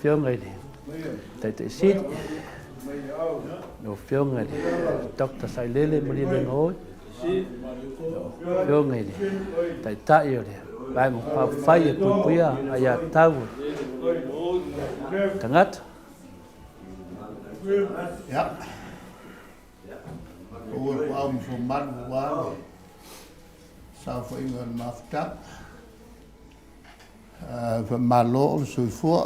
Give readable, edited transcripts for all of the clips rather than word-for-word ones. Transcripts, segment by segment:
phiêu ngày đi tại tại xít nó phiêu ngày đi Dr. Sai Lele mới đi bên ngôi phiêu ngày đi tại tại yêu đi bài một pha phai của bia ayat tahu tangat ya o am formal wa sa foi ngon mafta và malo sui fu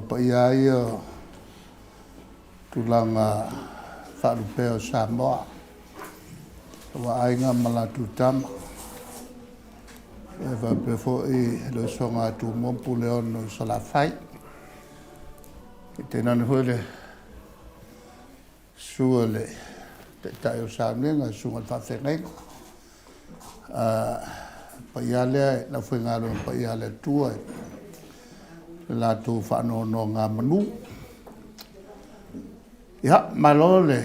pa ia tulang fa rupeo Samoa wa ai nga malatu tam va prefo e lo songa tu mon puleon no sala fai tenan hole suole tayo sa nga sungal fa fenai pa yale na foi ngalo pa yale tua la tu fa no nga manu ya malole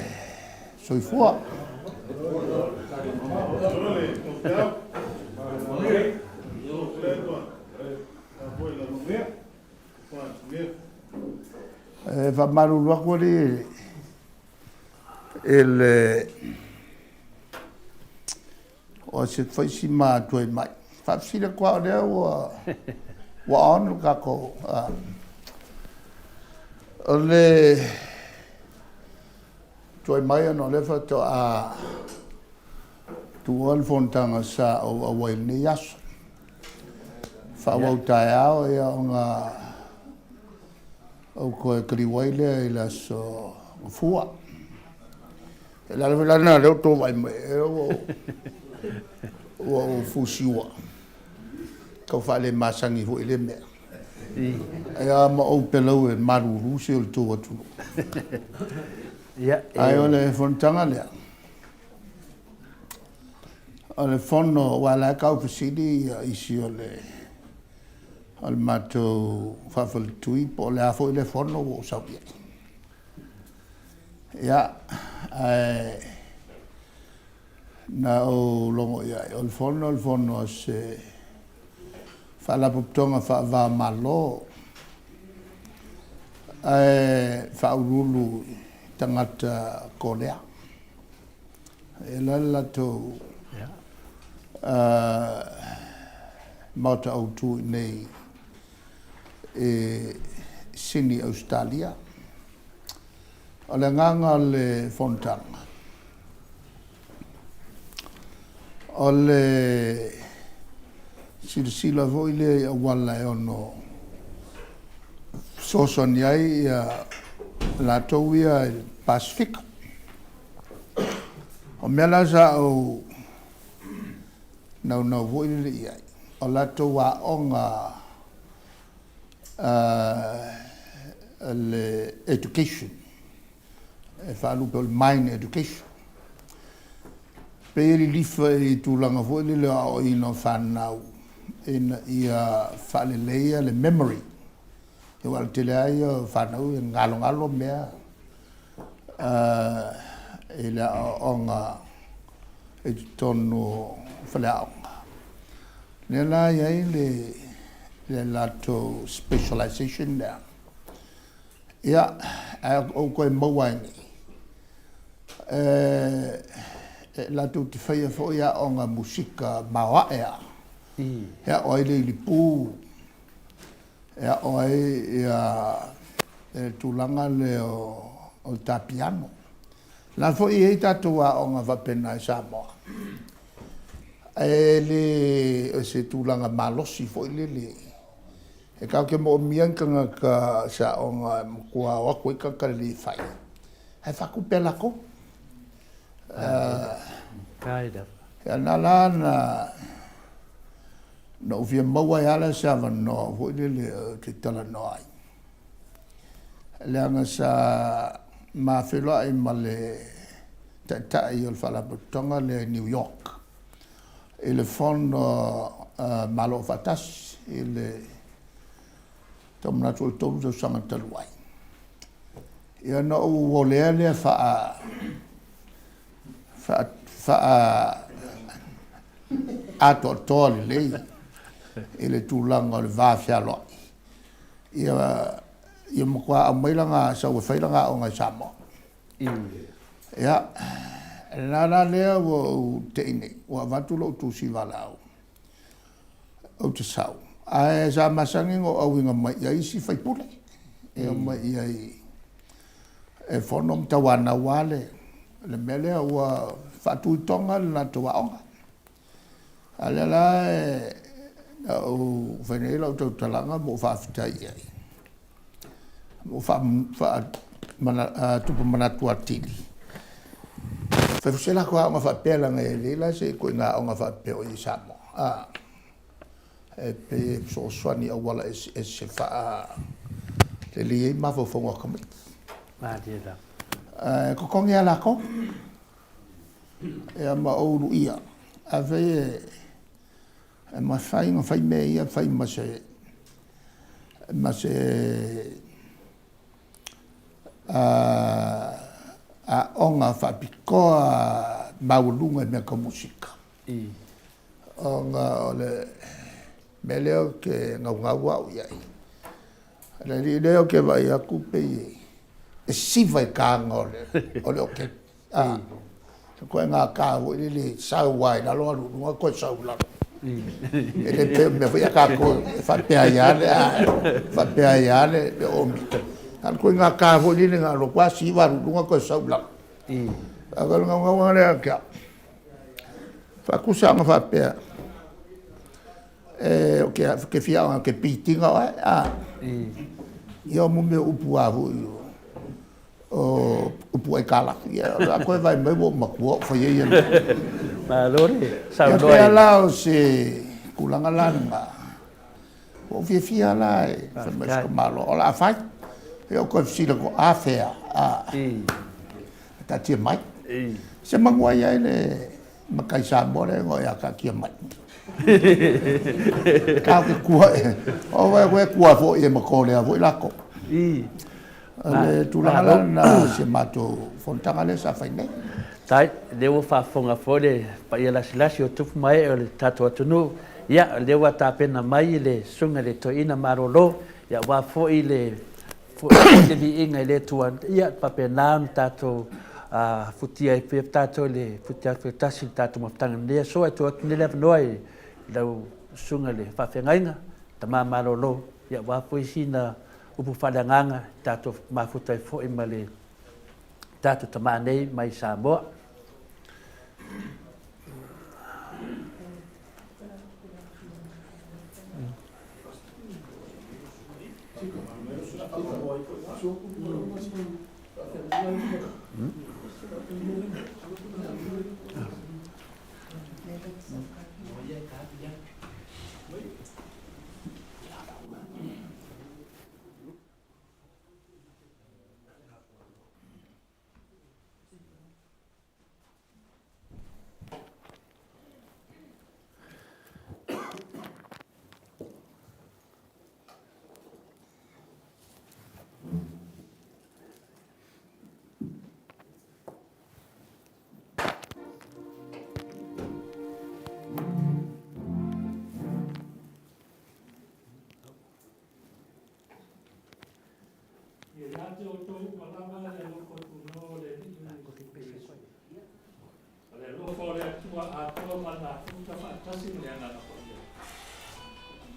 soi fu va marulua kori o se foi si ma toi mai fa si le kwa de wa on ka ko le toi mai no le fa to a tu ol fontanga sa o wa ni yas fa wa ta ya nga o ko kri waile la so fua la na le to vai me o fusiwa ko fa le masangi fu ile me ya ma o pelo e maruru se o to tu ya ai ole fontanga le ole fonno wala ka ofisidi isi ole al mato fafel tui po le afo le fonno o sabia ya na o longo ya o fonno se fa la putonga fa va malo fa urulu tangata kolea la to mata autu nei Sydney Australia ole nganga le fontanga ole sila voile wala ono sosoniai la towia Pacific o melaza o no voile ia o la towa onga education fa lu pel mine education pe li fa tu langa vo le o ino fa now in ia fa le le memory e wal te le ai fa now ngalo mea e la onga e tonu fa la le la ia le lato specialization there ya o ko mawani lato te fai fo ya onga musika mawa ya o ile lipu ya o ya tulanga le o tapiano la fo i tatua onga va pena Samoa le se tulanga malosi fo ile e ka ke mo mian ka sa onga kua wa ko ka li fai ai fa ku pela ko kaida ya na no vi mo wa ya la sa no vo le ke tala no ai le anga sa ma felo ai male ta io fa la botonga le New York e le fondo malo fatas il tomna tu tom so sanga talwai ia no wolele fa a to le ele tu langa le va fialo ia makua a mailanga sa ua whailanga o ngai Samoa. Ia, nana lea o te ine, o avatulo o tūsi walau. O te sau. Ai sa masangi ngo awinga mai, ia isi whaipule. Ia mai ia e whonom tawana wale. Le mele ua whatui tonga na tua onga. Ale la o whenei lau tau talanga mo whaafitai ai. Mo tupu manatua tili. Whewsela kua onga whapela ngai lila se koe ngā onga whapeo i Samoa. E pe so swani awala e se wha le li e mawho whonga kamit. Mātira. Ko kongi ala ko. E a ma ouru ia. A vei e ma whai ngā whai me ia whai ma se a onga whapikoa maulunga mea ka musika. Onga ole me leo ke ngau au iai. Le leo ke vai aku pe e siva i kānga ole o ke. Koe ngā kāhu i li sau wai na loa runga koe sau laro. E le pe me vai a kāko whapea iane le omi. An koe ngā kāhu i li ngā lokua siva runga koe sau laro. Akal ngau lea kia. Whakusa ngā whapea. Ke whianga ke pitinga ai. Ia mo me upu ahu o upu ai kala. Ia koe vai mai mo makua whai ia. Ma lore, sau noi. Ia pea lao se kulanga langa. O whia lai. Whamaiska malo. Ola a whai. Ia koe whisila ko a whea. Ta tia mai. Se mangua ia le makai sa more ngoi a ka kia mai. Kau ke kua e. O we kua fo e makole a fo i lako. Le tulanga na se mato fontanga le sa whaine. Tai, lewa whafonga fore, pa ia lasi o tupu mai o le tato atunu. Ia, lewa tāpena mai le sunga le toina marolo. Ia, wā fo i le vi inga le tua. Ia, pape nānu tato futia i pia tato le futia i tasi tato maptanga. Lea soa e tua kine lewa noi. Lau sunga le whawhengainga, ta mā marolo, ia wāpoi hina upu whalanganga, tātou mafutai fo ima le tātou ta mā nei mai Samoa.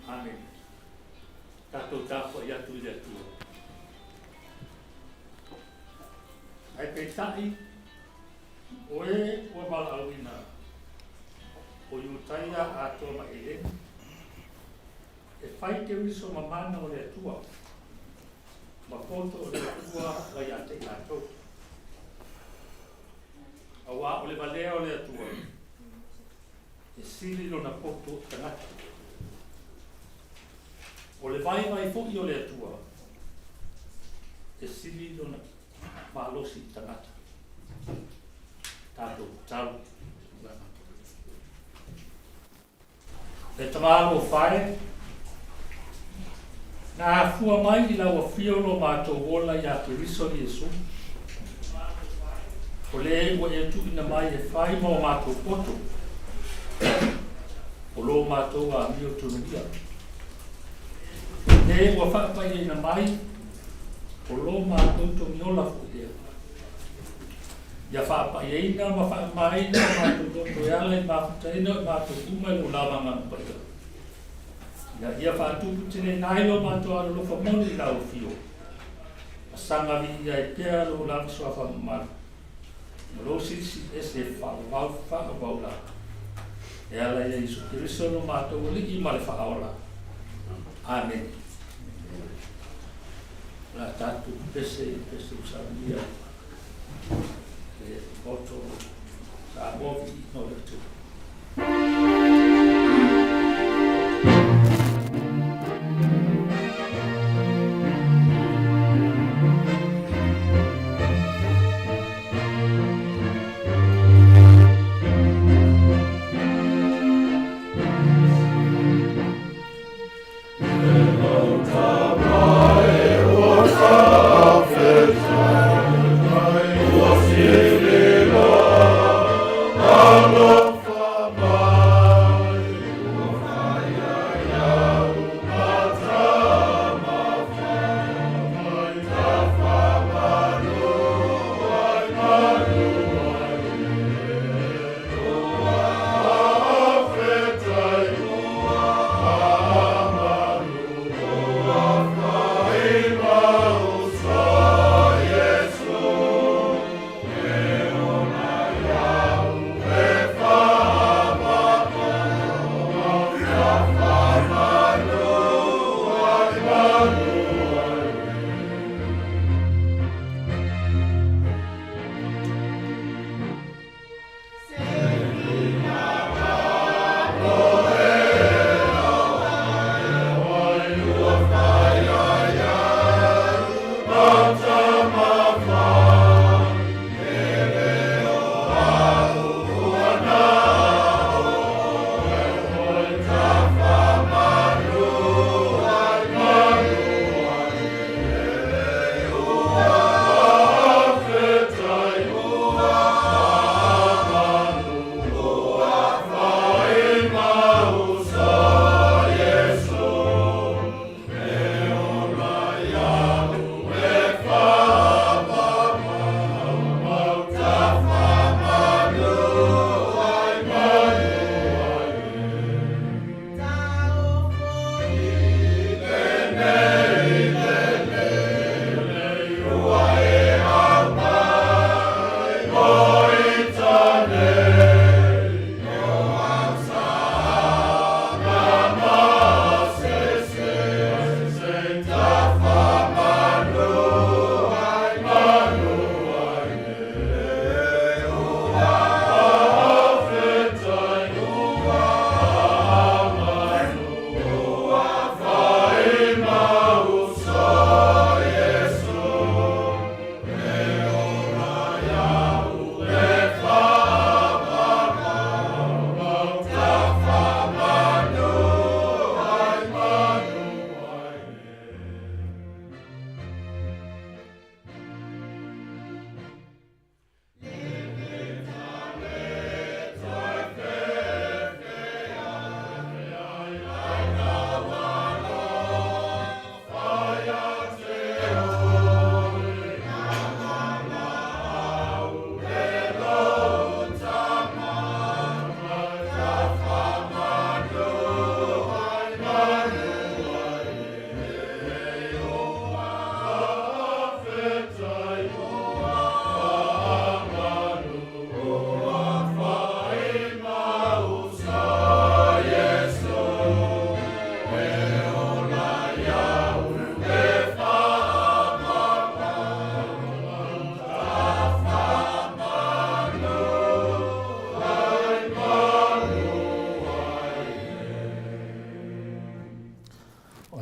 Amen. Tato tapo ia tu ia tu. Ai petai oe o malawina. O yutaia ato ma ele. E fai te wiso mamana o le tua. Ma foto o le tua vai ate ato. Awa o le valea o le tua. E sili lo na foto tanata. O le vai foki o le atua, e sili lona malosi tanata. Tātou tau. E tamalo whae, nā fua mai I laua whiolo mātou ola I atu riso Iesu. O le ua e tu ina mai e whai mo mātou poto. O lo mātou a mio tunuia. E ua whaapai e na mai, o lo mātou tongi ola fuia. Ia whaapai e ina, ma whaamai na mātou tongi ala i māwhataina, mātou umai o lawanga mpaia. Ia whaatupu tine nailo mātou ala lofa moni na o fio. A sanga vi ia e pia lo langa sua whamamara. Lo sisi e se whaavau la. E ala ia Isu Kiriso no mātou o liki ma le whaaola. Amen. La tatu pese usabia. E oto sa movi no le tu.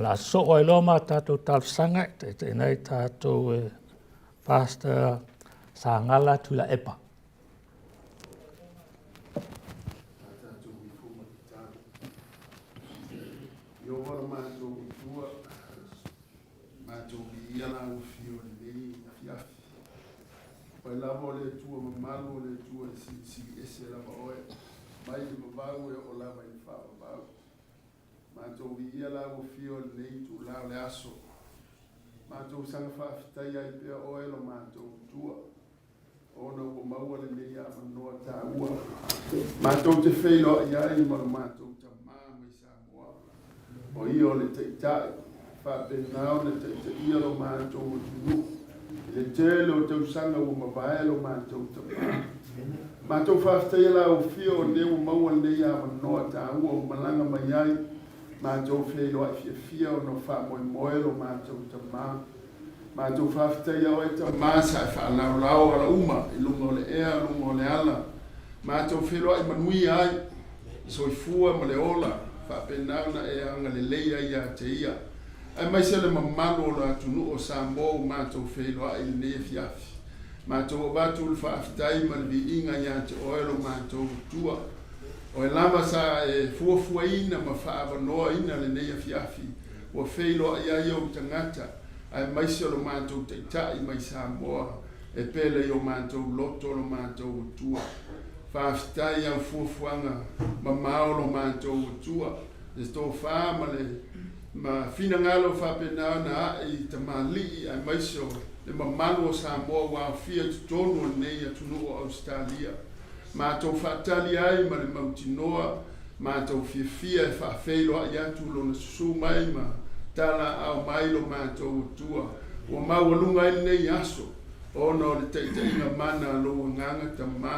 La so o loma tātou talsanga te nei tātou pastor Sangala Tula Epa. Yo wara mātou tua, mātou ki iana o fio nei afiafi. Pai lava o le tua mamalo o le tua si ese lava oe, mai le mawau e o lava i wha mawau. mātou ia la o fio nei tu la le aso. Mātou sanga whaafitai ai pia oe lo mātou tua. Ona o maua le nei a manoa tā ua. Mātou te wheilo i ai ma mātou ta māma i Samoa. O i o le te itai. Whapenao le te ia lo mātou o tunu. Le tele o tau sanga o mawae lo mātou ta māma. Mātou whaafitai la o fio o ne o maua le nei a manoa tā ua o malanga mai ai. Mātou wheilo ai fia o no whaamoe moe lo mātou ta māma. Mātou whaafitai au e ta māsa e whaanaulau ala uma i lunga o le ea, lunga o le ala. Mātou wheilo ai manui ai, soifua ma le ola, whaapenau na e anga le leia ia te ia. Ai mai se le mamalo o la tunu o Samoa mātou wheilo ai le nea fiafi. Mātou o batu le whaafitai ma le vi inga ia te oelo mātou tua. O e lama sa e fuafua ina ma whaavanoa ina le nea fiafi. O wheilo ai ai o tangata. Ai mai se lo mātou te tai mai Samoa. E pele o mātou loto lo mātou tua. Whaafitai au fuafuanga ma mao lo mātou tua. E sto wha ma le ma fina ngalo whapenao na ai ta mali ai mai se le mamalo o Samoa wa fia tutonu o nei atunu o Australia. Mātou whaatali ai ma le mautinoa, mātou fia e whaafeilo ai atu lo na susu mai ma tala au mai lo mātou tua. O maualunga i nei aso, o no le teiteinga mana lo nganga ta mā.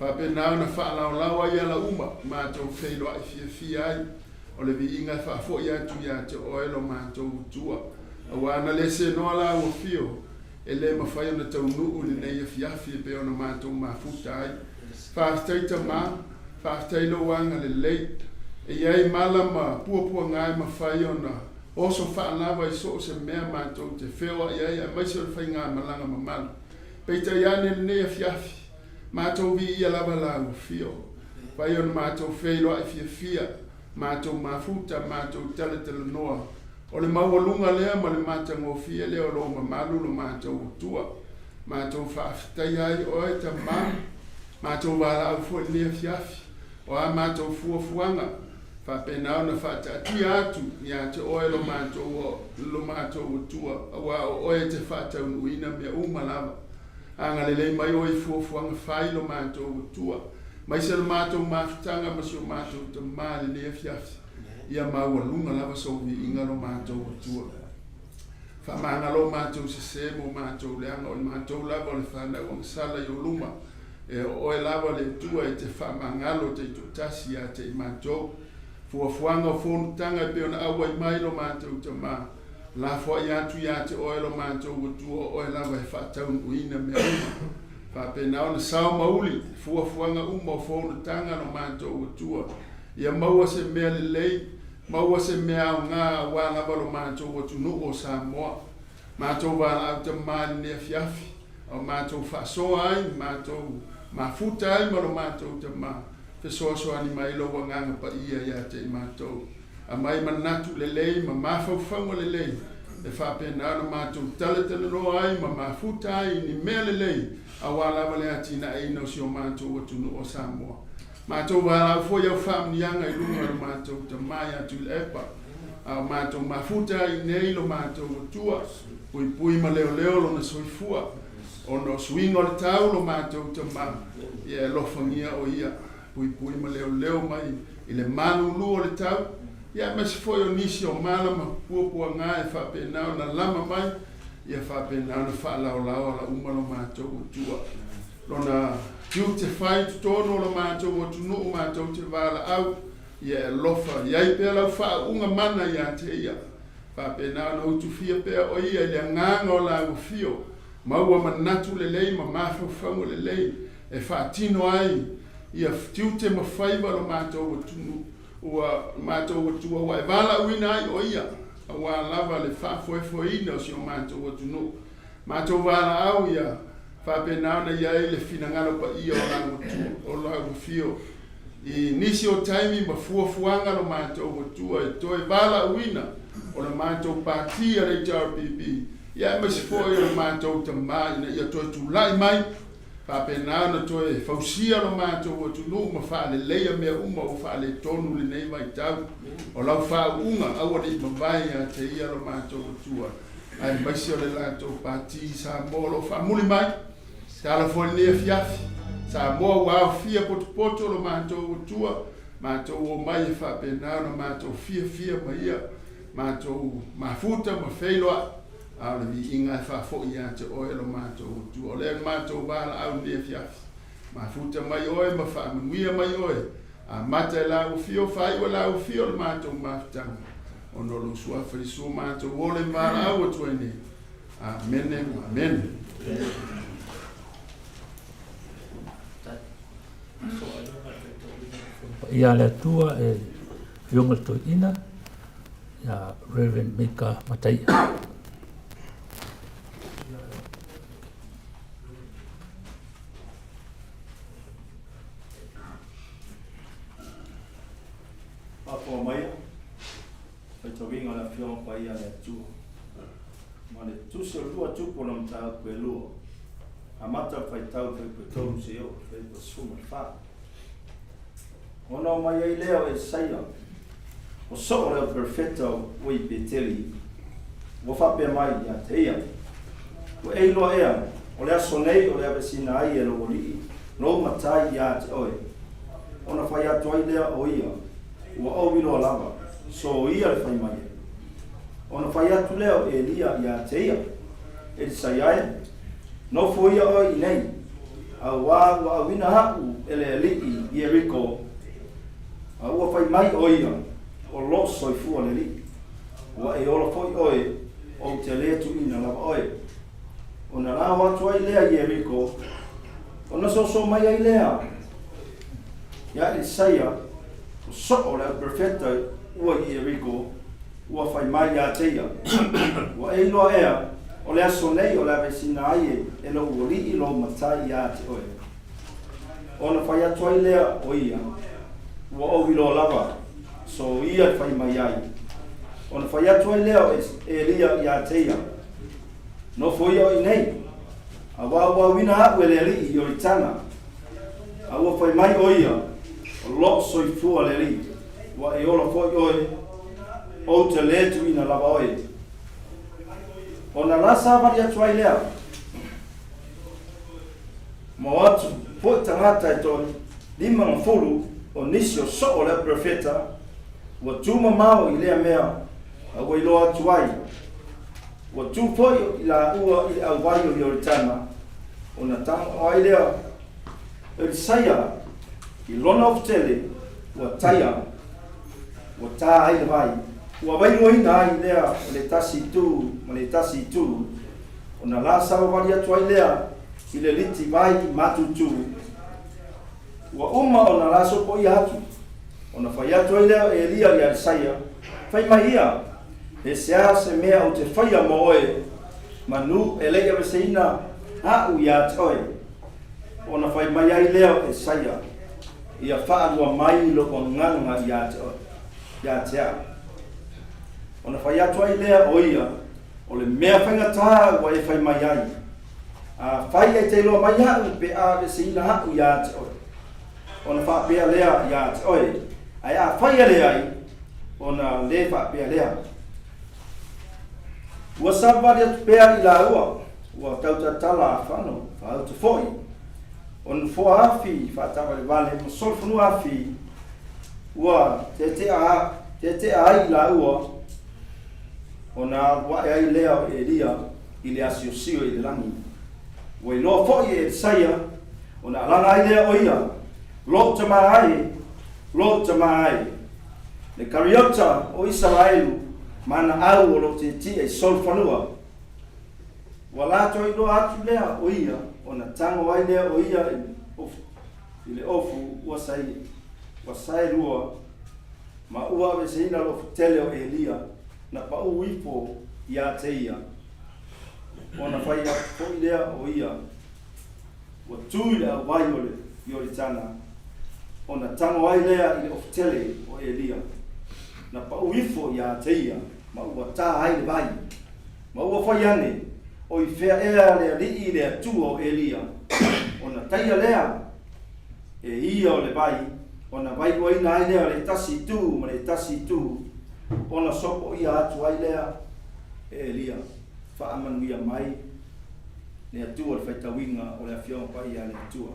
Whapenao na whaalaulau ai ala uma, mātou feilo ai fia ai. O le vi inga whaafo i atu i ate oelo mātou tua. Awana lese noa la o fio, e le mawhai ona tau nuu le nei a fiafi e pe ona mātou mafuta ai. Whaafitai ta mā, whaafitai lo wanga le lei. E iai malama puapua ngai mawhai ona oso whaalawa i so se mea mātou te whewa iai a maise o whai ngā malanga mamalu. Peita iane le nei a fiafi, mātou vi ia lava la o fio. Whai ona mātou wheilo ai fia, mātou mafuta, mātou tele noa. O le maualunga lea ma le mātango fia lea o lo mamalu lo mātou tua. Mātou whaafitai ai oe ta mā. Mātou wala au fua lea fiafi. O a mātou fuafuanga. Whapenao na whaatati atu ni a te oe lo mātou tua. Awa o oe te whaatau nuina mea umalawa. Anga lelei mai oe fuafuanga whai lo mātou tua. Mai se lo mātou mawhitanga ma se o mātou ta mā le lea fiafi. Ia maualunga lava sovi inga lo mātou tua. Whamanga lo mātou se semo mātou leanga o le mātou lava o le whanau o sala i o luma. E oe lava le tua e te whamangalo te tutasi a te mātou. Fuafuanga o whonutanga e peona awa i mai lo mātou ta mā. La fua i atu i ate oe lo mātou tua oe lava e whataun uina mea uma. Whapenao na sao mauli, fuafuanga uma o whonutanga no mātou tua. Ia maua se mea lelei, maua se mea o ngā wālava lo mātou tunu o Samoa. Mātou wāla au ta māli nea fiafi. O mātou whasoa ai, mātou mafuta ai ma lo mātou ta mā. Fesoasoa ni mai lo wanganga pa ia ia te mātou. A mai manatu lelei, ma mawhauwhaunga lelei. E whapenao na mātou taletana no ai, ma mafuta ai ni mea lelei. A wālava le atina e ino si o mātou tunu o Samoa. Mātou wālau fo iau whaamnianga i lunga lo mātou ta mai atu le epa. A mātou mafuta i nei lo mātou tua. Pui ma leo lo na soifua. O no swingo le tau lo mātou ta ma. Ia lofangia o ia. Pui ma leo mai. I le manu luo le tau. Ia mesi foi o nisi o malama puapua ngā e whapenao na lama mai. Ia whapenao na whaalaulau ala uma lo mātou tua. Lona tiu te whai tutono lo mātou o tunu o mātou te wala au. Ia e lofa. Iai pēr lau wha unga mana ia te ia. Whapenao na utu fia pēr o ia ia nganga o la fio. Maua manatu lelei ma mawhauwhango lelei. E whaatino ai. Ia tiu te mawhaiwa lo mātou o tunu. Ua mātou o tua wa e wala uina ai o ia. Wa lava le whafoefoina o si o mātou o tunu. Mātou wala au ia. Whapenao na iai le finangalo pa ia o lago fio. I nisi o taimi ma fuafuanga lo mātou o tua e toi wala uina o le mātou pātia le JRPP. Ia masi foi o le mātou ta mai na ia toi tu lai mai. Whapena na toe fausia lo mātou o tunu ma whaale leia mea uma o whaale tonu le nei mai tau. O lau wha unga awa ni mawai a te ia lo mātou o tua. Ai maisi o le lātou pāti sa mō lo wha muli mai. Te ala fo nea fiafi. Sa mō wau fia poto lo mātou o tua. Mātou o mai e whapena na mātou fia mai ia. Mātou mafuta ma wheiloa. Aole vi inga e whafo i ate oe lo mātou tu. O lea mātou wāla au nea fiafi. Ma futa mai oe, ma whaamuia mai oe. A mata e lau fio, whaiwa lau fio lo mātou mafutanga. O nolo sua whaisu mātou ole wāla au atu ene. Amen, amen. Ia le tua e yunga to ina. Ia Reverend Mika Matai. Papa mai, ai to vinga la fion pa ia le tu. Ma le tu se lua tu po nam ta ko lua. A mata fai tau pe to se o pe po suma fa. Ona mai ai leo e saia. O so le perfetto we beteli. Wo fa pe mai ia te ia. Ko e lo ea, o le sonei o le avesina ai e lo li. No matai ia te oi. Ona fai atu ai lea o ia. Ua au wino lava, so ia le whai mai. Ona whai atu leo e lia ia te ia, e te sai ai, no fu ia oi nei, a ua wina haku ele lii i e riko, a ua whai mai o ia, o lo soi fua le lii, ua e ola foi oi, o te lea tu ina lava oi. Ona rao atu ai lea i e riko, ona so mai ai lea, ia e saia, so le perfecta ua i rico ua fai mai a teia ua e loa ea o le aso nei o le avesina ai e lo uli i lo matai a te oe ona fai atu ai lea o ia ua o ilo lava so ia fai mai ai ona fai atu ai lea e lia i a teia no foi o i nei a ua wina aku e le li i oritana a ua fai mai o ia lo soi fua le li wa e ola foi oe o te le tu ina lava oe ona lasa vari atu ai lea mo atu po tangata e to lima ngafuru o nisi o so o le profeta wa tuma mao i lea mea a wa ilo atu ai wa tu foi i la ua i au vai o ioritana ona tamo ai lea e saia i lona of tele ua taia ua tā ai vai ua vai ngoina ai lea le tasi tu ma le tasi tu ona la sawa vali atu ai lea i le liti vai matutu ua uma ona la sopo i atu ona fai atu ai lea e lia i alisaia fai mahia e sea se mea o te faia mo oe manu e leia veseina au i atoe ona fai mai ai lea e saia ia whaarua mai lo o nganunga ia te a. Ona whai atu ai lea o ia, o le mea whaingataa wa e whai mai ai. A whai ai te loa mai hau pe a ve se ina hau ia te oi. Ona wha pea lea ia te oi. Ai a whai ale ai, ona le wha pea lea. Ua sabari atu pea i la ua, ua tautatala a whano, wha te foi. On fo afi fatava le vale mo sol funu afi ua te ai la ua ona wa ai lea e lia i le asiosio i le langi wa i loa fo i e saia ona alanga ai lea o ia lo tamai le kariota o Israelu mana au o lo te e sol fanua wa lato i loa atu lea o ia ona tango ai lea o ia i le ofu ua sai lua ma ua ve se ina lo tele o Elia na pa uipo ia te ia ona fai a foi lea o ia ua tui lea vai o le ioritana ona tango ai lea i le ofu tele o Elia na pa uipo ia te ia ma ua tā ai le vai ma ua fai ane o i fea ea lea li i lea tu o Elia ona ona taia lea e ia o le vai ona vai o ina ai lea le tasi tu ma le tasi tu ona sopo ia atu ai lea e lia whaamanuia mai le atua le whaitawinga o le awhionga pai ia le atua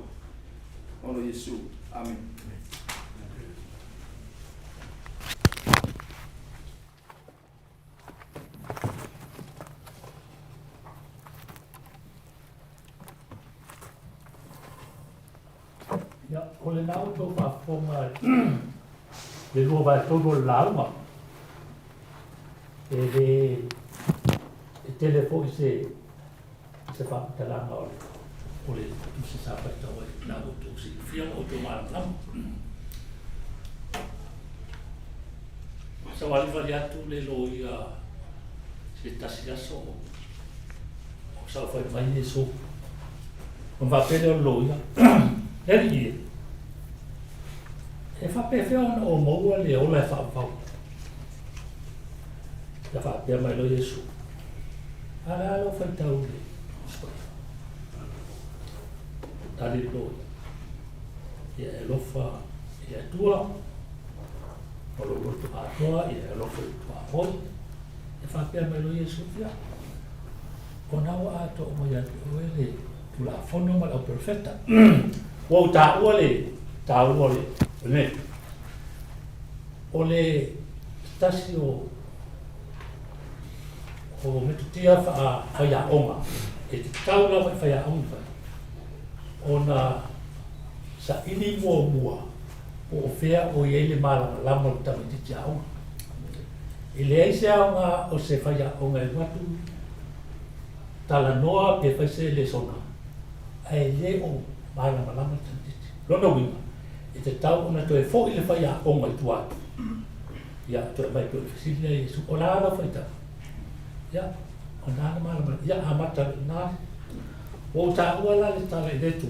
ono Yesu, amen. Ya, o le nau tō whaafonga le lua vai tōno le lauma. E telefo i se whaatalanga o le tusi sapai tau e nau tusi. Whia o tō mālam. Sa wali wali atu le lo i se tasi aso o sa whai mai e so. Kon whapere o lo ia. Heri e. E whapewhia ona o maua le ola e whapau. Ia whapea mai lo Yesu. Ara alo whaitau le. Tali lo. Ia e lofa ia tua. O lo roto atoa ia e lofa tua hoi. E whapea mai lo Yesu ia. O nawa ato o mai atu o ele. Tula fono ma au perfecta. O ta ole ne ole stasi o metutia fa ya onga e tau la fa ya onga ona sa ini mua o fea o ele mala la mo ta metutia onga ele ai se onga o se fa ya onga e watu tala noa pe fa se le sona ai le o mala malama tantiti lona winga e te tau ona to e fo ile fa ya o mai tua ya to mai to fisile su ola na fa ta ya ona mala ya amata na o ta wala le ta le tu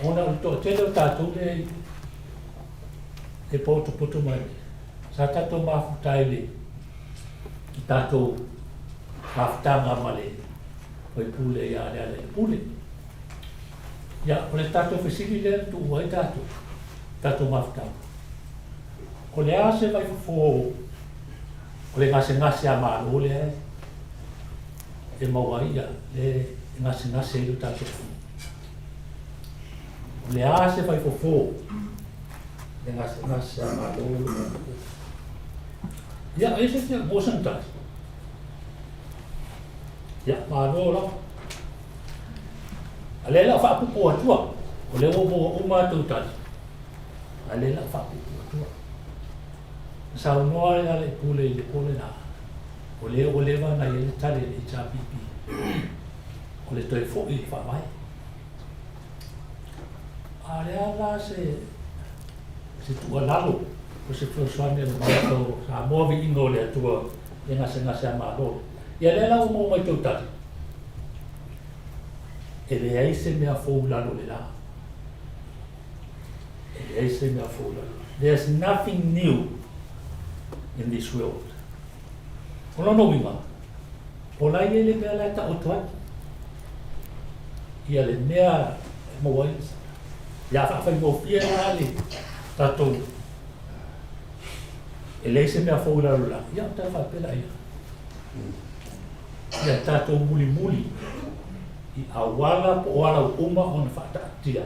ona to te lo ta tu le e poto mai sa ta to ma futa ile ta to hafta ngamale oi pule ya le pule ya o le tato fesili le tu wai tato mafta o le ase vai fo o le ngase a malo le e mawai ya le ngase i tato o le ase vai fo le ngase a malo ya ese te bosan tas ya malo la alela fa ku atua o le o ma tu ta alela fa ku atua sa no ya le pule na o le va na ye tale le cha pipi o le toi fo i fa mai ala se tu alalo o se fo soane no to sa mo vi ingo le tua e nga se ma lo ya le la o mo mai tu ta ele ai se mea fōulano le la. Ele ai se mea fōulano. There's nothing new in this world. Ono no winga. O lai ele mea lai ta o toai. Ia le mea mawai. Ia whawhai mo fia na le tatou. Ele ai se mea fōulano la. Ia ta whapela ia. Ia tatou muli. I awala po wala uma ona whaatatia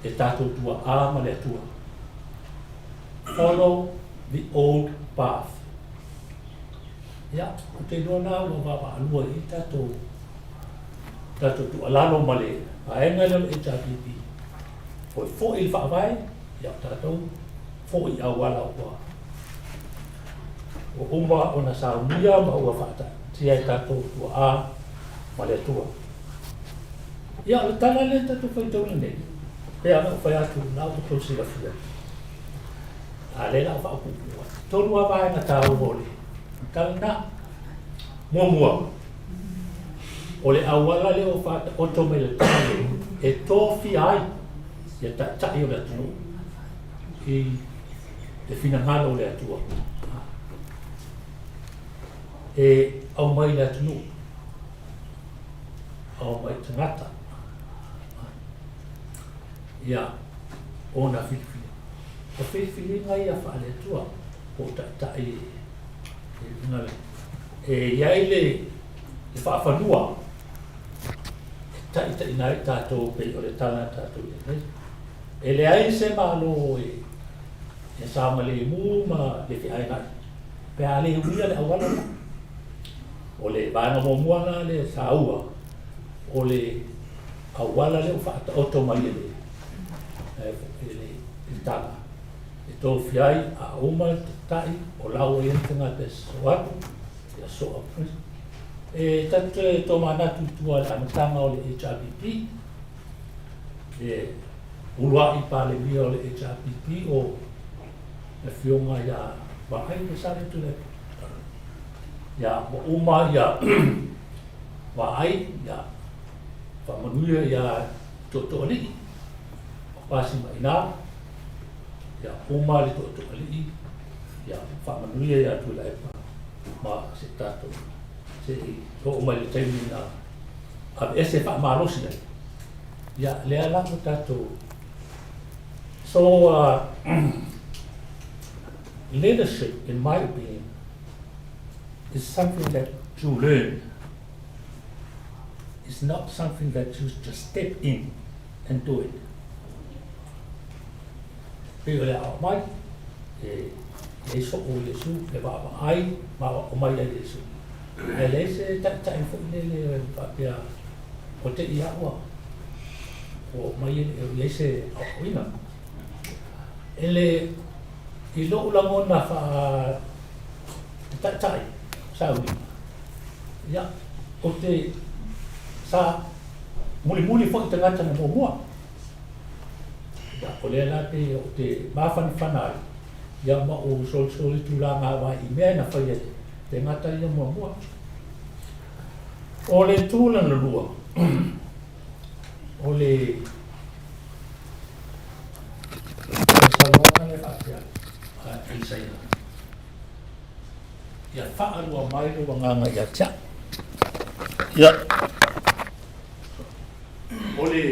e tātou tua āma le atua. Follow the old path. Ia, o te noa nā ua wawa alua i tātou tua lalo male, a enga lalo e tāpipi. Foi fo i whaawai, ia tātou, fo i awala ua. O uma ona saunia ma ua whaatatia e tātou tua āma le atua. Ia, le tala le tatu whaitau nei. Pea me o whai atu nao o tau sila fia. A le la o whaakupua. Tonu a vai na tāu mole. Tala na mua. O le awala le o whaata o tau me le tala e tōwhi ai. Ia tai o le atunu. I le finangana o le atua. E au mai le atunu. Au mai tangata. ia ona filifili. O filifili ngai a whaale tua o tai ngale. Ia ile whaafalua tai nai tātou pe o le tala tātou e. E le ai se malo e sama le mu ma le fi ai nai. Pe a le uia le awala na. O le vana mo muana le saua. O le awala le whaata oto mai le. Le tala. E tō fiai a uma tai o lau e entunga te soatu. Ia soa pris. E tatu e tō manatu tua le amatanga o le HRPP. E ulua I pale mia o le HRPP o le fionga ia wakai ke sare tu le. Ia uma ia waai ia whamanuia ia totoalii. Pasi mai nā. Ia uma le totoalii. Ia whamanuia ia tu le pa. Ma se tato. Se o mai le taimi na. A ese whamalosi nei. Ia lea lango tato. So leadership, in my opinion, is something that you learn. It's not something that you just step in and do it. Pero le au mai, e so o Yesu, le wa ai, ma o mai le Yesu. E le se ta info le papia o te ia wa. O mai le se o ina. Ele I lo ulamona fa tai saudi. Ya, o te sa muli fo te ngata na mo. Ya ko le la te o te mafan fanai. Ya ma o sol tu la nga wa I me na fa ye te ngata ia mo. O le tula na lua. O le salona le fa Isaia. Ia whaalua mai rua nganga ia tia. Ia. Ole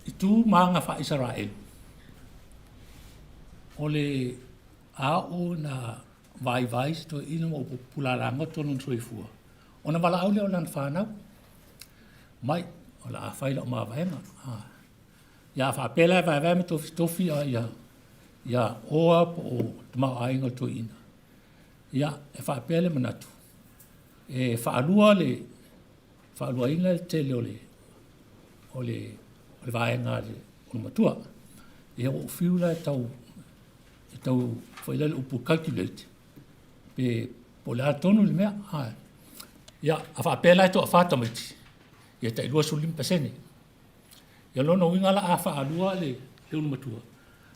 I tū maanga wha Israel. Ole ao na vai to ina mo pularanga tonu soifua. Ona wala au leo lan whanau. Mai, ola a whaila o maa vaenga. Ia whaapela vai me tofi a ia oa o tamau ainga to ina. Ia e whaapela manatu. E whaalua inga te leo o le vaenga o matua. E o whiula e tau whailele upu calculate. Pe po le atonu le mea. Ia a whaapela e to a whatamiti. Ia ta ilua sulim pasene. Ia lona winga la a whaalua le unu matua.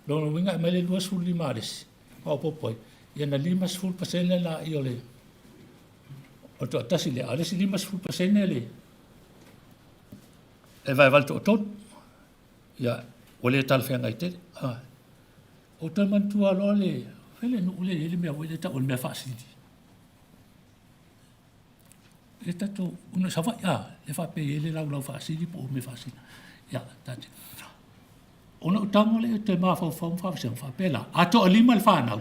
Lona winga e mele lua suli mares. Pao popoi. Ia na 5% la I ole. O to atasi le alesi 5% le. E vai valto o ton. Ia ole tal whenga I te. O tal mantua lo le. Whele no ule ele mea wele ta ole mea whaasidi. E tato una sawa le fa pe ele lau whaasidi po me whaasidi. Ia tati. Ona utanga le te mafau whawasang whapela. Ato a 5 le whanau.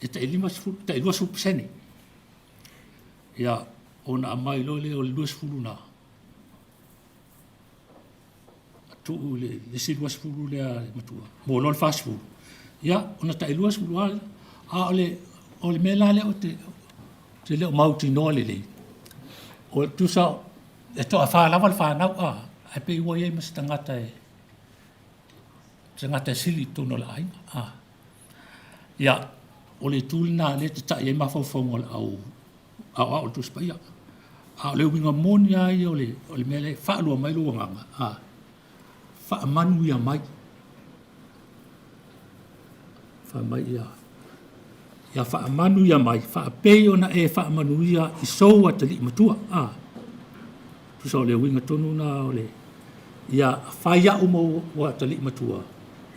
E te 5% Ia ona amai lo le o le 2 na. Atu le si 2 le matua. Mo lo fast food. Ia ona ta 2 a ole mela le o te le mauti no le. O tu sa e to a fa lava fa na a pe wo ye mas tangata sili to no lai ya o le tulna le ta ye ma fo ngol au tu spa ya a le winga monia ye o le mele fa lo mai lo nga fa manu ya mai fa mai ya fa manu ya mai fa pe ona e fa manu ya I so wa tali matua tu so le winga tonu na ole ya fa ya umo wa tali matua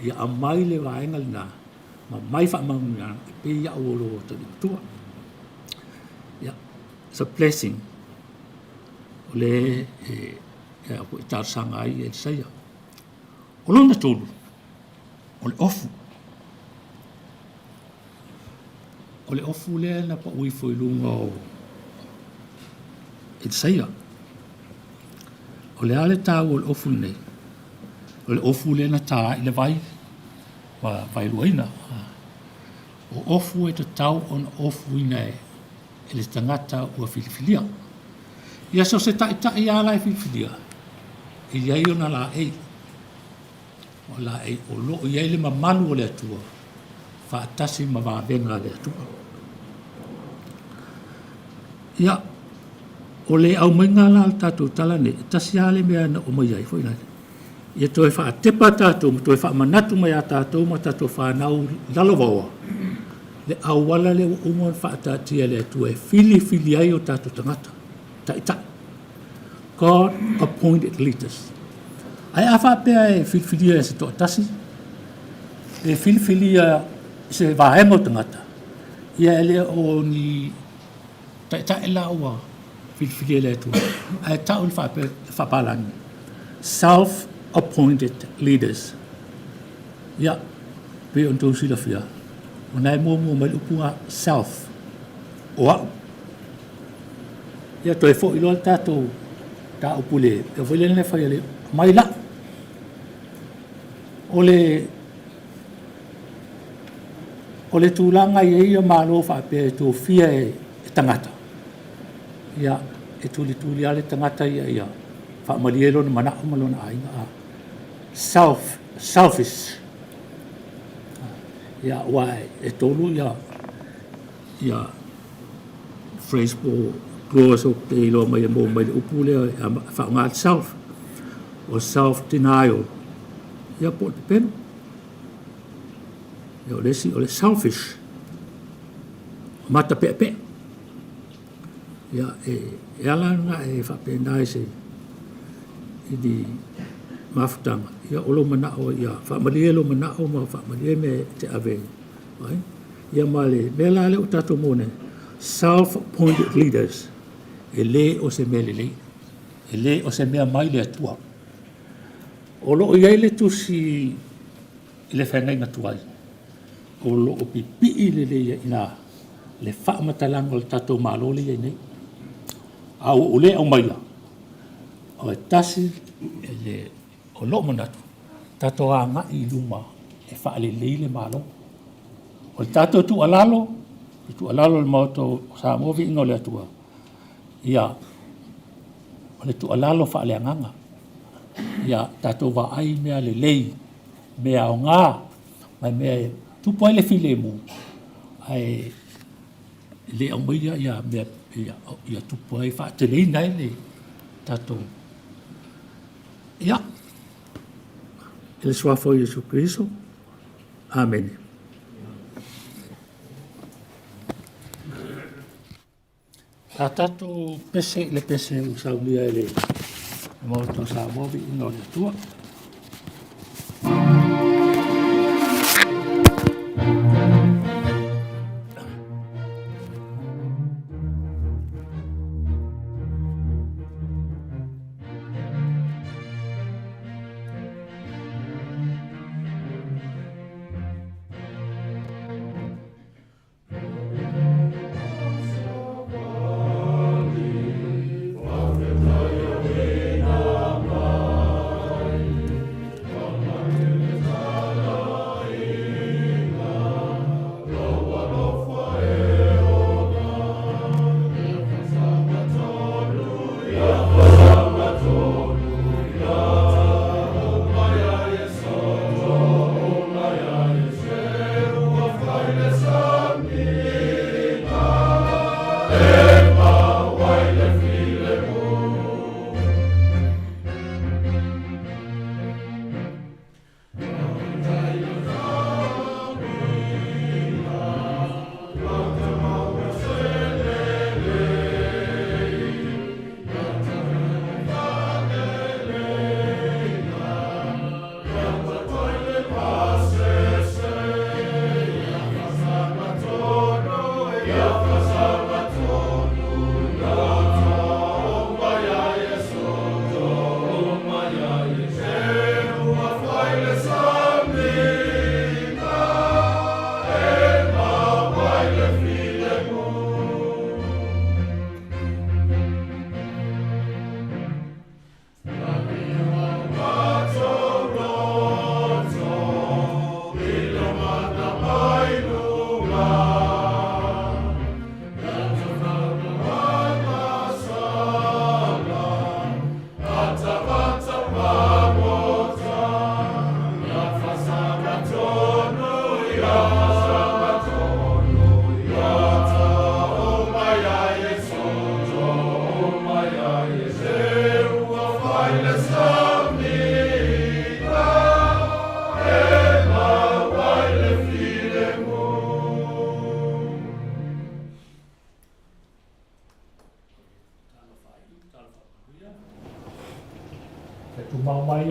ya amai le wa engal na ma mai fa manu ya pe ya o lo tali matua ya it's a blessing o le e a koe tārsanga ai e saia. O lona tōru, o le ofu. O le ofu lea na pa ui foi lunga o e saia. O le ale tāu o le ofu nei. O le ofu lea na tā i le vai, wa vai luaina. O ofu e te tau on ofu ina e le tangata ua filifilia. Ia so se tai ala e filifilia. I iai ona la ei. O la ei o lo iai le mamalu o le atua. Fa atasi ma vavenga le atua. Ia o le au mainga la al tatou talane. Tasi ale mea na o mai ai foi nai. Ia toe fa atepa tatou, toe fa manatu mai a tatou, ma tatou fa nau lalovaoa. Le awala le umon fa atatia le atua e fili ai o tatou tangata. Ta. God appointed leaders. Ai afa pea e filifilia se to tasi. E filifilia se vaemo tangata. Ia ele o ni ta ela ua filifilia le atua. Ai tau le fa palangi. Self-appointed leaders. Ia, pe on tau sila fia. O nai mua mai upunga self. O au. Ia toi fo ilo tatou ta upule. E foi le fai le mai la. O le tūlanga i eia malo fa pe to fia e tangata. Ia e tuli ale tangata ia. Fa malielo na mana malona ai a selfish. Ia wai e tolu ia phrase po close o te ilo mai mo mai upule fa nga self or self denial. Ia po te pen. Ia o le selfish. Mata pe. Ia e ala nga e fa pe nai se i di mafutanga. Ia olo manao ia fa malielo manao ma fa malieme te ave. Right? Ia male mela le utato mone self-appointed leaders. E le o se mele le. E le o se mea mai le atua. O lo iai le tusi i le whengai na tuai. O lo o pipi le ina le whaamatalang o le tatou malo le nei. Au o le au maila. O e tasi e le o lo manatu. Tatou a nga i luma e whaale le malo. O le tatou tu alalo le mauto sa movi ingo le atua. Ia o le tu alalo whaale anganga. Ia tatou wa ai mea le lei mea o ngā mai mea tupo ai le file mu ai le au maia ia mea ia tupo ai wha te lei nai le tatou. Ia ele suafo Jesu Cristo. Amen. A tatou pese le pese o saunia ele Moto sa movi ino le tua.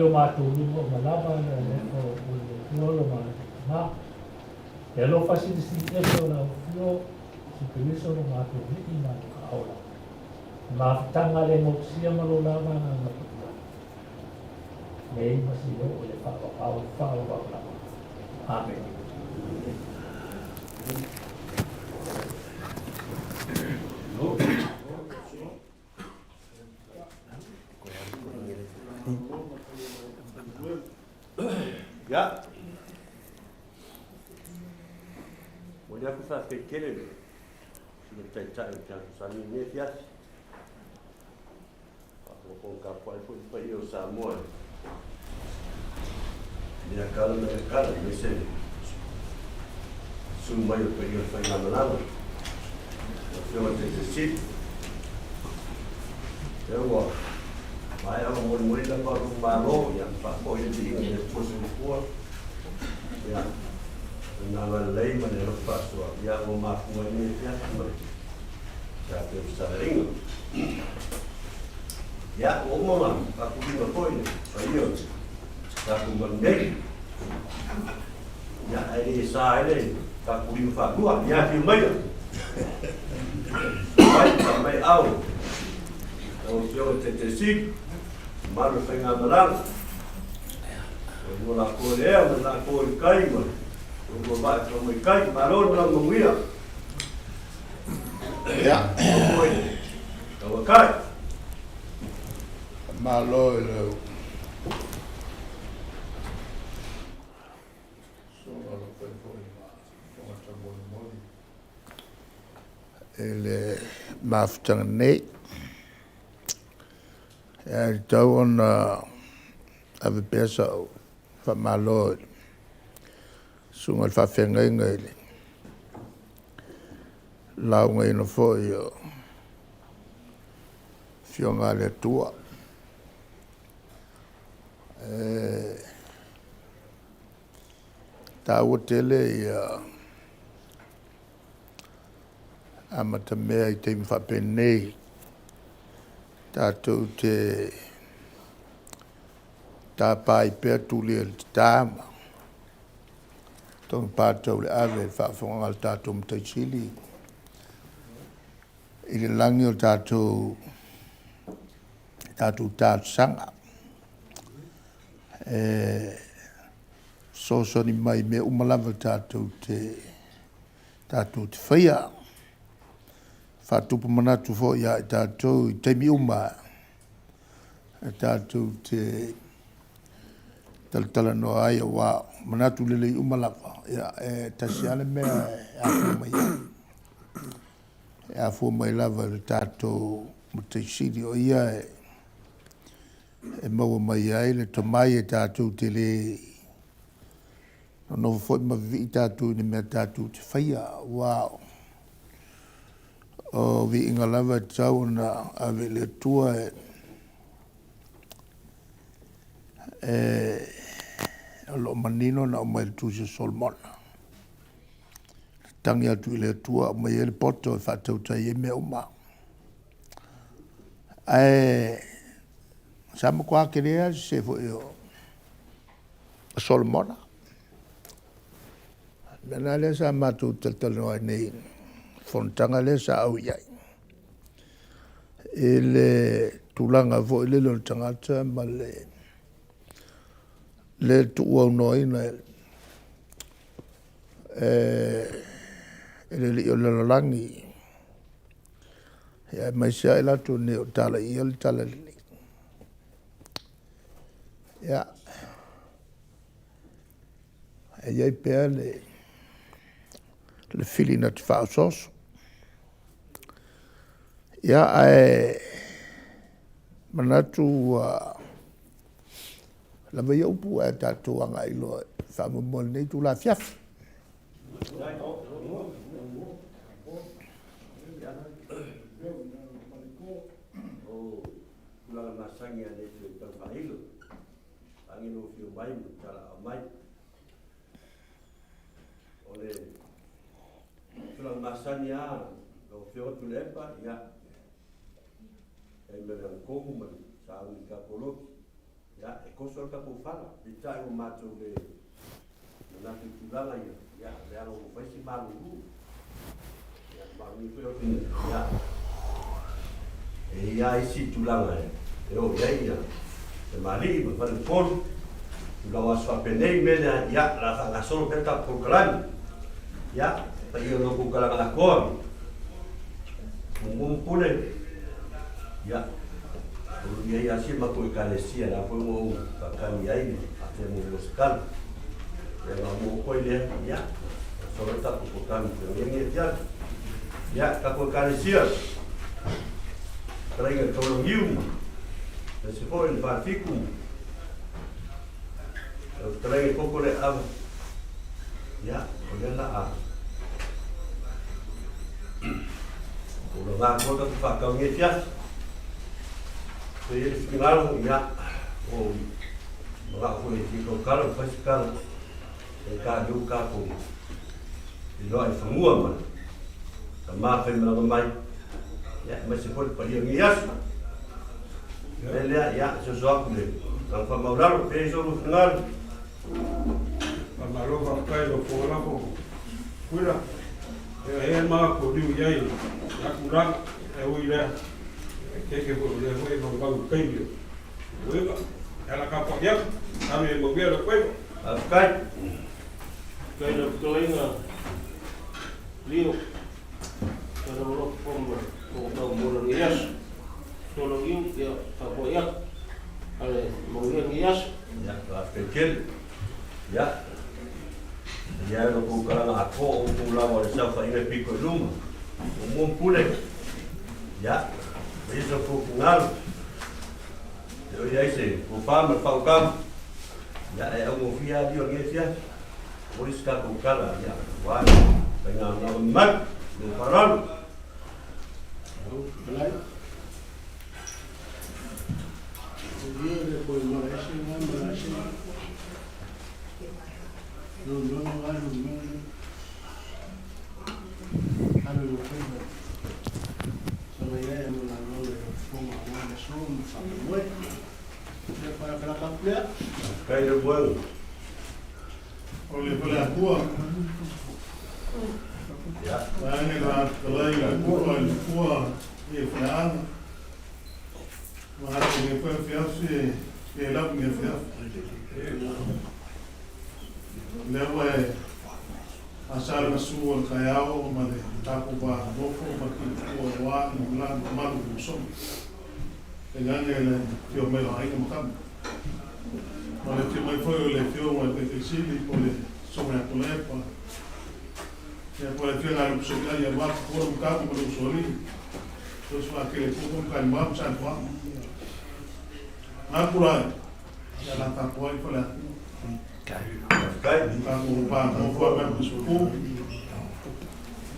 o mātou lunga o malava na o lo ma. E alo fasilisi e o la fio si periso o mātou hiki na ka aula. Ma tanga le mo sia malo lava na matua. Nei masi o le whao. Amen. Ya. Mulher que faz pequeno, se não tem sabe nem fias. Vou colocar para ir o Samuel. Minha cara, não sei. Suma eu peguei o fai na malala. Eu vou ter que ser. Eu vou. Vai ao morrer da para o balão, já para pôr de depois do corpo. Já. Na lei, mas eu faço já uma coisa já também. Já teve sarinho. Já uma lá, a comida foi, aí eu já comandei. Já ele sai ele, tá comendo fatua, já filmei. Vai também ao. O senhor TTC, mas não tem nada lá. Eu vou lá por ela, lá por Caima. Eu vou lá para o Caima, barulho lá no Guia. Ya. Eu vou cair. Malo le. Ele maftang nei. Ya tau ona ave pesa fa malo. Sunga fa fenga ngai. Lau ngai no fo yo. Fionga le tua. Tau tele ya amata mea I te mwhapenei tātou te tāpai pēr tūli al te tāma tōng pātou le ave whaafonga al tātou mtaisili I le langi o tātou sanga sosoni mai me umalawa tātou te whaia. Whatupu manatu fo ia I tātou I teimi uma. Tātou te talatala no aia wā. Manatu lele I umalawa. Ia tasiale mea a mai. A fo mai lava le tātou mutaisiri o ia maua mai ai le tamai tātou te le no fo ma vi tātou ni mea tātou te whaia. Wow. O vi inga lava tau na ave le tua lo manino na o mai le tusi solmona. Tangi atu I le tua o mai ele poto e whatau tai mea uma. Sama kua kerea se fo io solmona. Nana le sa matu taltalo ai nei fontanga le sa au iai. Ele tulanga fo ele lo tangata ma le tu au noi na ele li o langi. Ya mai sia ela tu ne o tala I el tala li. Ya. E iai pea le fili na te whaasoso. Ia manatu la vai upu tātou anga I loa whamumol nei tu la fiafi. Kulanga masangi ane tu tawhailu. Angino fiu mai mutala a mai. Ole kulanga masangi a o fiu tu lepa ya. Ai mele ang kongu man sa ang kapoloki. Ya, e koso ka ko fala, i tai o mato le na te tulanga ya, ya lo fai si malu. Ya, ba mi feo ya. E ia isi tulanga e o ia. E mali, ma fale pon. Tulawa swa penei mena ya, la ka solo peta program. Ya, pa io no ko kala la ko. Pune. Ya. Ia ia si ma ko kalesia la po mo ka kani ai ate mo musical. Ya mo ko ile ya. Solo ta ko kan ni ya. Ya ka ko kalesia. Traga todo hiu. Se foi el particulo. Eu trago pouco de água. Ya, olha lá. O lugar todo que faz calma e fias. Se ele final ya, o lugar foi que o cara faz cara. E cá do capo. E lá é famua, mano. A máfia me leva mais. Ya, mas se for para ir mias. Ele ya, se joga com ele. Não foi mal lá, fez o final. Malo ka kai lo ko la ko. Kuira. E ma ko diu yai. Ya kurang e uira. Ke ko le ho no ba ko kai. Uira. Ela ka po ya. Ame mo bia lo ko. Kai. Kai lo toinga. Lio. Kada lo pombo. Ko ta mo ni yas. Solo giu ya ta po ya. Ale mo ni yas. Ya, pequeno. Ya. Ya no ko kala ako o ko la wa sa fa ina pico luma. O mon pule. Ya. Isso ko kunal. Eu ia ser, o fama fa o cam. Ya é o fia dio gesia. Por isso ka ko kala ya. Wa. Penga na mat. No paral. Belai. Dia depois Malaysia, Malaysia. No, ano November. Sama ya yang melalui rumah mana semua sampai buat. Depois aquela capela. Kai de bueno. Olha pela rua. Ya. Vai lá, rua e final. Mas depois fiasse, ela me fiasse. Lewa e asal na suo kayao ma de tapu ba bofo ma ki ko wa no la ma lu so e gange le tio me lo ai mo kam ma le tio mai foi le tio ma de sili po le so me ko le pa e po le tio na lu so ka ya ba ko un ka mo lu so li to so a ke ko un ka ma sa kwa na pura ya la ta ko ko la Kai. Kamu pa mo fo ba mo suku.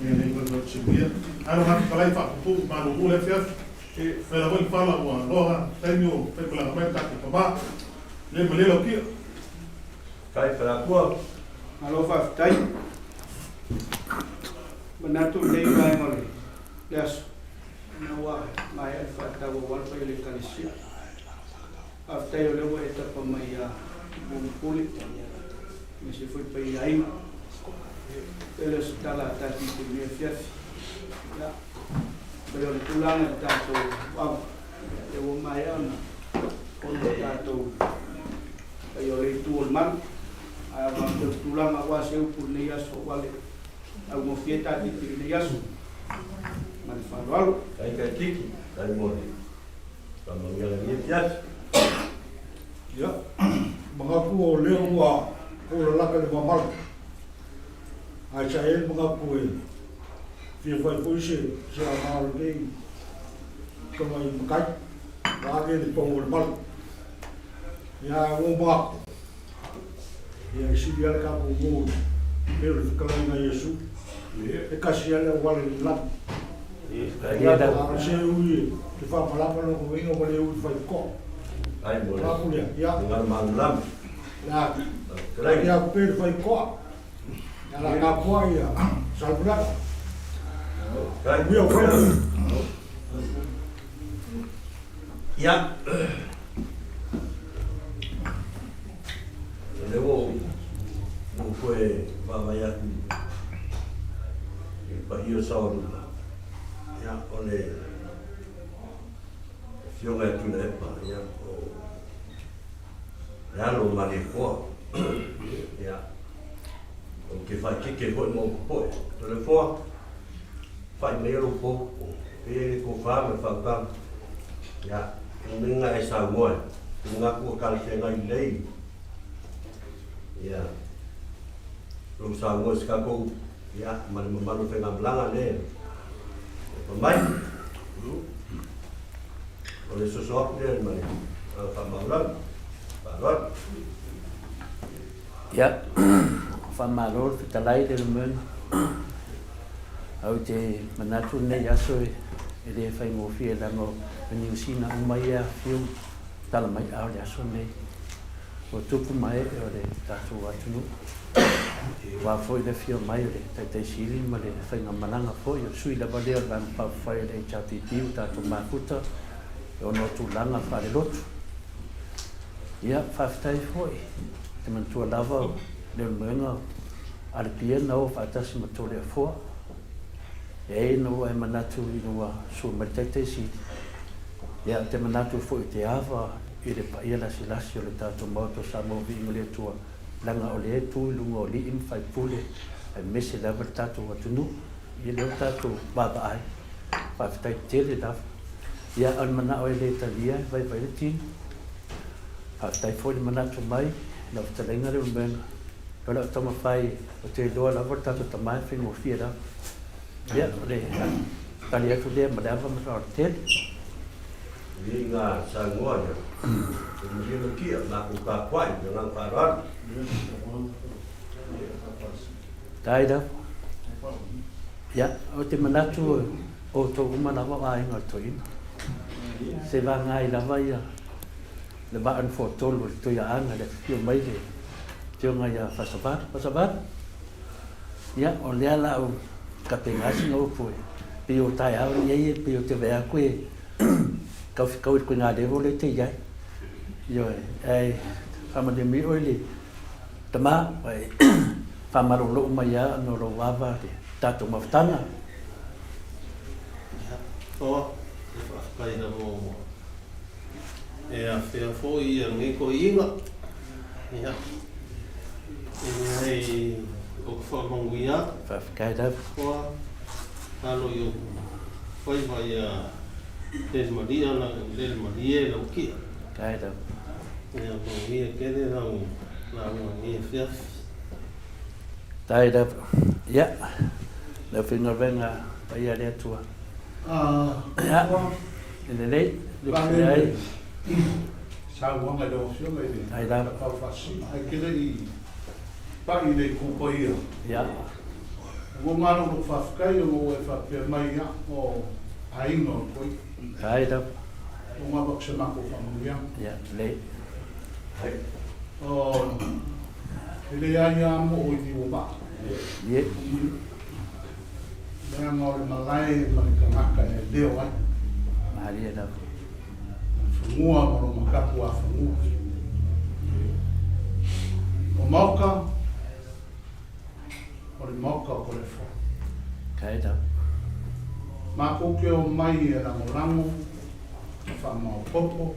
Ele vai vai subir. Ano hat kalai fa ku ma no le fia. E fa la vol fala mo roha, tenho pe pela meta ko ba. Le mo le lo ki. Kai para ko. Malo fa tai. Manatu nei vai mole. Yes. Na wa mai fa ta wo wal pa le kalisia. After eu levo etapa mai a bom puli. Mas se foi para ir aí, eles estão lá, está aqui com minha filha. Eu estou lá, está todo, eu vou mais ana, quando está todo, eu estou o mar, eu estou lá, mas eu por nem aço, vale, alguma fiesta aqui por nem aço, mas falo algo. Kai ka tiki, kai mo. Tama ngala ni tias. Ya, mengaku oleh wa ko la ka le mamal. Ai cha ele mengaku ele. Fia foi puxe, já mal dei. Como aí cai. Lá ele pão o mal. Ya ba. Ya si dia ka ko mo. Ele fica lá na Yesu. E kasi ele wal lá. Kai Ya da. da se ui. Te fa palavra no vinho para eu fai co. Ai mo. Lá por ya. Ngar manlam. Lá. Kai. Ya per fai co. Ya la capoa ya. Salbra. Kai. Meu filho. Ya. whawai aku i pa ia sauruna. Ia, o le fionga e tuna epa, ia, o le alo mani koa. Ia, o ke whai kike hoi mō kupoe. To le fua, whai mero po, e ko whame whautang. Ia, minga e sa moe, ngā kua kalite ngai lei. Ia, ro sa moe ska kou, ia, mani mamanu whenga mlanga ne. O mai, o le sosoak ne, mani, whamaulang, wharoan. Ia, whamaror, whitalai le rumön. Au te manatu nei aso e le whai mōwhi e lango ni usina o mai a whiu tala mai au le aso nei. O tupu mai e o le tātou atunu. Wā fwoi le whio mai o le taitai siri ma le whainga malanga fwoi o sui la valeo lan pau whai le HRTP o tātou mākuta e ono tūlanga whare lotu. Ia, whawhitai fwoi. Te mantua lava o le mwenga ale pia na o whaatasi ma tole a fua. E no e manatu i noa sua maritete si. Ia te manatu fo i te awa i le paia lasi lasi o le tātou mauto sa mo vi ingo le tua langa o le e tui lunga o li im fai pule e mese lava le tātou atunu i leo tātou baba ai whawhitai tele lava. Ia an mana o e le talia vai vai le tini. Whawhitai fo i manatu mai na whatalenga le umenga. Kala o tama whai o te loa lava tātou tamai whengo fia lava. Ia, le tali atu lea ma le awa mara o tele. Ni ngā sangoa ia. Ni ngā kia, ngā kuka kwai, ngā wharan. Tai da. Ia, o te manatu o tō uma lava a inga o toina. Se wā ngai lava ia. Le waan fo tolu le toia anga le fio mai le. Tio ngai a Fasabat. Ia, o lea lau ka pengasi ngau pui. Pi o tai au iei, pi o te vea koe. Kau i koe ngā revo le te iai. Io e whamade mi oi le tama, wai whamaro loo mai a no ro wawa le tātou mawhtanga. Toa, e whakaina mō. E a whea fōi a ngeko inga. Ia. E hei o ka whamangu ia. Whawhakaida. Toa, halo i o whai a Lele Maria na Lele Maria na ukia. Kaida. Ia mo ia kere na ia fiaf. Kaida. Ia. Le whinga venga pai a lea tua. Ia. Ele lei. Lupi ai. Sa wanga do fio mai ni. Kaida. Pa fasi. Ai kele i pa i le kupa ia. Ia. Wo mano no whawhkai o e whapea mai ia o ainga o koi. Kaida. O ngā bakse mako whamuia. Ia, lei. O ele ai a mo o i o ba. Ie. Mea ngore malai mani ka ngaka e leo ai. Maharia da. Whamua maro makapu a whamua. O mauka, o le mauka o kore wha. Kaida. Mako ke o mai e rango, whamau popo,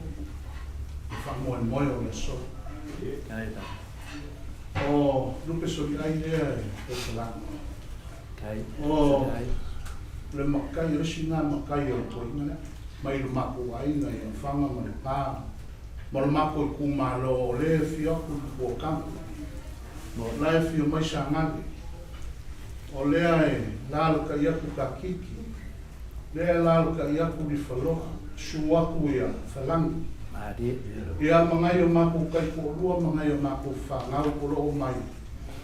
whamua moe o le so. Kaida. O lupe sori ai lea e te lango. Kaida. O le makai, resi ngā makai o toinga lea. Mai le mako ai na i whanga ma le pā. Ma le mako i kumalo o le whiaku o kampu. Mo lai whio mai sa ngani. O lea e lalo ka iaku ka kiki. Lea lalo ka iaku li whaloha. Suaku ia whalangi. Maharia. Ia mangai o mako kai ko lua, mangai o mako whangau ko loo mai.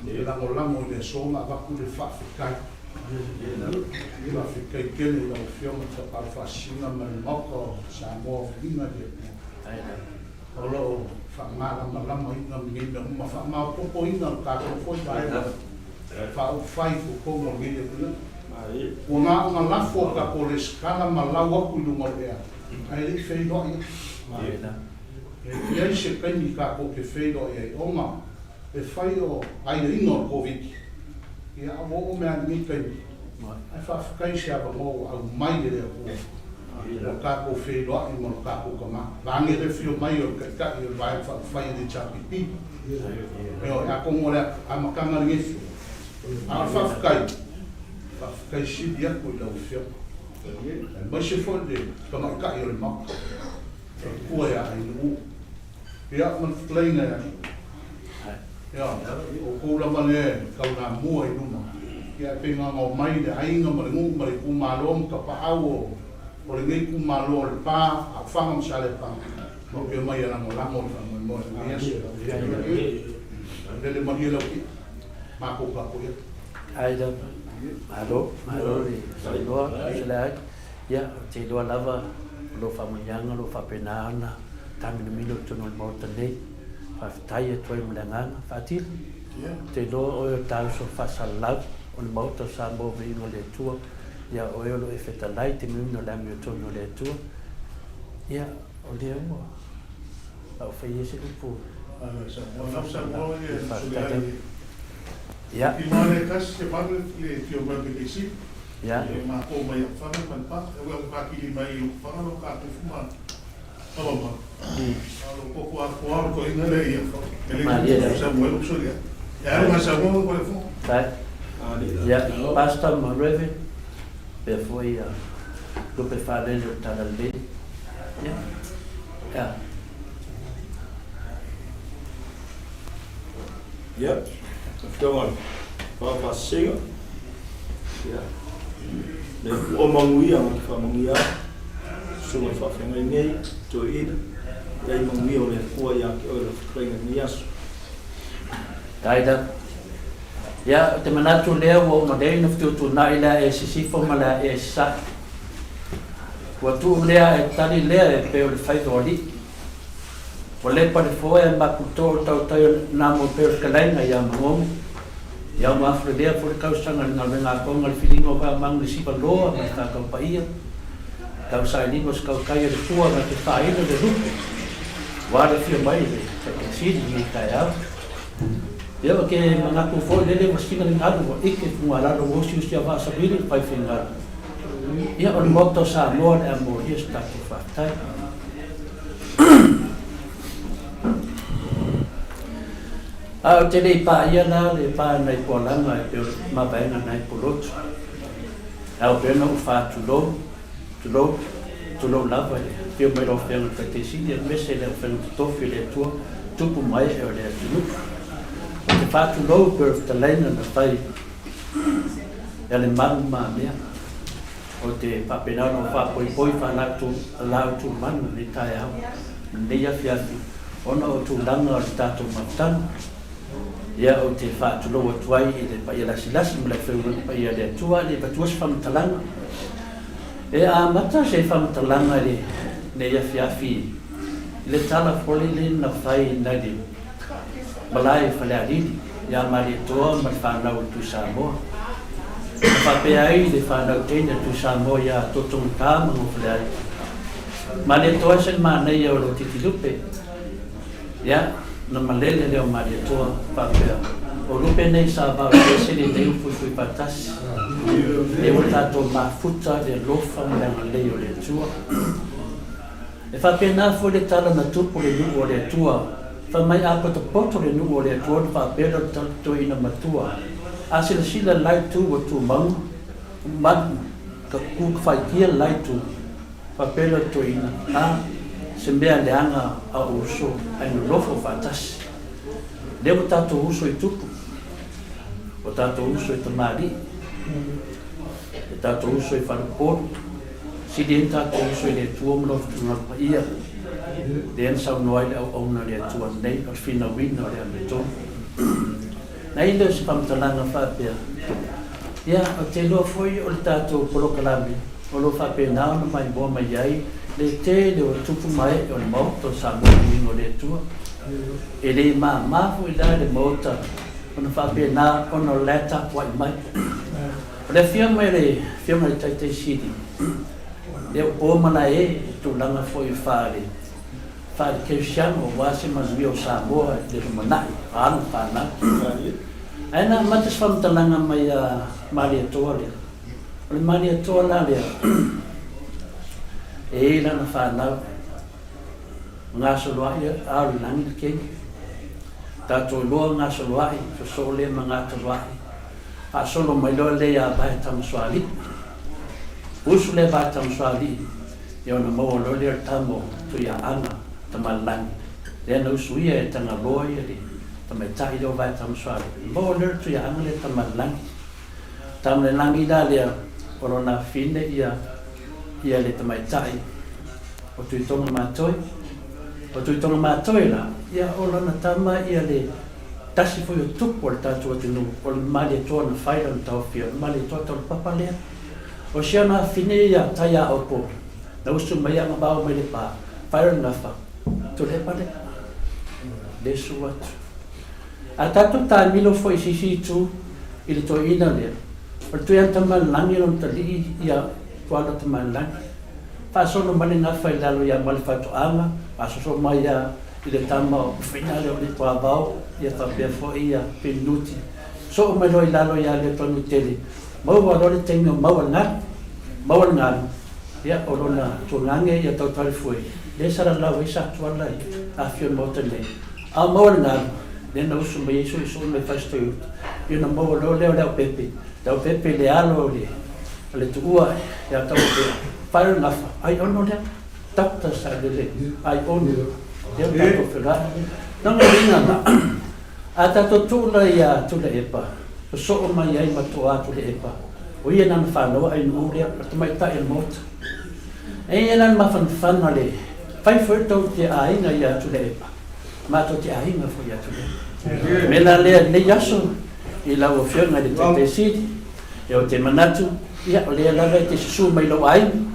E lango lango le songa waku le whawhikai. Ia whikai kele o whionga ta parwhasina ma le moko sa mō whina le. Kaida. O loo whamara malama ina mingina uma whamao popo ina o kāko fwoi bae. Whao whai ko kongo ngile kuna. O ngā lafo o ka po le skala ma lau aku i lunga lea. Ai li wheido ia. Kaida. E iai se kaini ka po ke wheido ia i onga. E whai o ai ino o COVID. ia o me ani kai ai fa kai sia ba mo au mai le o ka ko fe lo i mo ka ko kama vange le fio mai o ka i vai fa de chapipi eu a ko mo le a makanga ngi a fa kai si dia ko le fio ma se fo de kama ka i le ma ko ya ai lu ia man flaina ya o ko la mane ka na mo ai luma ia pe nga mai de ai nga ma ngu ma ku ma lom ka pa au o le ngai ku ma lo le pa a fanga sa le pa mo pe mai ana mo la mo mo ia se le ma ia lo ki ma ko pa ko ia ai da alo ri sai do sila ya te do lava lo fa manyanga lo fa penana tamina milo tono mo tane fa tai toi mlanga fatil te do o tal so fa salau on mo to sa mo vi no le tua ya o lo e feta lai te mino la mio tono le tua ya o le mo au fa yese upu ya imane kas ke parle le tio ba ke si ya ma o mai fa na pa e wa ka ki mai o fa no ka te fuma toma alo poco a ko ina le ia ele sa mo so ya ya ma sa mo ko le fu ya basta mo reve per foi do per fare le taralle ya ya ya então fa singa ya le o manguia fa manguia so fa fenga nei to ida ya manguia o le ko ya o le fenga nias Taida ya te manatu leo o madei no tu na ila e sisi forma la e sa wa tu lea e tali lea e pe o le fai doli o le pa le fo e ma kuto tau tau na mo pe o kalaina ya mo ya ma afro lea fo le kausanga na venga konga le filingo ka mang le sipa loa ma ka ka pa ia kau sa ni mos kau kai le tua na te fai no le lupe wa le fio mai le te sidi ni ka ya eu que mangaku foi dele mas tinha ligado o que fumara o osso se vai saber vai fingar e o moto sa amor é amor está que faz a te dei pa ia na le pa na polanga e ma vai na na polot ao pena o fato tu lo lava eu me lo feno para te sim e me se le feno to file tu por mais eu le tu te fatu low per te lena na fai ele man ma mea o te papena no fa poi fa na tu la tu man ni tai au ni ya fia ona o tu langa o tatu matan ya o te fatu low tuai e pa ia la silas mo la fe pa ia de tua le pa tuas fam talanga e a mata se fam talanga le ne ya fia fi le tala foli le na fai na di balai falari ya mari to ma fa na tu samo fa pe ai le fa na tena tu samo ya to tum tam mo falari ma le to sen ma nei yo lo titilupe ya na malele le mari to fa pe o lupe nei sa ba se le dei fu patas e o tato ma futa de lo fa ma le yo le tua e fa pe na fu le tala na tu po le lu le tua fa mai apa to poto le nu le tuon fa pelo to ina matua asila sila lai tu o tu mang man ka ku fa kia lai tu fa pelo to ina a sembea le anga a uso ai no lofo fatas le o tato uso i tupu o tato uso i tamari e tato uso i falpon si di tato uso i le tuom lo na ia den sa noi le o na le tu nei o fina win no le to nei le si pam talanga fa pe ya o te lo foi o tato polo kalami o lo fa pe na no mai bo mai ai le te le o tu mai o mo to sa mo ni no le tu e le ma fu da le mota o no fa pe na o no leta wa mai le firma te sidi le o mana e tu langa foi fare fare che siamo quasi ma svio Samoa del Manai, hanno fanno Aina matas whamtalanga mai Mali atoa lea. O le Mali atoa la lea. E lana whanau. Ngā soloai au langi le kei. Tātou loa ngā soloai, so lea ma ngā toloai. A solo mai loa lea vai tamaswali. Usu lea vai tamaswali. Ia ona maua loa lea tamo tu ia anga tamalangi. Lea na usu ia e tanga loa ia le. Tamai tai leo vai tamaswali. Maua lea tu ia anga le tamalangi. Tamalangi la lea orona fine ia le tamai tai. O tui tonga mātoi. O tui tonga mātoi la, ia o lana tama ia le tasi foi o tupu o le tātua tinu, o le mali atoa na whaira na tau fia, mali atoa tau le papalea. O sia na fine ia tai a opo, na usu mai anga bao mai le pā, whaira na wha, tu le pale, le su atu. A tātou tā milo foi sisi tu, i le toi ina lea, o le tui antama langi lon tali ia tuala tama langi. Pasono mali nga fai lalo ia mali fatoanga, pasono mai ia i le tama o finale o le toa vau, ia whapea fo ia penuti. So o mai loi lalo ia le tonu tele. Maua lole teimi o maua ngāru, ia o lona tuangange ia tau tari fue. Le sara lau e sa tualai, a fio mota le. A maua ngāru, le na usu mai iso iso me fasto iutu. Ia na maua leo leo pepe, tau pepe le alo le tuua, ia tau pepe. Whaira ngafa, ai ono lea, tapta sa lele, ai ono, leo tato whira. Nanga ringa na, a tato tūla ia tūla epa, o soo mai ai matua tūla epa, o ia nana whanau ai nuurea, pata mai tae mota. E ia nana mawhan whana le, whai whaitau te ainga ia tūla epa, mato te ainga fo ia tūla epa. Mela lea le yaso, i lau o whionga le te sidi, e o te manatu, ia o lea lawa te susu mai lau ainga,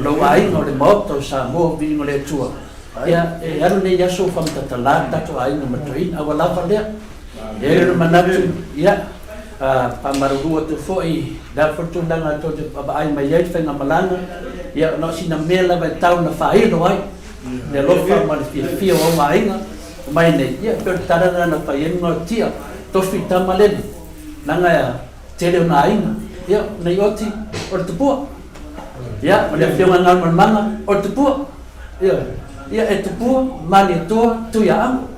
lo ai no le moto sa mo vingo le tua ia e aro ne yaso famtatala tato ai no matoin awala fale e le manatu ia pa maru tu foi da fortuna to de ai mai ai fenga malanga ia no sina mela vai tau na fai no ai le lo fa mal fio o mai mai ne ia per tarana na fai no tia to fita malene nanga ya tele na ai ia nei oti or tu ya, oleh firman ngal manga o te pu. Ya, ya e te pu mani to tu ya am.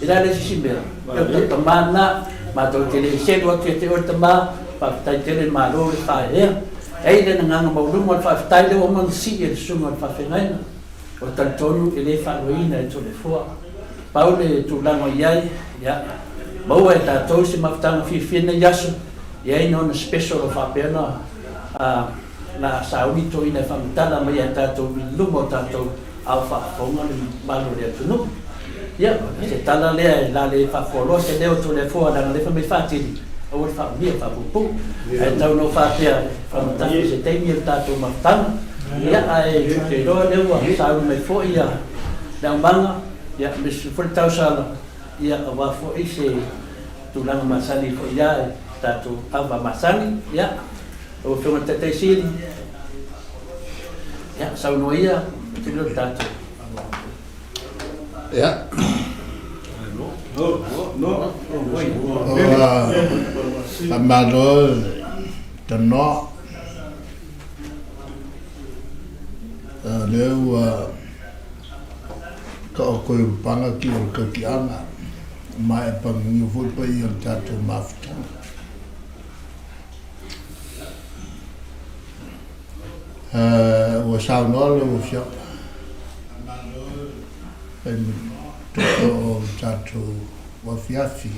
Ila le simbera. Ya te mana ma to te le se do te o te ma pa tai te le ma ro fa ya. Ai le nga mo lu mo fa tai le o man si e su mo fa fenaina. O tal tonu e le fa roina e to le fo. Paule tu la mo yai ya. Mo e ta to si ma ta fi fina yaso. Ya no na special fa pena na saudi to ina famtala mai tato lumo tato alfa fonga le malo le tunu ya se tala le la le fa folo se le to le fo da le fa me fati o fa mi fa pu e tau no fa pia famtala se te mi tato matan ya ai te do le wa sa me fo ia da manga ya me fo tau sala ya va fo ise tu la masani fo ya tato ava masani ya o fe un tete sili ya sau no ia te lo tato ya no amado no leu ka o ko panga ki o ka ki ana mai pa ngi fu pa i o tato mafta o sao no lo fio en to tato wa fiafi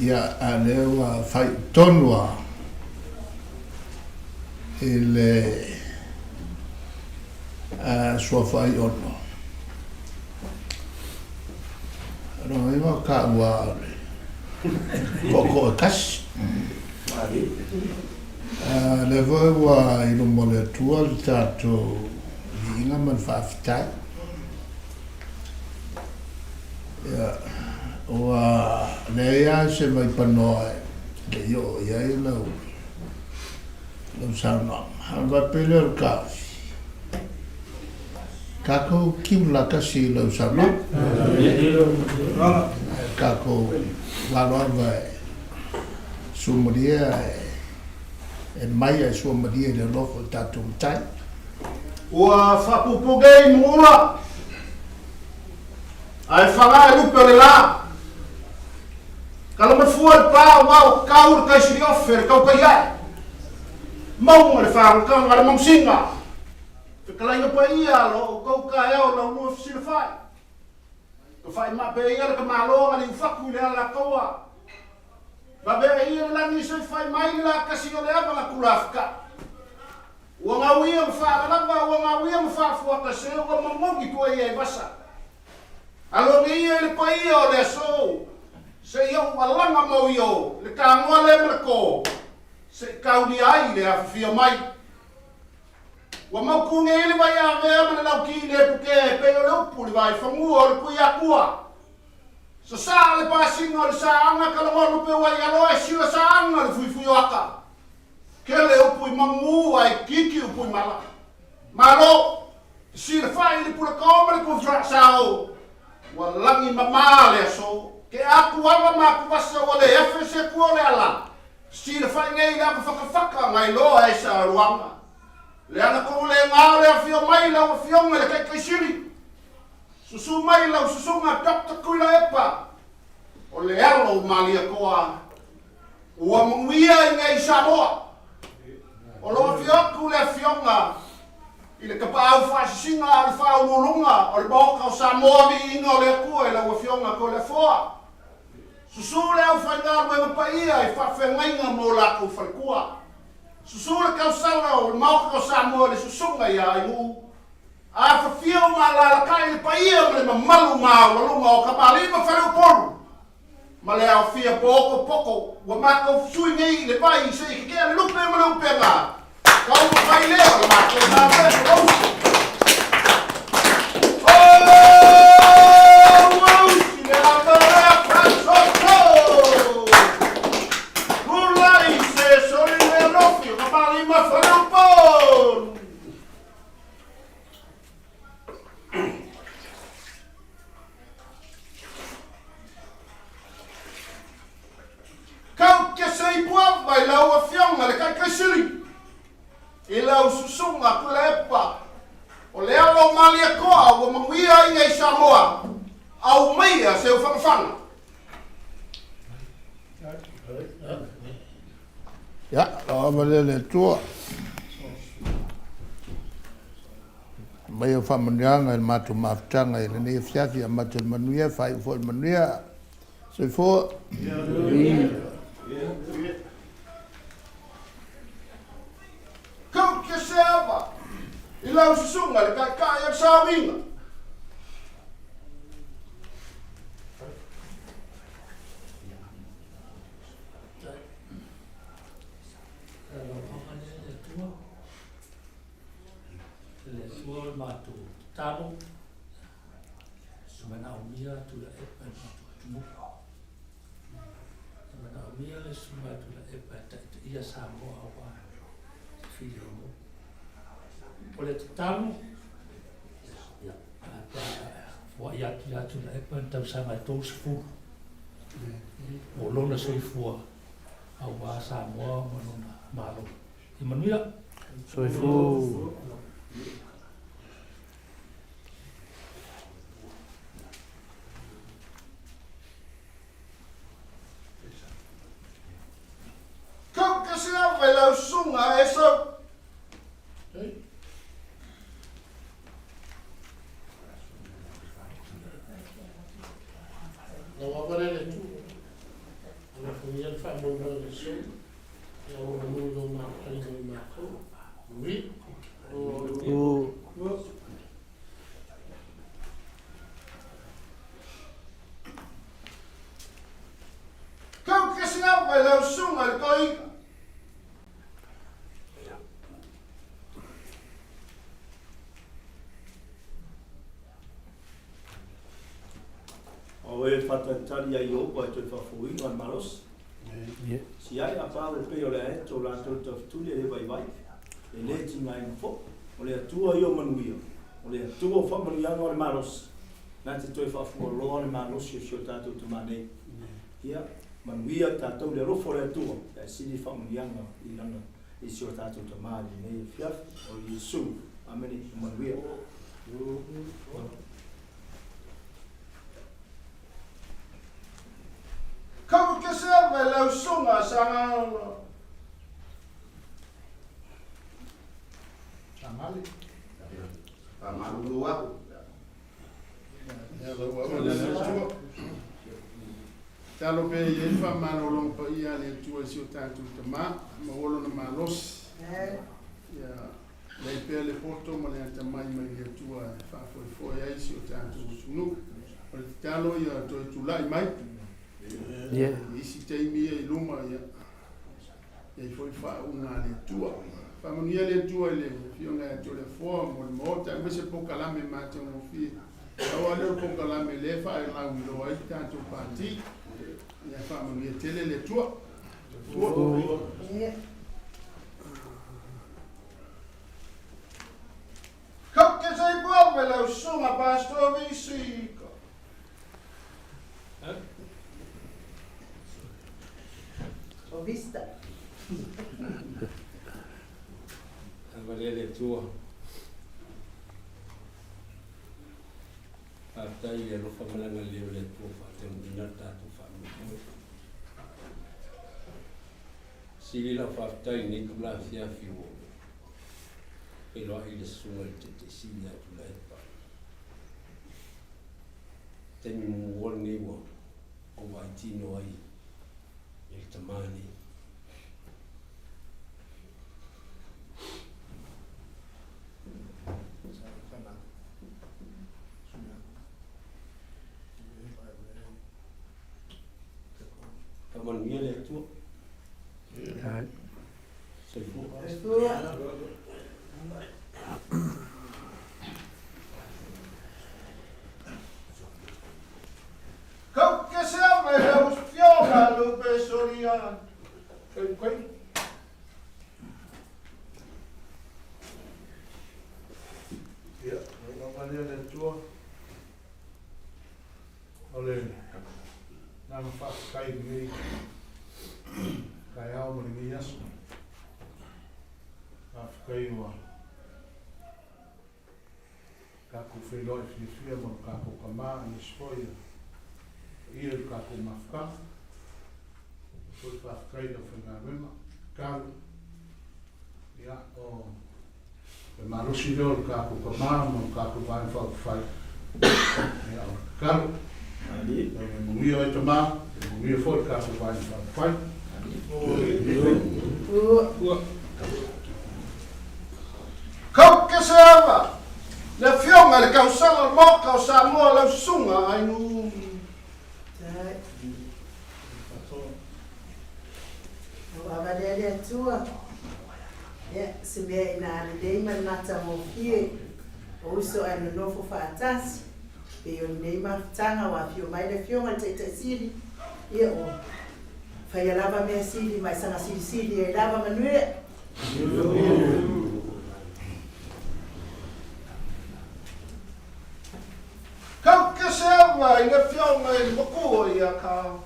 ia alewa fai tonwa ele sua fai ono no iwa ka wa ko kas le voa i no mole tua tato inga man fafitai ya wa le ya se mai panoa le yo ya i lo sa no va pele ka kako kim la kasi lo sa no kako waloa sumadia e mai e sumadia le lofo tatou tai. Ua whapupugei mula. Ai whanga e lupe o le la. Kalama fua le pā wau kaur kai siri ofer kau kai ai. Maunga le whangkanga le mangsinga. Whikalainga pa ia lo kau kai au lau nua fisira whai. Ka whai mape ia le ka māloa li uwhaku le ala kaua. Mape ia le langi soi whai mai la kasi o le ava la kulafka. Ua ngau ia ma whaaralava, ua ngau ia ma whaafuaka se ua mamongi tua ia i basa. Alo ni ia le pa ia o le aso. Se iau walanga mau iau, le kāngoa le mrako. Se kauni ai le awhawhia mai. Wa mau kunge ili vai a mea mana nau ki le puke e peo le upu li vai whangua o le kui a kua. So saa le pasinga o le saa anga kalango lupe wai alo e sila saa anga le fui o aka. Ke le upu i mangu ai kiki upu i mala. Malo, sila whai li pula kaoma le kufra sao. Wa langi mamale aso. Ke aku awa maku basa o le efe se kua le ala. Sila whai ngei la whakawhaka ngai loa e sa ruanga. Le ana ko le ngā le a whio mai lau a whionga le kai siri. Susu mai lau susunga Dr. Kuila Epa. O le alo malia koa. Ua munguia i ngai Samoa. O lo a whioku le a whionga. I le kapau whaasisinga a le whao nulunga. O le boka o Samoa mi inga o le akua i lau a whionga ko le foa. Susu le au whainga ruenga pa ia i whawhengainga mo lako whaikua. Susura kau sala o mau kau Samoa le susunga ia i mu. A whawhio ma la kai le paia ma le mamalu ma o lunga o kapali ma whare upolu. Ma le au fia poko poko wa mako sui ngai le pai se i kikea le lupe ma le upe ngā. Kau ma pai leo le mako e nā whare pausi. Wausi le awarea prasoto. Kulai se soli le lofio kapali ma whare upolu. Kau ke sei buat vai lau a whionga le kai siri. I lau susunga ku le epa. O le alo malia koa ua manguia i ngai Samoa. Au meia se u whangwhanga. Ya, awa le tua. Mai o whamanianga i matu mafutanga i lene fiafi a matu manuia, whai ufo i manuia. So fo. Kau ke se awa. I lau susunga le kai kai ak sawinga. Le suol matu tamo. Sumana umia tu la epa matu tumuka. Sumana umia le sumatu la epa ta ia Samoa wa filho. O le tamo. Ya. Wa ya tu la epa tau sanga tos fu. O lona soifua. Au wa Samoa manona malo. Imanuia Soifu. Kau ke se awa i lau sunga e so. Nau awarele tu. Ana kumia whamona le so. Ia ora mulo mākainga i mātou. Oui. Kau ke se awa i lau sunga le koinga. O e whatatari ai o pa te whafuinga an maros. Si ai a pāwe pe o le e tō la tō tawhtuli e vai vai. E le tinga i fo. O le atua i o manuia. O le atua o whamanuianga o le maros. Nā te toi whafua roa le mānosi o sio tātou te mānei. Ia, manuia tātou le rofo le atua, e sini whamunianga I lana I sio tātou te māni nei fiaf o Iesu. Ameni, manuia. Kau ke sewa lau sunga sanga. Amali. Amalu lua. Ya lo wa le talo pe ye fa mano long pa ia le tua si o tatu te ma wolo na malos. Ya le pe le porto ma le ta mai mai le tua fa fo ia si o tatu sunu. O le talo ia to tu lai mai. Yeah. Isi te mi e luma ia. Ia foi fa una le tua. Fa monia le tua le fiona to le fo mo mo ta me se poka la me mate mo fi. Awa le poka la me le fa la un lo ai tanto parti. Ia fa monia tele le tua. Kau ke sai bua me la sunga pastor visi. Ho vista. Avalele tua. After you look for Malanga level at two for them, not that to family. Silila after you need to laugh here few. Elo ile suwa te sinya tu lai pa. Temi muone wo o waitino ai. Il tamani. Kaman miele tu. Right. Kau ke sea me heus fiona lupe soria. Kau. Ya, no vale le tua. Ole. Na fa kai ni. Kai au mo ni yasu. Kai wa. Ka ku felo fi mo ka ku kama ni spoia. Ia ka ku mafka. Foi fa kai no fa na ka. Ya o e marusi do ka ku kama mo ka ku vai fa fa. Ya ka. Ali, mui o toma, mui for ka ku vai fa fa. Kau ke sea le fiona le kau sala mo kau sa mo la sunga ai nu. Avalele tua. Ya, se me ina le ma nata mo fie. O so ai no fo fa tas. Pe o nei ma tanga wa fio mai le fiona te sili. Ia o. Fa ia lava me sili mai sanga sili e lava manue. Kau ke sea i le fiona i moku ia ka.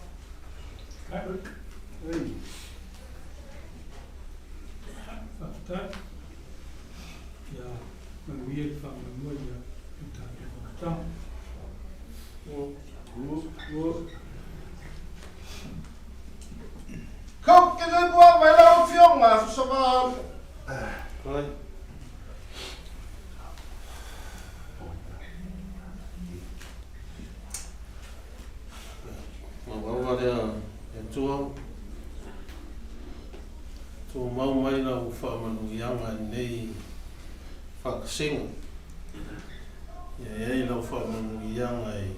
Ya, manuia fa manuia ta. Kau ke le bua mai la fiona so va. Kai. Mawawa lea e tua. Tu mau mai la u whaamanuianga nei whakasenga. Ia ei lau whaamanuianga e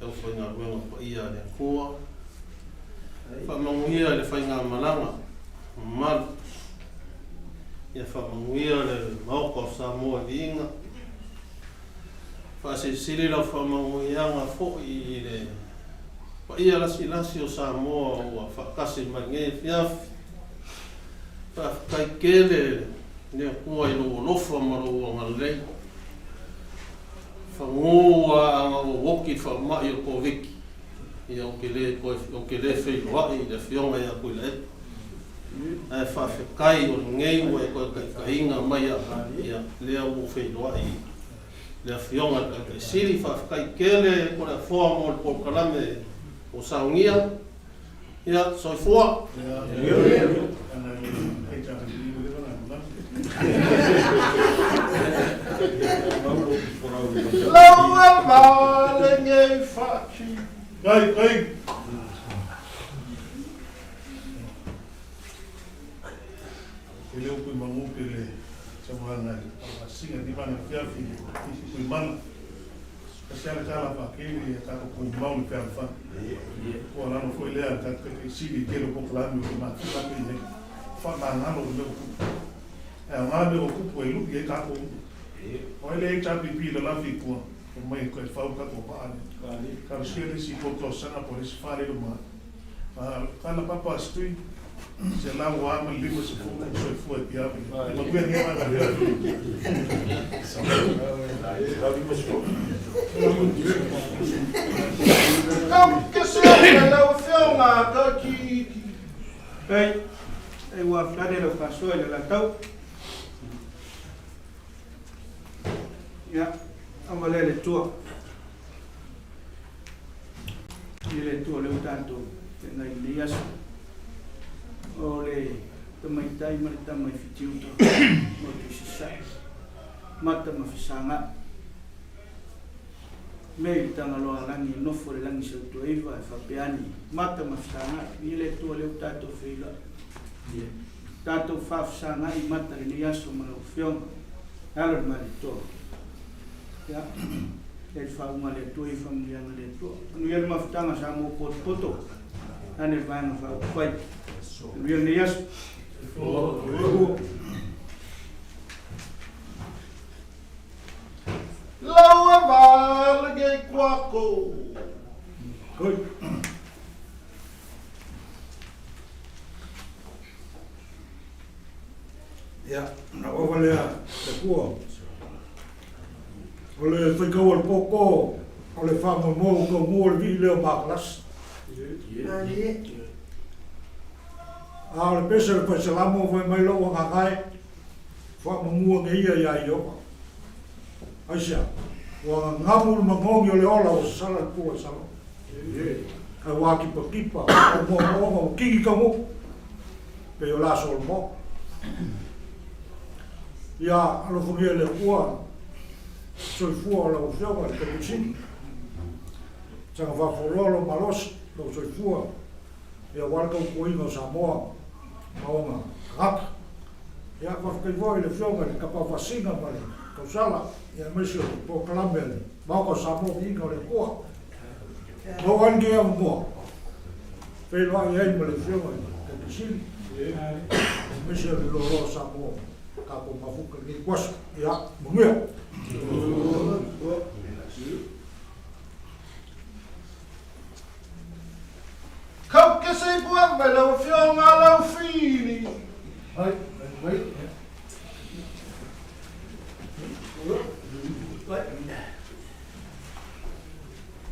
tau whainga ruenga pa ia le kua. Whaamanuia le whainga malanga. Mal. Ia whaamanuia le mauka Samoa Liinga. Whasisiri lau whaamanuianga fo I le pa ia lasi o Samoa ua whakasi mai nge fiafi. Kai kele ne kua I lo lofa maro o ngalei. whangoa woki whamai o ko wiki. Ia o ke le whailuai le whionga ia koe le. E whawhekai o ngei ua e koe ka inga mai a ia lea o whailuai. Lea whionga ka siri whawhekai kele ko le whoa mo le polkalame o saungia. Ia, soifua. Laua vale ngei whachi. Kai. Ele o kui mangu pele sabuanga a singa di mana fiafi kui mana. Kasi kala pa kiri ka ko mau le fa. Ko la no foi lea ka sili kelo ko plano ko ma fa pe fa ba na no le ko. E ma be ko ko lu ye ka ko. O ele cha pipi la fi ko. Ko mai ko fa ka ko pa ani. Ka sili si ko to sana por esse fare do ma. Kana papa stui se lá o ama ligo se foi pior. Mas o que é mais Não, que se olha o filme daqui. Bem, eu a cadeira passou ele lá tão. Já, vamos ler a tua. Ele tua leu tanto na Elias. Oleh temaitai mereka mai fitiu to mo tisai mata mafisanga me tanga lo alangi no fore langi se to eva fa piani mata mafisanga ile to le tato fila tato fa fsanga I mata le yaso malo fion alo marito ya el fa uma le to I família le to no ele mafitanga sa mo poto ane vai no fa pai Real Nias. Laua vale ngei kwako. Good. Ja, nou overlea te kua. Ole te kau al poko, ole whama mō ka mō vi leo maklas. Ole pesa le pasalamo vai mai lo nga kai. Whama mua ngia ia io. Aisha, wa ngamul mangongi ole ola o sala kua sala. Ai waki pa kipa, o mo kiki ka mo. Pe o la sol mo. Ya, alo fungia le kua. Soi fua la ufioga le kapucini. Tanga whafololo malos, lo soi fua. Ia walka ukoinga Samoa. Maonga kaka. Ia wafkai voi le fioga le kapa wasinga male. Kausala, ia mesio po kalambele. Mauka Samoa inga le kua. Mau ange ia mua. Whenua i hei male fioga le kapucini. Mesio le loro Samoa. Kapo mafuka ni kwasu. Ia, mungia. Kau ke se buang mai lau whionga lau whini. Hai.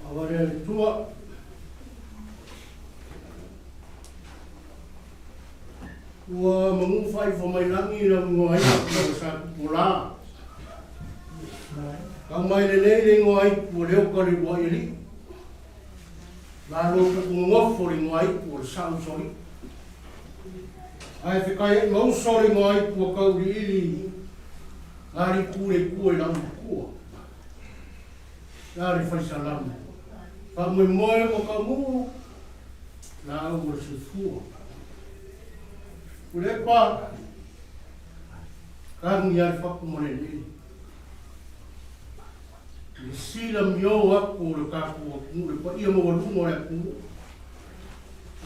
Aware le tua. Ua mangu fai fo mai langi na ngoai na sa pula. Kau mai le ngoai ua leo kari ua ili. Lalu ku ngofo ri ngoai ua sau sori. Ai whikai ngau sori ngoai ua kau ri ili. Ngari kure lau kua. Ngari fai salamu. Ka moe o ka mu. Na au ua se fua. Ule pa. Kang yar whaku mone ni. Ni sila mio aku le kapu aku le pa ia mo lungo le aku.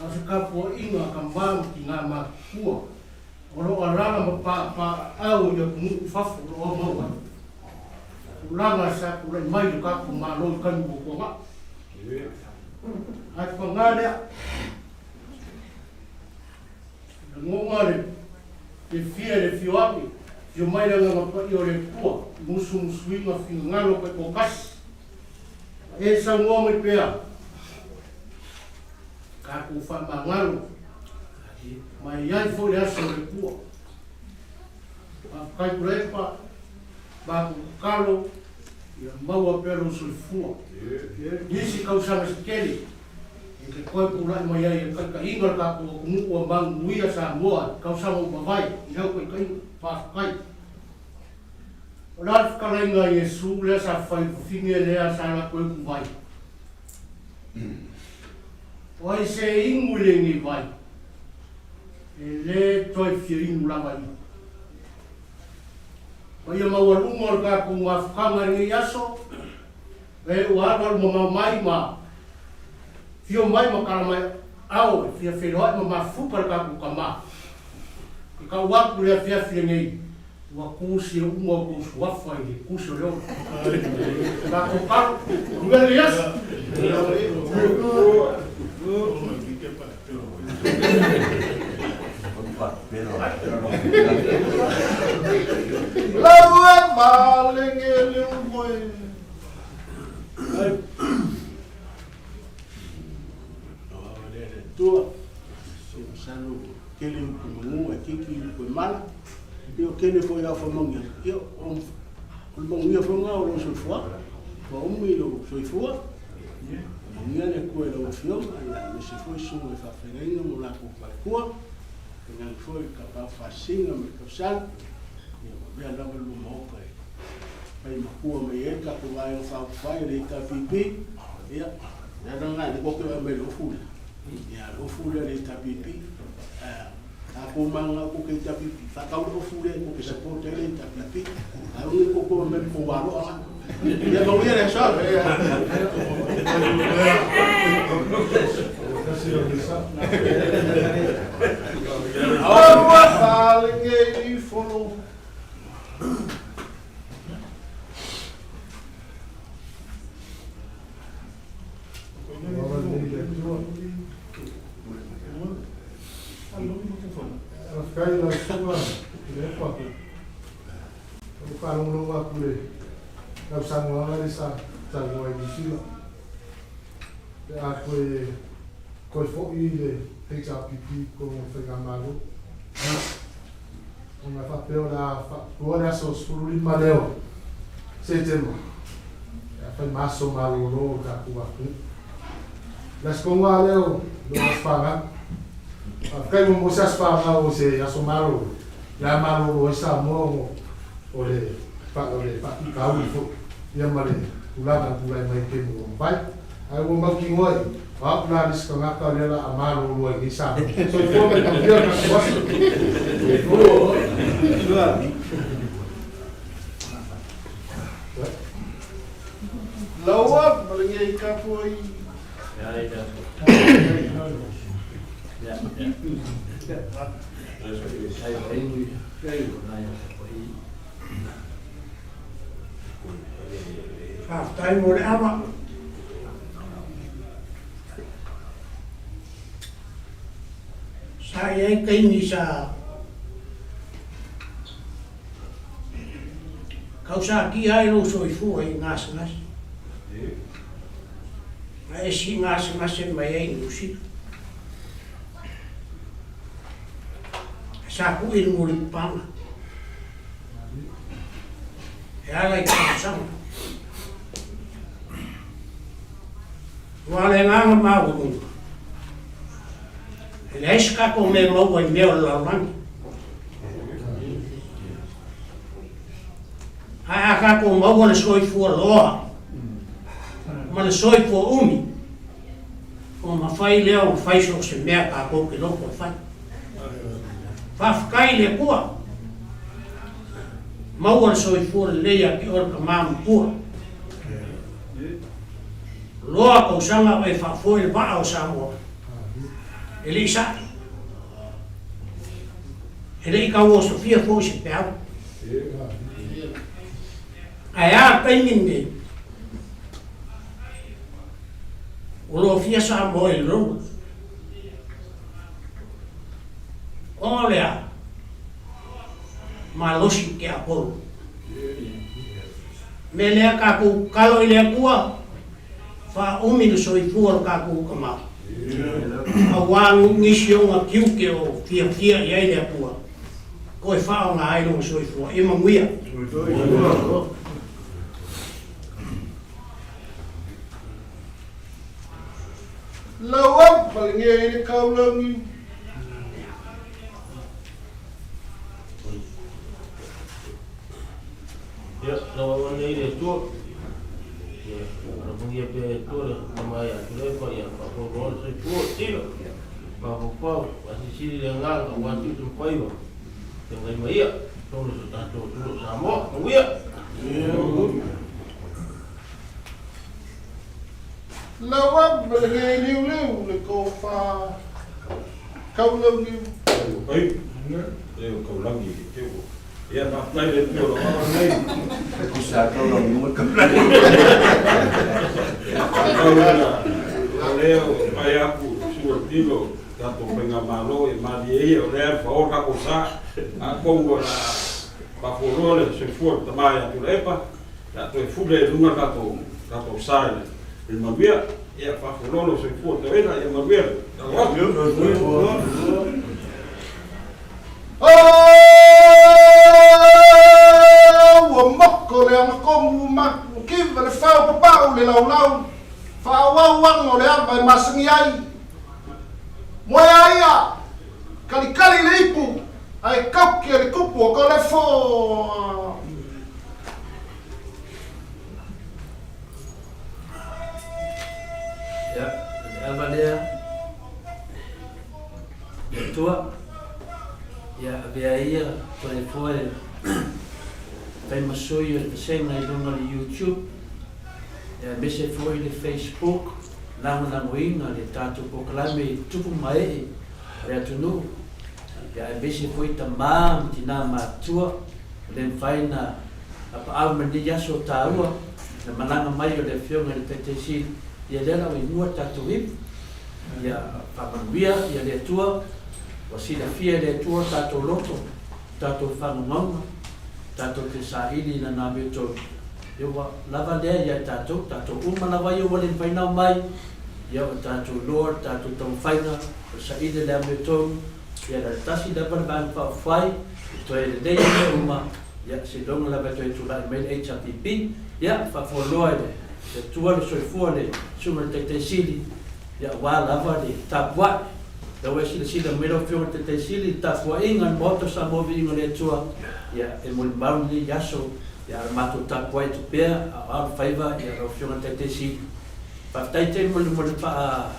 Asa kapu inga kambang ki ngā ma kua. Oro aranga ma pa au ia ku fafu ro maua. Ulanga sa ku le mai le kapu ma lo kan bu ko ma. Ai pa ngale. Ngomare e fia le fioapi yo mai la ngapa yo le pua musu inga fi ngalo pe ko kas E sa ngua mai pea. Ka ku wha mangalu. Mai iai fo le aso le pua. Kai kurepa. Ba ku kalo. Ia maua pea lo sui fua. Nisi kau sama sekeli. Ke koe pulai mai ai ka inga ka ku ngua mang muia sa moa. Kau sama upawai. Iau koe kai whaakai. O nā whakarainga Iesu lea sa whai whine lea sa la koe ku vai. O ai se ingu le ngi vai. E le toi fia ingu lawa i. O ia maua lumor ka ku ngā whakanga ngi aso. E uarwal ma mai ma. Fio mai ma kara mai au. Fia whiroai ma whukar ka ku ka ma. Ka waku lea fia fia ngi. Wa kusi unga kusi wafai ni kusi leo. Ka kokar ngale yas. Lawa malengele umoi. Tua. Sanu kele kumungu akiki kumala. Io kene foi a famonga. Io o mongia fonga o so fua. Ko umi lo so fua. Mongia ne ko lo fio, me se foi so e fa ferenga mo la ko pa ko. Ngal foi ka pa fasinga me ko sal. Io be la lo mo ko. Pai ma ko me e ka ko vai fa fai le ka pipi. Ia. Ya nga ni ko ke me lo fula. Ia lo fula le ta pipi. Ako manga ko kay tapipi, takaw ko fule ko ke support ele tapipi. Aru ko ko me ko walo ama. Ya mo ya sa. Awa balinge i follow. Kai la sua le pa. O kalong lo wa kule. Ka sang wa le sa ngoi di sila. Le a ko fo i le HRPP ko Whakamalo. O nga whapeo la whakuara so spuruli maleo. Se temo. Ya whai maso malo lo ka kuwaku. Las konga leo lo spanga. Kai mo sa spanga o se asomaro. Ya malo lo sa mo o le pa ka u fo. Ya male ulanga pulai mai ke mo vai. Ai wo ma ki ngoi. Pa na dis ka ngaka le la amaro lo ngi sa. So fo me ka pia ka wasu. Lawa malinge ka foi. Ya ida. Ya. Tai mo le ama. Saya kai ni sa. Kau sa ki ai lo so fu ai ngas. Ai si ngas mai ai nusi. Sa ku il mo pang. Ya lai ka sang. Wale nga ma wo. Ele ska ko me mo wo me la man. Ha ka ko mo wo so fu lo. Ma le so fu umi. O ma fai leo fai so se me ka ko ke lo ko fai. Whafkai le kua. Maua soi fua leia ki ora ka mamu kua. Loa kau sanga e whafoi le waa o Samoa. E li sa. E li ka o Sofia fo si peau. Ai a kaingin ne. O lo fia Samoa i longa. Olha, malosi ke apolo. Melea ka ku kalo ile kua. Fa umi le soifua ka ku kama. Awang ngisi o nga kiuke o fia ia ile apua. Ko e fa nga ai lo soifua e manguia. Lawang palingnya ini kau lagi. Ya, lawan ini tu. Ya, orang dia pe tu nama ya, tu lepas ya, apa bol tu tilo. Apa masih sini dengan kawan tu pai ba. Yang lain mai ya, tu sama, tu ya. Lawang palingnya ini le kau fa kau lagi. Kau lagi tu. Ya, nak naik tu orang lain. Bisa kau lagi makan lagi. Leo, pai aku suruh tilo, dato pengamalo, madi oleh favor ka cosa, aku gua pafolole se for tamaya tu lepa, dato fuble lunga dato sai. Il mabia ya pafololo se for te vena ya mabia. Oh, mokko le ang kong mak kiv le fao papau le lau fa wang le aba masengiai moya ia kali le ipu ai kap ke le kupu ko le fo ya aba dia tua ya biaya telefon pai masoi o te ngai lunga le YouTube ya bese foi le Facebook na moinga le tatu poklame tupu mai ya tunu ya bese foi tamam tina matua le faina apa au mandi ya so taua na malanga mai o le fionga le tetesi ya le na inua tatu hip ya pamanbia ya le tua wasila fia le tua tatu loto tatu fangonga tato te sahili na nabe to yo lava le ya tato uma lava yo wale paina mai ya tato lord tato to faina sahili le nabe to ya la tasi da ban pa fai to e de ya uma ya se dong lava to tu la mail HTTP ya fa follow se tu le so fole suma te sili ya wa lava de tapwa da wesi le mero fio te sili tapwa ingan moto sa movi ngole tua ya e mo bauni yaso ya mato tapwa tu pe a faiva ya ro fio te sili pa tai te mo pa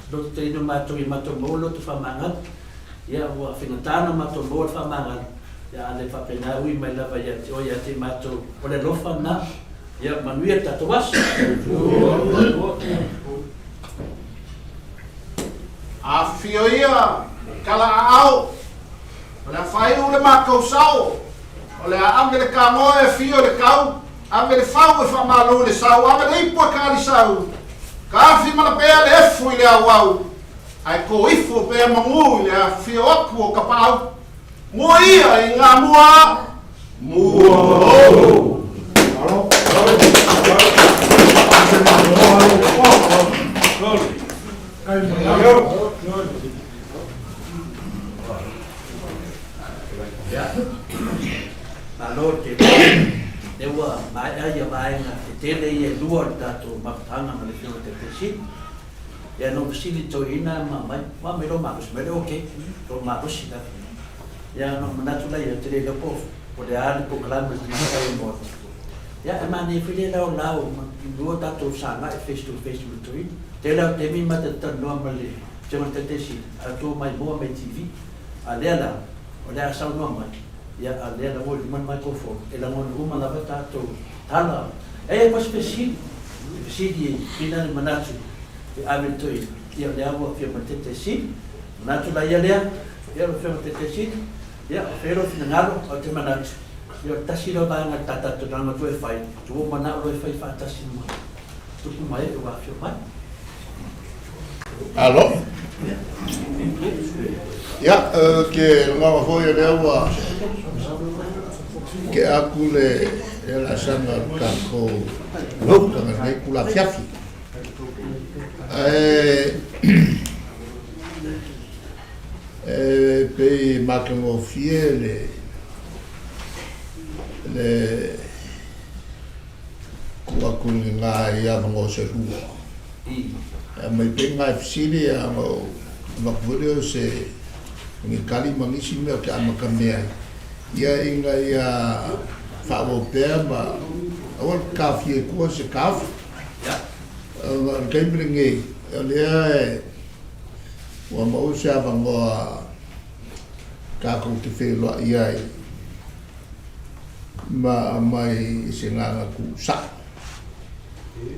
do te no mato i mato molo tu fa mangat ya wa fingatana mato molo fa mangat ya ale fa pena ui mai lava ya o ya te mato o le lofa na ya manuia tatuas a fioia kala au la fai ule makau sau ole a amele ka moe fio le kau amele fau e fa malu le sau amele ipo ka li sau ka fi mana pe le fu le au ai ko ifo pe mangu le fio aku ka pau mo ia nga mua ya lalu dewa mai aja mai na tele ye luar datu maktanga malifio te tesi ya no sili to ina ma mero makus mero okay to makus ida ya no manatula ya tele lopo pode ali po klama na kai mo ya amani file lau luar datu sanga face to face to it tele temi mata normally cuma tesi atau mai mo mai TV alela olha só no mãe ya alela o man microphone ela mon uma la bata to tala é pas spesi di final manatu e aventura e olha o filme tetesi manatu la ya ya o filme tetesi ya pero finalo o te manatu yo tasiro ba nga tata to na to fai tu mana lo fai fantasimo tu mai o va filmar Alo? Ya, ke ngā whafoia rewa ke aku le la sanga ka ko lopanga nei kula fiafi pe makangofie le kua kulinga ia mangose rua. Mai penga fsiri a makvulio se ngikali mangisi mea ke amakamea. Ia inga ia whaawopea ma awal kafie kua se kafu. Kaimringi, lea wa mau se avangoa kako te wheloa iai ma mai se nganga ku sa.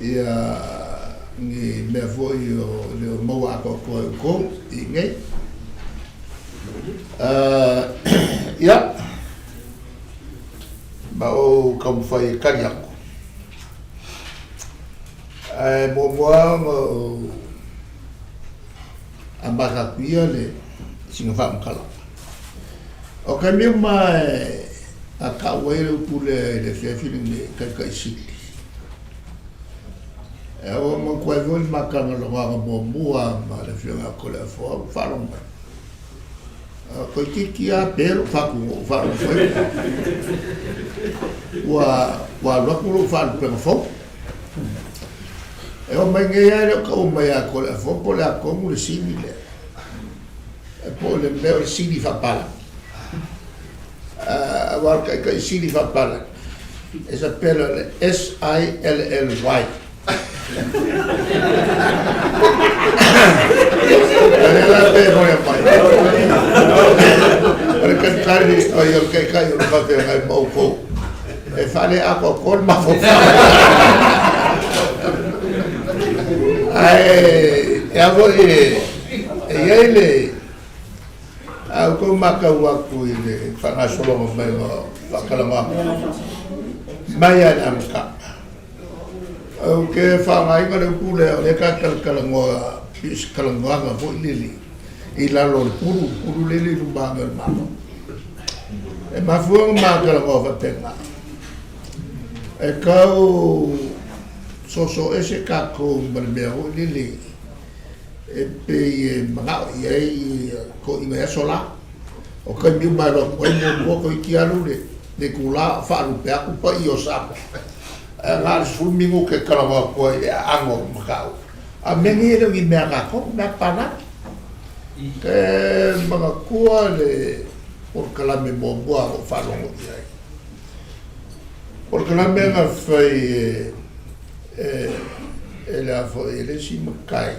Ia ngi mea foi o leo mau ako ko i ngai. Ia ma o kamwhai kari ako. Moa ambaka kuia le singa whaamkala. O kai mea mai a ka waere upule le whiawhiring le kai sili. E o ma kua voli makanga longa mua ma le whianga kole a wharonga. Koe kiki a pero whaku wharonga. Wa rakuro wharu penga whau. E o mai ngai aere ka o mai a kole a whau pole a kongu le sini le. E po le meo le sini whapala. War kai sini whapala. E sa pela le S-I-L-L-Y. Ela pe mo mai. Ora kan kari o yo kai o fa pe ngai mo fo. E fale a ko kol ma fo. Ai e avo e ele au ko maka wa ku ile fa na solo mo mai mo kala ma. Mai ana ka. Ke whangai ngare pule o le kalangoa pis kalangoanga po lili i lalo le puru lili rumbanga le mano e mafuanga maa kalangoa whapenga e kau soso ese kako mare mea ho lili e pe mangao i ei ko i mea sola o kai miu mai ro koe mo ko i ki alu le kula whaalu pe aku pa i o sapo ngal fulmingo ke kalawa ko ango makau a mengi le ngi mea ko na pana ke mga kua le por kalame mo boa o falongo ai por kalame nga fai ele a foi ele si makai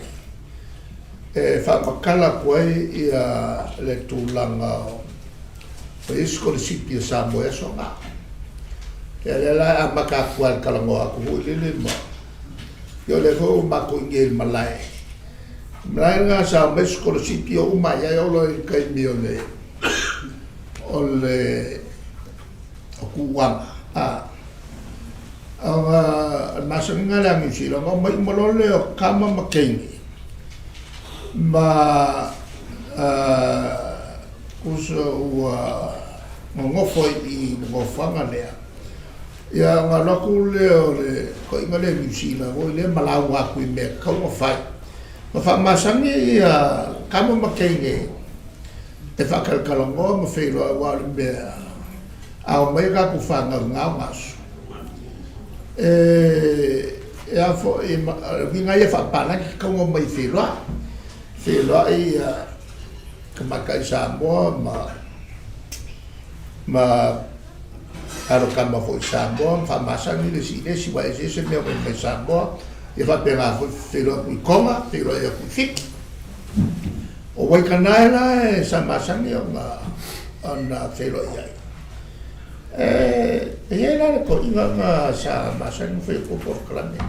fa makala ko ia le tulanga foi escola sipia sa mo eso nga ele la maka kwal kalangoa ku ile ma yo le ho mako ngel malai nga sa mes ko sitio uma ya yo lo kai mio le ole ku wa masangal ang sila nga may malole kama makengi ma kuso wa ngofoi I ngofanga le ia nga laku leo le ko inga le musila o le malau aku I me kau mawhai ma whamasangi ia kama makenge e whakalkalongo ma whairoa wale mea au mai kaku whanga ngau ngasu e a fo vinga ia whapana ki kaunga mai whairoa ia kamakai Samoa ma aro kama foi Samoa fa masangi le si wa ese me o me Samoa e fa pena foi fero ku konga fero ia ku fik o wai kanaila e sa masangi o na fero ia e la ko inga sa masangi foi ko por klame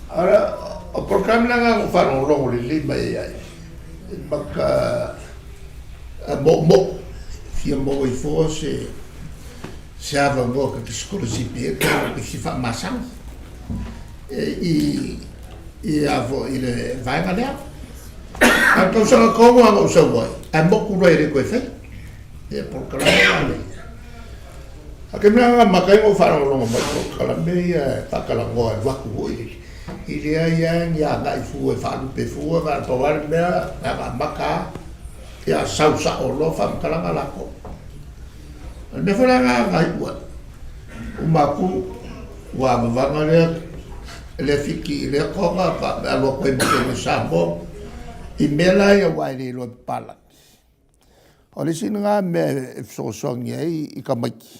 ara o por klame nga fa no lo li ia maka mo fia mo I forse se ava ngoka ki skola sipia ka ki fa masang I avo ile vai ngale a ko sa ko mo so voi a mo ku re ko fe e por kala ale a ke me nga makai mo fa no mo ko kala me pa kala ngo wa ku Ilia yang ya ngai fu e falu pe fu va pawar mea na maka ya sausa o lo fam kalanga lako. Me fora ngai wa. Umaku wa mavanga le fiki le konga pa alo ko mo sambo imela ya wa le lo pala. Ole singa me so sonye I kamaki.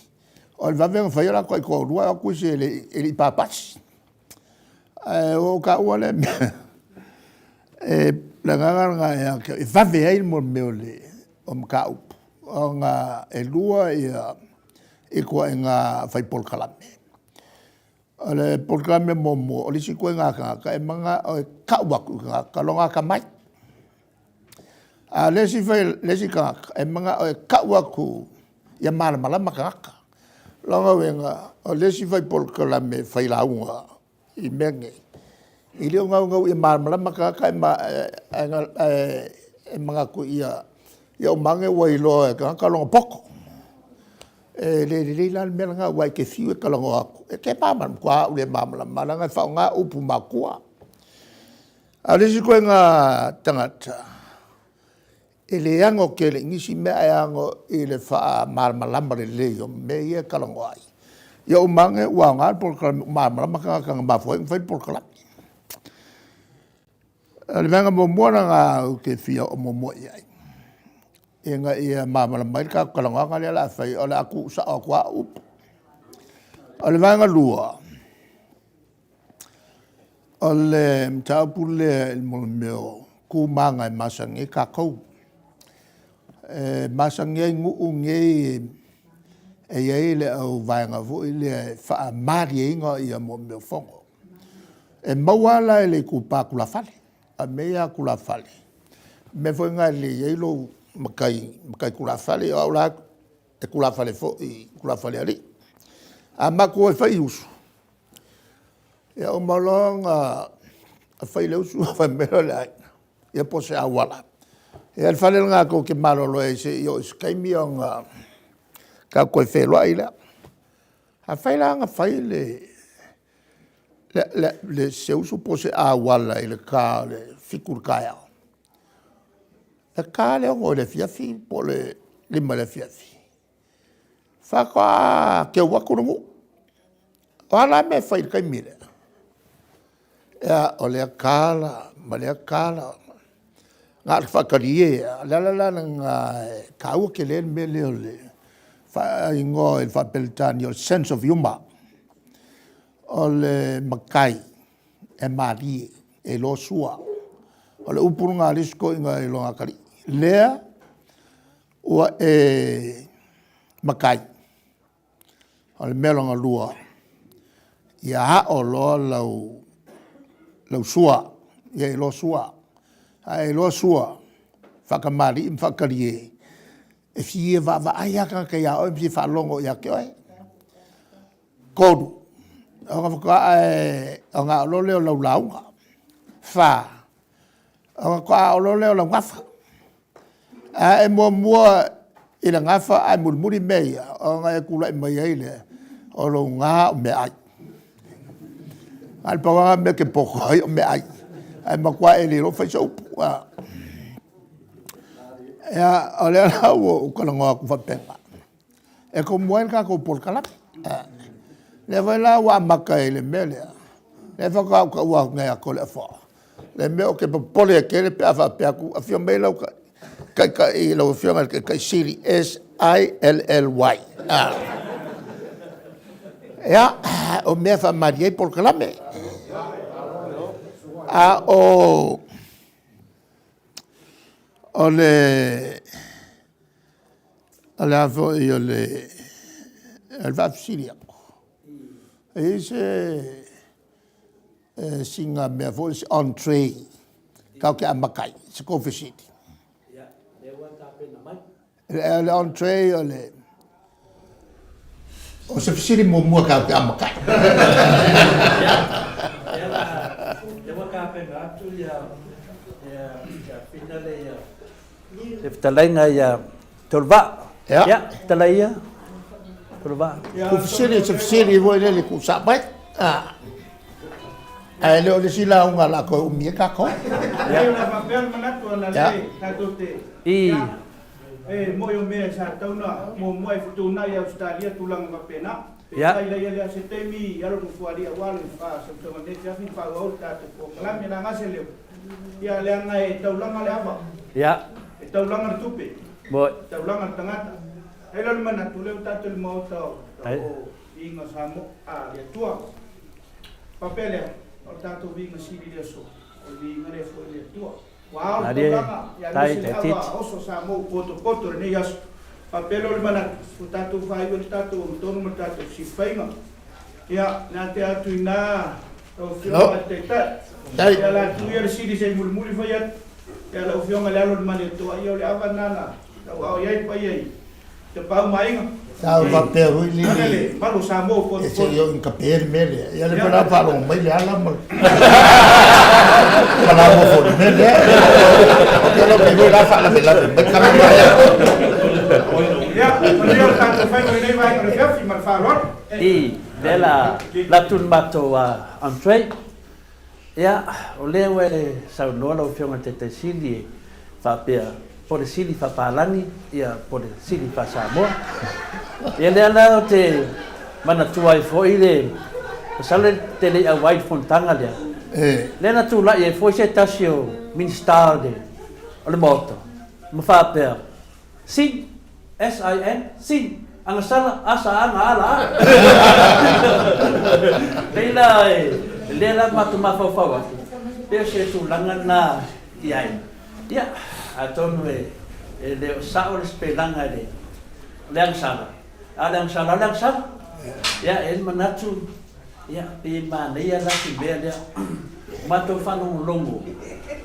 Ole va venga fa yala ko lua ku se le papas. O ka wala la nganga ya ke va veil mo meole ka o nga e lua ia e ko nga fai por kalame ale por kalame mo o si ko nga ka e manga ka wa ka longa ka mai a le si ka e manga ka wa ku ya mala maka longa wenga o le si fai por kalame fai la unga I menge. I leo ngau I mala maka ka e mga ku ia umange wai loa ka longa poko. Le lan mela ngā wai ke fiu ka longa aku. E ke paman kua ule mamala malanga whao ngā upu makua. A lesi koe ngā tangata. E le ango ke le ngisi mea e ango I le wha malama le leo me ia ka longa ai. Ia umange ua ngā polkalami mamala maka ka ngā mafua ngā polkalami. Le venga mo mona ngā ke fia o mo mo ia. E ngā ia mamala mai ka kalanga ngā le la whai o le aku sa o kua upu. O le venga lua. O le mtaupu le mo meo ku manga masangi ka kou. Masangi ngu ngei e iei le au vaenga vo I le wha maari e inga ia mo meo fongo. E mawala le ku pā kula whale. A mea kula whale. Me fo inga le iei lo makai kula whale. Au la e kula whale fo I kula whale ali. A mako e whai usu. E au malonga a whai le usu a whai mero le aina. E pose a wala. E al whale ngā ko ke malolo e se I o iskaimi o ngā ka koe whelua I lea. A whaila anga whai le seusu pose a wala I le kā le whikur kaya. Le kā leo ngoi le fiafi po le lima le fiafi. Whaka ke wakurungu. Wala me whai kai mire. Ea o lea kāla, ma lea kāla. Ngā whakarie, la ngā kāua ke le me leo le. Ingo il fa peltani o sense of humor o le makai e mari e lo sua o le upurunga risko inga I longa kari lea ua e makai o le melonga lua ia ha o lo lau sua ia e lo sua a e lo sua whakamari im whakarie e fie va aia ka ia o fi fa longo ia ke oi kodu o nga lo le lo launga fa o ka lo le lo ngafa a e mo I le ngafa ai mulmuri mei o nga e kula mai ile o lo nga me ai al pa me ke poko ai me ai ai ma kwa e le lo fa so ya ole la wo ko ngo ku fa pepa e ko moen ka ko por kala le va la wa makai le mele le fa ka wa nga ko le fa le me o ke po le ke le pa fa pe ku afio me lo ka I lo fio mal ke siri SILLY ya o me fa marie por kala me a o ole avo io le al va Siria e se singa me voice on tray ka ke amakai se ko visiti ya le wa ka pe na mai le on tray ole o se visiti mo ka ke amakai le wa ka pe na tu ya finale ya le talainga ya tolva ya talaia tolva ku fisiri se fisiri vo le ku sabai Ai leo le sila unga la ko umie ka ko. Ya na papel manatu na le tatote. Mo yo me sa tauna mo mo ai futu na ya Australia tulang mapena. Ya ya se temi ya lo fuari awal fa se to mane ya fi fa o ta ko kala me na ngasele. Ya le nga e taulang ale apa. Ya. E taulang tupe. Bo. Taulang tangata. Ela manatu le tatul mo to. Inga samo ya tua. Papel ya. O tato vinga sili dia so. O vinga le foi le tua. Wow, ya le ava oso sa mo poto ne yas. Papel o le mana. O tato fai o tato tono mo tato si fainga. Ya na te atu ina. O fio te ta. Ya la tu ya sili se muli fai ya la fio ngale alo mane to ya le ava nana. O ya pa ye. Te pau mai. Tau papel hui li. Malu sa mo poto. Ese yo in kapel mele. Ya le para palo mai le ala mo. Para mo fo mele. Que lo que voy a fa la vela. Me cama ya. Ya, yo tanto fai no nei vai no fiafi mal fa lor. Dela la tun mato Andre. Ya, o lewe sa no lo fionga te sili fa pe por sili fa palangi ya por sili fa Samoa. Ya le ala te mana tuai foi le sale te le a white fontanga le. Le na tu la e foi se tasio minister de o le moto. Mo fa pe. Sin SIN sin ang sala asa ang ala. Le la matu mafafa. Pe se tu langan na iai. Ya, atonu le sa o spelanga de. Lang sala. Alang sala. Ya, el manatu. Ya, pe mana ya la si bele. Mato fanu longo.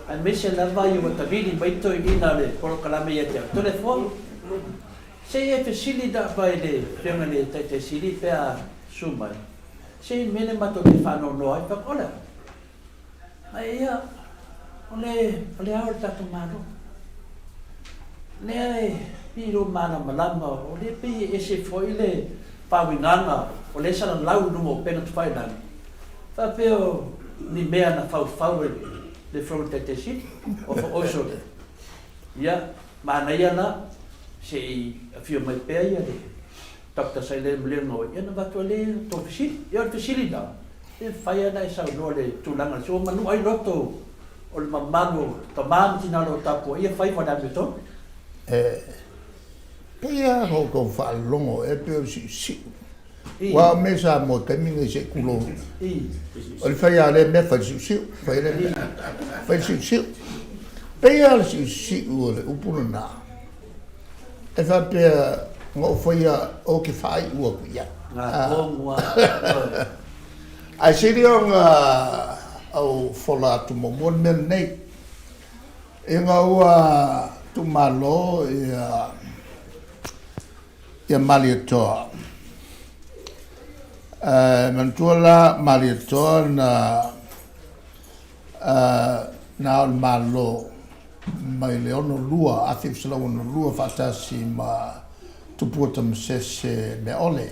An mese la vai o tabili baito ina le por kalame ya te. Telefon. Se e sili da vai le female te sili pe a sumai. Se mene mato te fanu no ai pa ola. Ai ya. Ole ahorita tomado. Le piro mana malama, ole pe ese foi le pawinanga, ole sa lau no pena tu fai dan. Fa peo ni mea na fau le fronte te si o oso. Ya, mana ya na se afio mai pe ya de. Dr. Sailem Lengo, ya na batu le to fisi, ya fisi da. E fai na sa no le tulanga so manu ai roto. O le mamano, tamam tina lo tapo, ia fai wana beto? Pia ho ko fa longo e pe si. Wa me sa mo temi se kulo. O le fai ale me fa si, fai le. Fai si. Pia si o le upuna. E fa pe ngo fai o ke fai u ku ya. Ai seriong au fola tu momon mel nei e ngau tu malo e malito mantuala malito na malo mai leono lua a fif sala no lua fatasi ma tu putam se me ole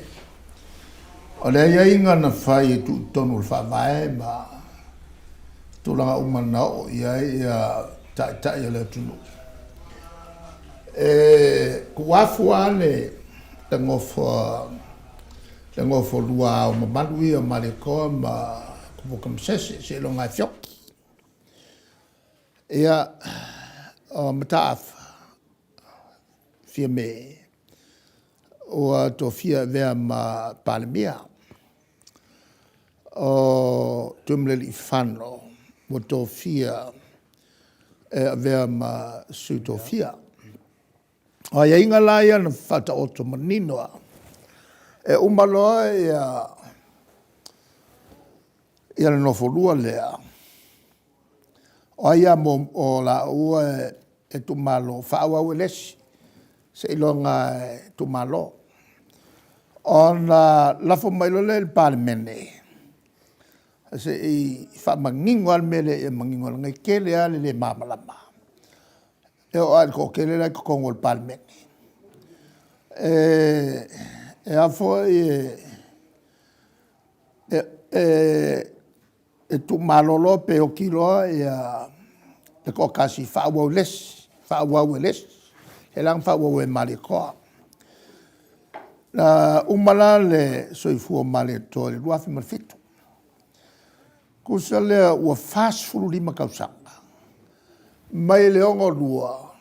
ya inga na fai tu tonu fa vai ma tulanga umana o ia ta ia le tunu kuafu ale tangofo lua o mamadui o maleko ma kubukam se longa fiok ia o mataaf fia me o to fia vea ma palmia o tumleli fano motofia avea ma sutofia. O ia inga la ia na fata oto maninoa. Umaloa ia na nofolua lea. O ia mo o la ua tumalo faawa welesi. Se ilonga tumalo. O na lafo mailole il parmene. Se i fa mangingo al mele e mangingo ngai kele ale le mamalama e o al ko kele la ko ngol palme e a foi e tu malolo pe o kilo ia te ko kasi whaua les e lang whaua e mali koa na umala le soifua mali to le luafi marfitu kusa le ua fast fulu 5 kausanga mai le ongo lua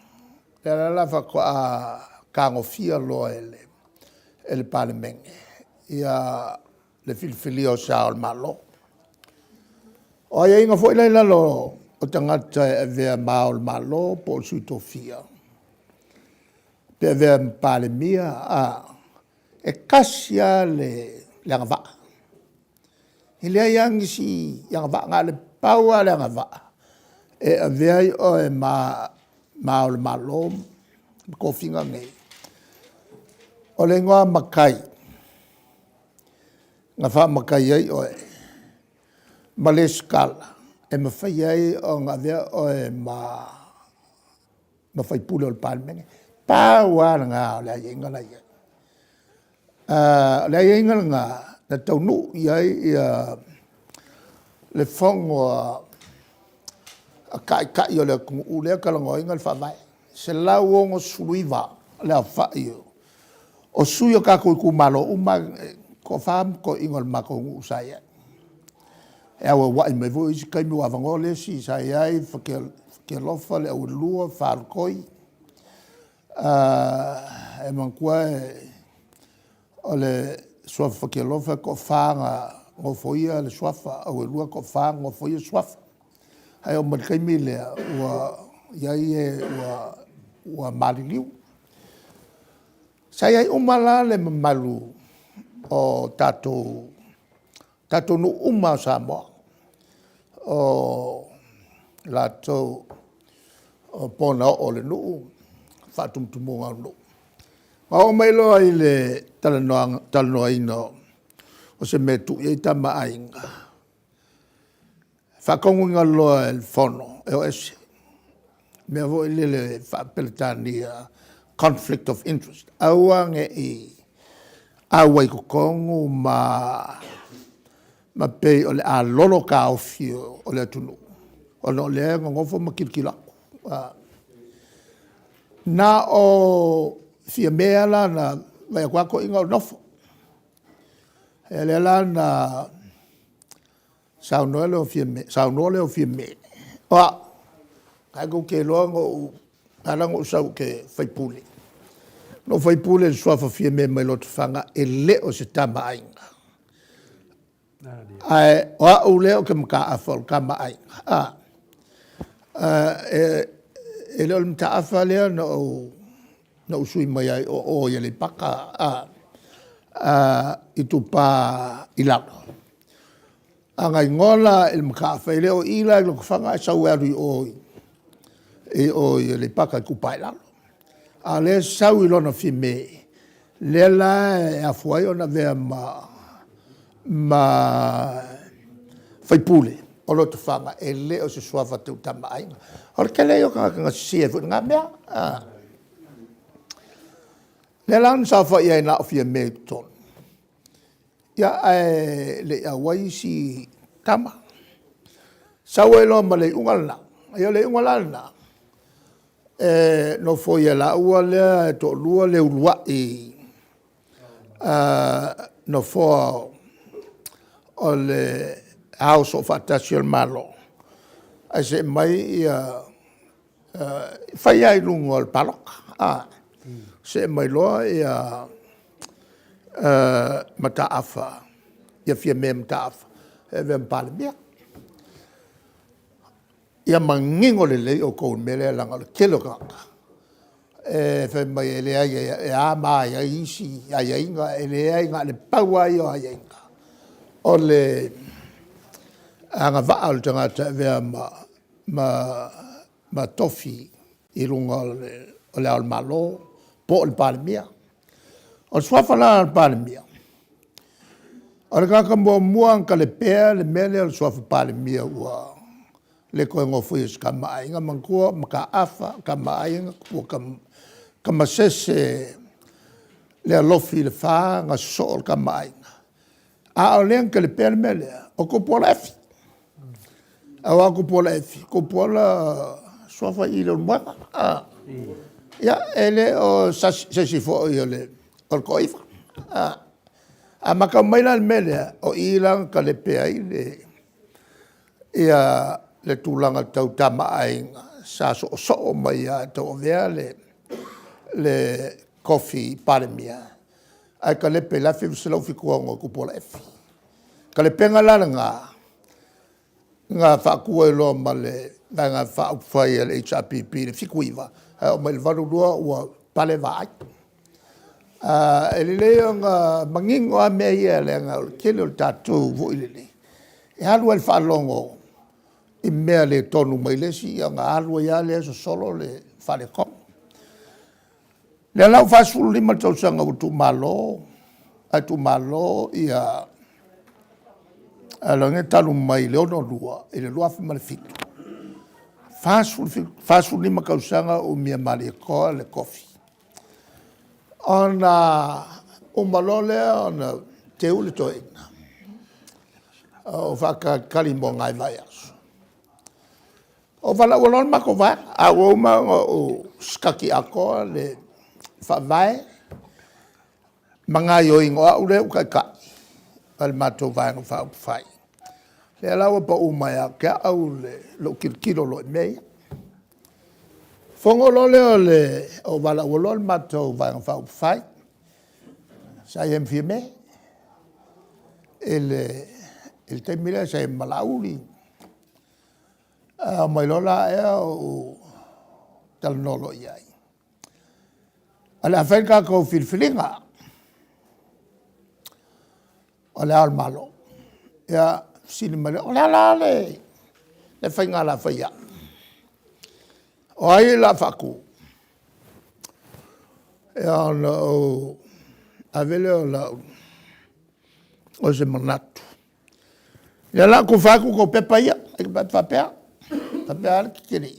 le lava ko a kangofia lo ele palemenge ia le filfilio sa o malo o ia inga foi la lo o tangata e vea maol malo po suitofia pe vea palemia a e kasia le ngava ile yang si yang va ngale paua le ngava e vea o e maol malo ko finga nei o le ngoa makai nga fa makai ai o maleskala e mawhai ai o ngā vea o e mawhai pule o le palmenge pāua ngā o le ainga la ia le ainga ngā na taunu iai ia le fongo a kai o le kungu lea kalangoinga le whawai se lau ongo suiva le a whai o sui o kako i kumalo uma ko fam ko ingol mako usaya e awa wai mai vo isi kai mi wa vangole si sai ai ke lofa le o lua farkoi e mankua o le swafa ke lofa ko fanga ngo foia le swafa o lua ko fanga ngo foia swafa ai o mai kai mi le wa yai e wa maliliu sai ai umala le malu o tato no uma Samoa o lato o pona o le no fatumtumonga no ma o mai lo ai le talanoa ino o se metu e tama ainga fakongunga lo el fono e o ese me vo le fa peltania conflict of interest awange awai ko kongu ma pe o le a lolo ka o fio o le tunu o no le ngofo makilkila na o fia mela na vai kwa ko inga nofo ele la na saunole o fia me o ka go ke longo ala ngo sau ke fai puli no fai pule le swafa fia me mai lo tfanga e le o se tama ainga ai o le o ke mka afol kama ainga e le o mta afale no sui mai ai o ye le paka i tupa ilano anga ngola il mka afale o ila lo kfanga sa wari o ye le paka kupai lalo a le sau ilona fime le la a fuai ona vea ma fai pule o lo tufanga e le o se suafa te utama ainga o ke le o kanga sia fu nga mea le lan sa fa ia na fime ton ya le a wai si tama sau elo ma le ungalna ia le ungalna no foi la ua le to lua le ulua no fo o le house of attachment malo ai se mai fai ai lungo al palok se mai lo mata afa ia fia mem taf e vem palmia ia mangingo le o ko mele langa le kelo ka fe mai ele ai a mai ai si ai inga ele ai nga le paua yo ai inga o le anga va al tanga ve ma tofi i lunga o le al malo po il palmia o swafa la al palmia o le ka mo muang ka le pe le mele o swafa palmia wa le ko ngo fu is kama ainga mangko maka afa kama ainga ko kama sese le lofi le fa nga sol kama ainga a o le ke le permele o ko por afi Awa kupola efi, kupola sofa i le mwaka. Ia, ele o sasifo i le olkoifa. A maka maila mele o ilang ka le pea i le ia le tūlanga tau tama ainga sa so mai a tau vea le kofi palemia. Ai ka le pe la fi se lo fi kuongo kupola efi. Ka le penga lana nga whakua i loa ma le nga whaupwhai le HRPP le whikuiwa. O mai le varurua ua pale vai. E le leo nga mangingo a mea ia le nga kele o le tātou vo i le le. E halua le whaalongo i mea le tonu mai le si nga halua ia le so solo le whale kong. Le lau whaasulu lima tausanga o tu malo. A tu malo ia alonge talu mai le ono lua, i le lua fima le fitu. Fasu lima kausanga o mia mali e koa le kofi. Ona o malole ona te ule to ina. O whaka kalimo ngai vai aso. O wala walon mako vai, a woma o skaki ako le whawai, mga yo ingoa ule ukai kai. Al mato vai no whai. Le alawa pa umaya kia au le lo kilkilo lo mea. Fongo lo leo le o wala walol mato vai no whai. Sa yem firme. Il te mire sa yem malauri. Mai lola e o tal nolo iai. Ale afenka ko filfilinga. Ole al malo. Ya sini male. Ole ala le. Le whainga la whaia. O ai la whaku. Ya ona o avele o la o se manatu. Ya la ku whaku ko pepa ia. Eke pat whapea. Whapea ala kikiri.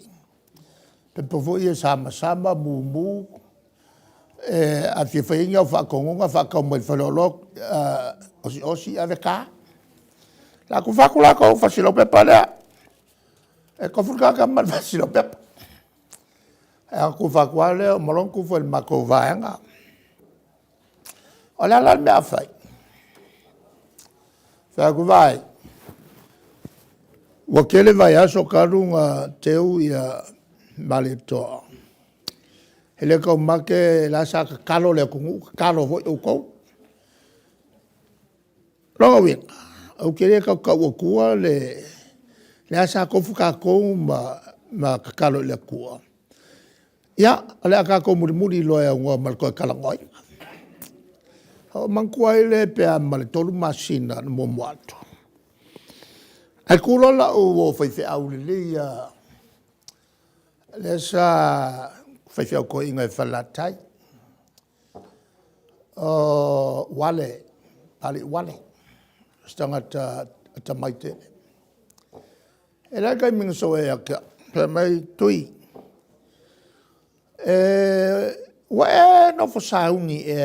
Pepa fo ia sama mu. A fia whainga o whakongonga whakau mai whalolok. Osi ave ka. La ku faku la ko fasilo pepa le. E ko fuka ka mal fasilo pepa. E ku faku ale o malon ku fo el mako vaenga. Ola la me afai. Fa ku vai. Wa kele vai aso karunga teu ia malito. Ele ko make la sa kalo le ku kalo vo o ko. Longa win. Au kere ka kua le asa kofu ka kou ma kakalo le kua. Ia, ale a ka kou muri loa ngua malkoe kalangoi. Hau mangkua ile pea male tolu masina na momoato. Ai kulola o whaife au le ia le sa whaife au ko inga e whalatai. Wale, pali wale. Stanga ta maite. E la kai minga so e aka. Pe mai tui. Wa e no fo saungi e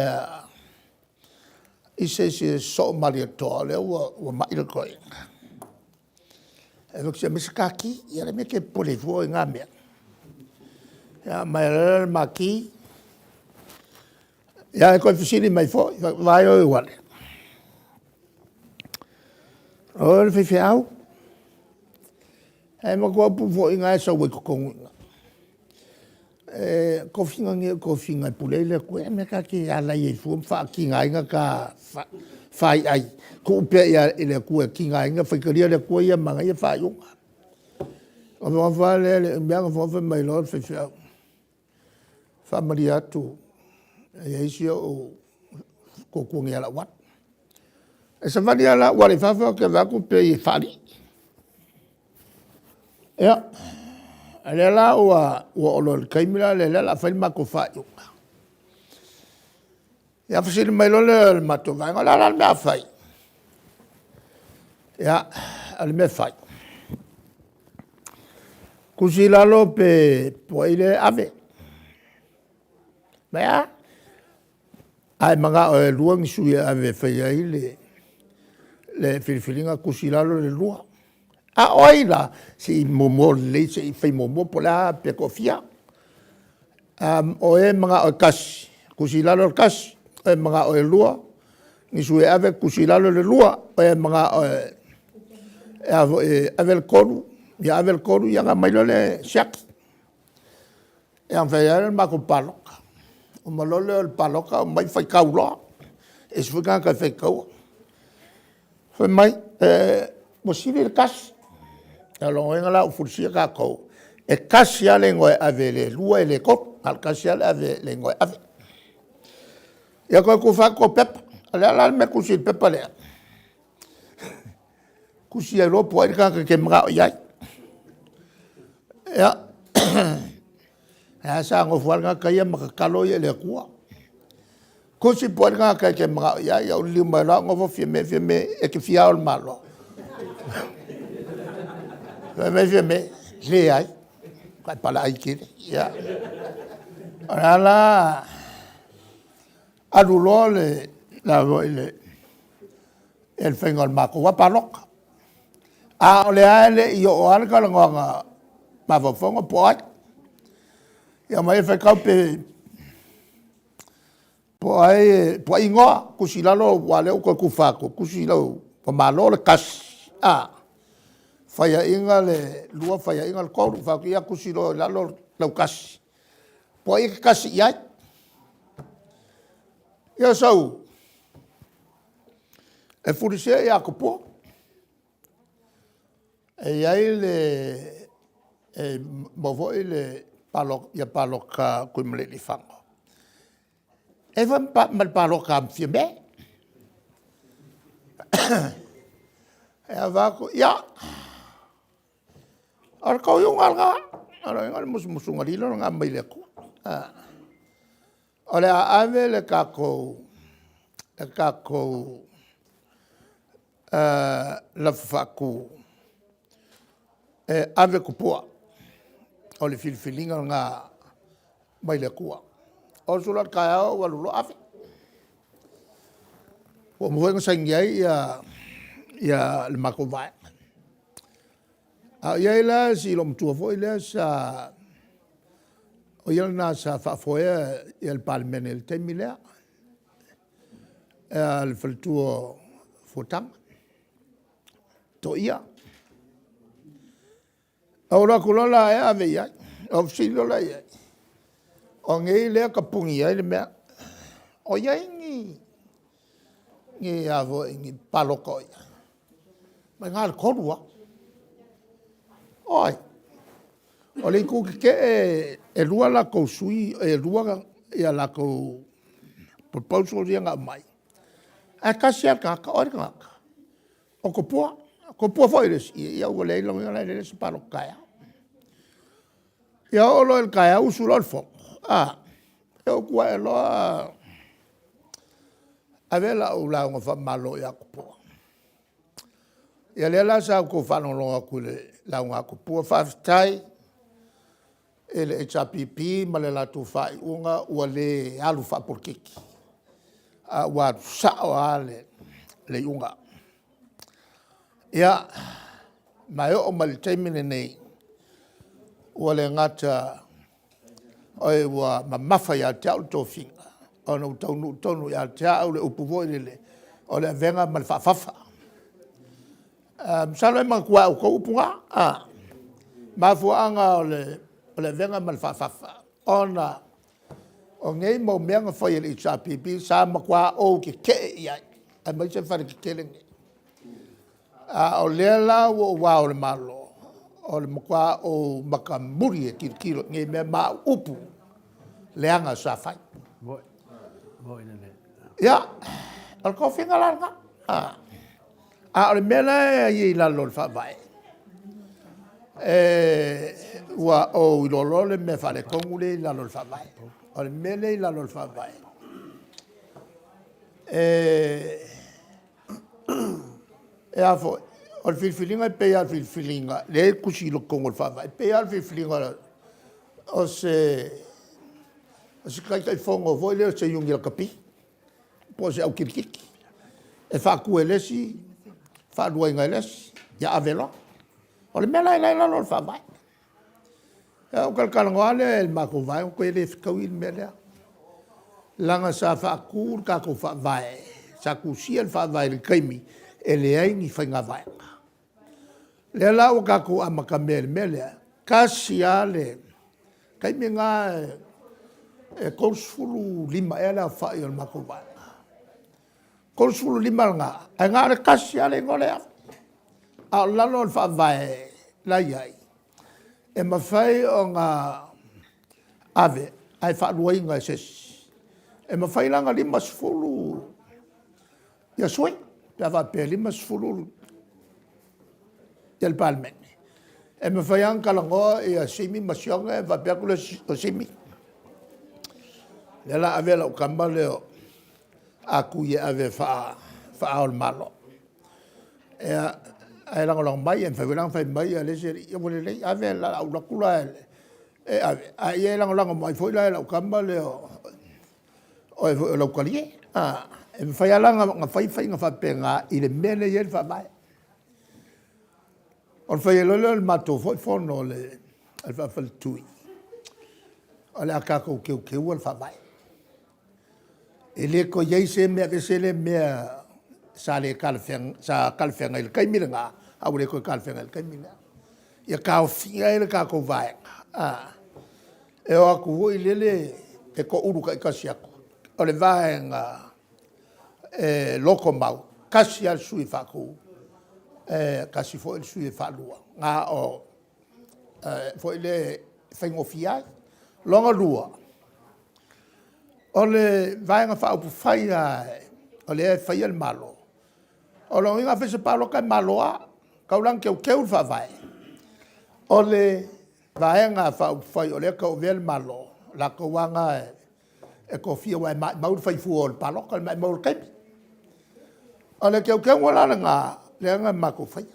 i se so maria to le wa mai le koi. E vok se miskaki, ia le me ke pole vo nga me. Ya mai le maki. Ya e ko fisini mai fo, vai o wale. O le whewhi au. E ma kua pupo inga e sa ue kukonga. Ko whinga puleile koe e me ka ki ala i e fuam wha ki ngā inga ka whai ai. Ko upea ia e le kua ki ngā inga whaikaria le kua ia manga ia whai unga. O me wha le meanga whawha mai lor whewhi au. Wha mari atu. E eisia o ko kuangi ala wat. E sa vani ala wale whawha ke waku pe i whari. Ea, le la ua olo le kaimila le la whai mako whai unga. Ea whasiri mai lo le mato vainga, la mea whai. Ea, ale mea whai. Kusi lalo pe poile ave. Mea, ai manga o e luang sui ave whai ai le whiriwhiringa kusi lalo le lua. A oila si momo le se fai momo pola pe kofia. O e mga o kas, kusilalo o kas, e mga o e lua, ni sue ave kusilalo le lua, o e mga o e ave koru, ya ave koru ya nga mailo le siak. E an fai ane mako paloka. O malole o paloka, o mai fai kauloa. E se fuka ka fai kaua. Fai mai, mo siri le kas. E longo inga la u fursia ka kou. E kasi ale ngoe ave le lua e le koru. Al kasi ale ave le ngoe ave. Ia koe ku whako pepa. Ale ala me kusi pepa lea. Kusi e ropo ai kaka ke mga o iai. Ia. Ia sa ngofual nga kaya makakalo i le kua. Kusi po ai kaka ke mga o iai. Ia uli mai loa ngofo fiame e ke fia o malo. Fiame le ai. Kai pala ai kiri. Ia. Ala adulo le la le el fengol mako wa palok a ole ale yo al ka nga ma fo fongo poat ya mai fe ka pe po ngo kusilalo wale ko kufako kusilo ko malo le kas a faya inga le lua faya inga le ko fa ya kusilo lalo lo kas po i kasi ya ya sau e furise ya kupo e ya le movo ile palok ya paloka kumle li fango e van pa mal paloka fieme ya va ko ya ar ko yung alga ara ngal musungarilo nga mai le ko ole ave le kako la faku ave kupua ole filfilinga nga mai le kua o sula kaya o walulo ave o mo nga sangai ya le makovai a yela si lo mtua foi le sa o ia na sa fa foi il palmen il temilea al faltuo fotam to ia ora kulola e ave ia o silo la ia o ngai le kapungi ia le me o ia ngi avo ngi paloko ia ma ngal korua oi o le ku ke e rua la ko sui e rua ia la ko proposal nga mai a kasia ka ori ka o ko po foi res ia o le lo nga le se palo kaya ia o lo el kaya usulo al fo eu ku e lo avela o la nga fa malo ia ko po ia le la sa ko fa no lo ku le la nga ko po fa tai ele HPP ma le la tu fai unga ua le alu fa por kiki wa sa ale le unga ya mai o mal taimine nei ua le ngata oi wa mamafa ya tau to finga ona tonu ya tau le upuvo le o le venga mal fa fafa salo ma kwa ko upunga ma fuanga o le venga mal fa ona o ngai mo menga foi ele HPP sa ma kwa o ke ia a mai se fa ke keleng o le la o wa o le malo o le kwa o makamuri ki kilo ngai me ma upu le anga sa fai Voi nene. ya al ko finga larga o le mela i la lo fa vai wa o lo le me fa le kongule la lo fa vai o le mele la lo fa vai a fo o filfilinga pe al filfilinga le kusilo kongol fa vai pe al filfilinga o se kai fongo voi le se yungi la kapi po se au kirkiki e fa ku elesi fa duenga elesi ya avelo O le mea lai lai lalo le whawai. O kalkalangoa le el mako vai o koe le whikau il mea lea. Langa sa whaakur kako whawai. Sa kusia le whawai le kaimi e le aingi whainga vai. Le la o kako amaka mea le mea lea. Kasi a le kaimi ngā e korsfulu lima e la whai o le mako vai. Korsfulu lima ngā. E ngā re kasi a le ngole a. A lalo le whawai la iai. E mawhai o ngā ave ai whaaluai ngā sesi. E mawhai langa lima sfulu ia soi. Pea whapea lima sfulu ia le palmeni. E mawhai ang kalangoa ia simi masionga e whapea kule o simi. Lela ave la ukamba leo aku ia ave wha le malo. E ai lang mai en whailang whai mai a lese ia wale lei ave la au la kula e ave. Ai e lang mai foi la la ukamba leo o e lau kalie. E whai alanga ngā whai ngā whapenga i le mene i el whamai. O le whai lolo le mato foi whono le whawhal tui. O le akako keu keu al whamai. E le ko iei se mea ke se le mea sa le kalwhenga i le kaimira ngā. Au le ko kalwhenga i le kaimira. Ia kao whia i le kako vaenga. E o aku hui lele e ko uruka i kasi aku. O le vaenga loko mau. Kasi al sui whaku. Kasi fo il sui whalua. Ngā o fo i le whaingofiai. Longa lua. O le vaenga whaupu whai ai. O le e whai al malo. O lo inga whese palo kai maloa. Kaulang keu keu whawai. O le vaenga whaupu whai o le kau vel malo. La kawanga e ko fia wai maur whai fua o le palo. Kai mai maur kaipi. O le keu keu wala ngā. Le anga mako whai.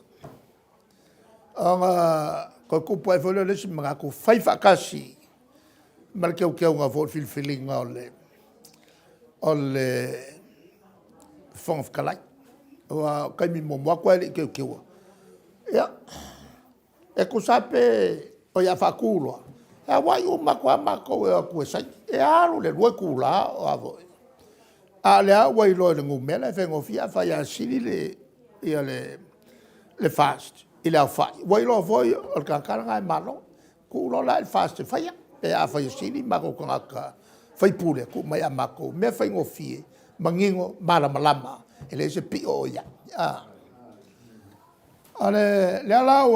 O ngā ko kupu e whole lesi mga ko whai whakasi. Mara keu keu ngā fōr filfilinga o le whonga whakalai. O kaimi mo mua koe le keu keu. Ia. E ko sape o ia whakuroa. E wai o mako e a kue sai. E aro le rua kula o avo. A le a wai loe le ngumela e whengo fia whai a siri le fast. I le au whai. Wai loa voi o le kakaranga e malo. Kulo la le fast e whai. E a whai a siri mako kongaka. Whai pule ku mai a mako. Me whaingo fie. Mangingo malama. E le se pi o ia. Ale le ala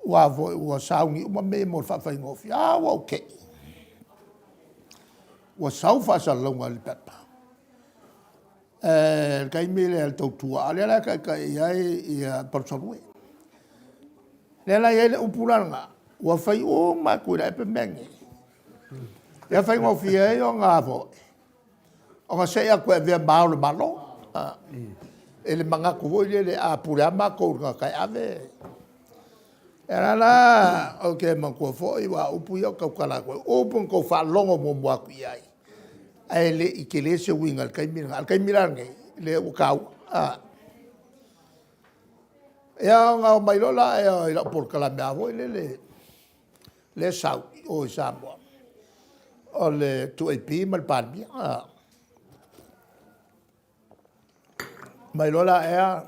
wa voi wa saungi uma me mo fa whaingo fie. Wa okay. Wa sau fa sa longa le pepa. Kai mele al tautua. Ale la kai ai ia porsorue. Le la ia le upuranga. Wa whai o ma kura e pe mengi. Ia whaingo fie e o ngā voi. O ngā sea koe vea mao le malo. E le manga kuvoi le a purama kou ngā kai ave. E rana, o ke mankua fōi wa upu iau kau kala koe. Upun kou whalongo mo mua kui ai. Ai le i ke le se winga al kai miranga. Al kai miranga le ukau. E a ngā o mailola e a ila porkala mea hoi le sau o i Samoa. O le tuaipi mal palmia. Mai lola ea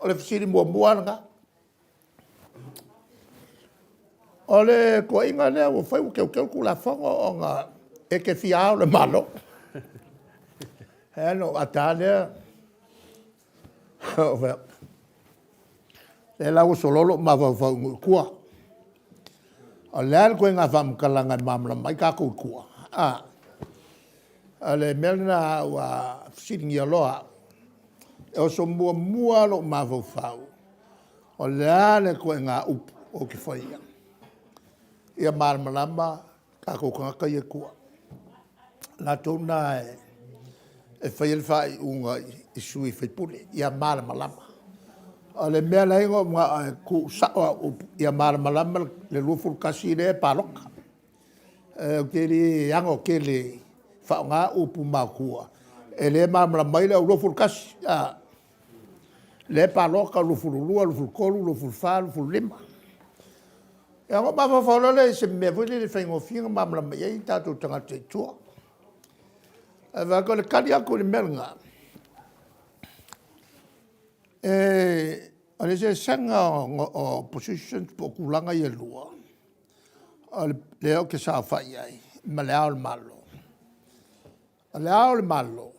o le fisiri mua nga. O le ko inga lea o whai keu kula whango o ngā e ke whiao le malo. Hea no ata lea. Le lau sololo ma whau ngui kua. O lea koe ngā whamkalanga mamla mai ka kou kua. O le melna wa fisiri ngia loa. E o so mua lo ma whau. O lea le koe ngā upu o ki whaia. Ia marmalama ka kukanga ia kua. La tōna e whaia le whai unga i sui whaipule. Ia marmalama. O le mea leingo mga ku saoa upu. Ia marmalama le lufuru kasi le paloka. O ke li yango ke le whao ngā upu ma kua. E le marmalama i le lufuru kasi. Le paloka lufululua, lufulkolu, lufulfa, lufulima. Ia ngā mawhawhara le se mea whele le whaingofinga mamlama iei tātou tangata i tua. E waka le kari ako le melanga. Ale se sanga o positions po kulanga i lua. Leo ke sa whai ai, ma le ao le malo. Le ao le malo.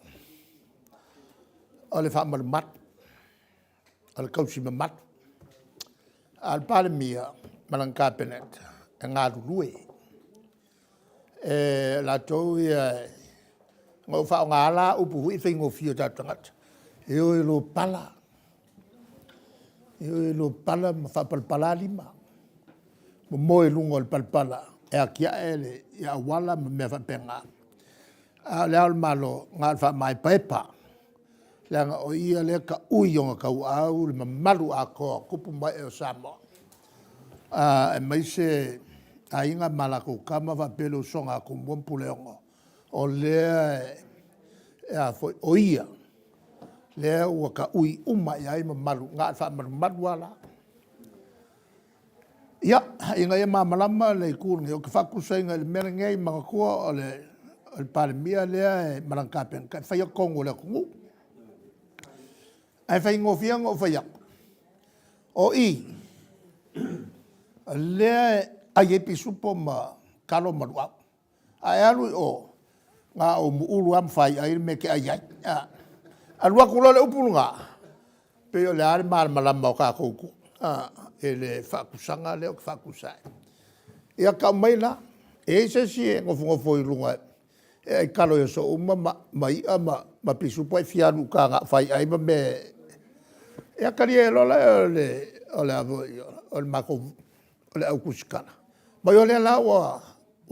O le whaamari matu. O le kausi ma matu. Al pale mia, malang kabinet, e ngā rurue. La tau ia, ngau whao ngā ala upu hui whaingo fio tātangata. Eo e lo pala. Eo e lo pala, ma whapalpala lima. Mo moe lungo le palpala. E a kia e le, ia wala ma mea whapenga. Le ao le malo, ngā wha mai paepa. Langa o ia le ka ui o ngā kau au, le mamaru a koa, kupu mai e o Samoa. E mai se a inga malako kama wa pelo songa ko mwampu leongo. O lea e a foi o ia. Lea ua ka ui uma i ai mamaru, ngā wha maru wala. Ia, inga e mamalama le ikurungi, o ke whakusai inga le mera ngei mga kua o le pare mia lea e marangkapen, ka whaia kongo le kungu. Ai whai ngofianga o whaiak. O i, lea ai e pisupo ma kalo maruau. Ai alu o, ngā o muuru am whai ai me ke ai ai. Alua kula le upulu ngā. Peo le are maara malama o kā kouku. E le whakusanga leo ki whakusai. Ia ka mai la, e se si e ngofu i lunga. E ai kalo e so uma mai ma pisupo e fianu ka ngā whai ai ma me. Ia kari e lola o le mako, o le au kusikana. Mai o le la o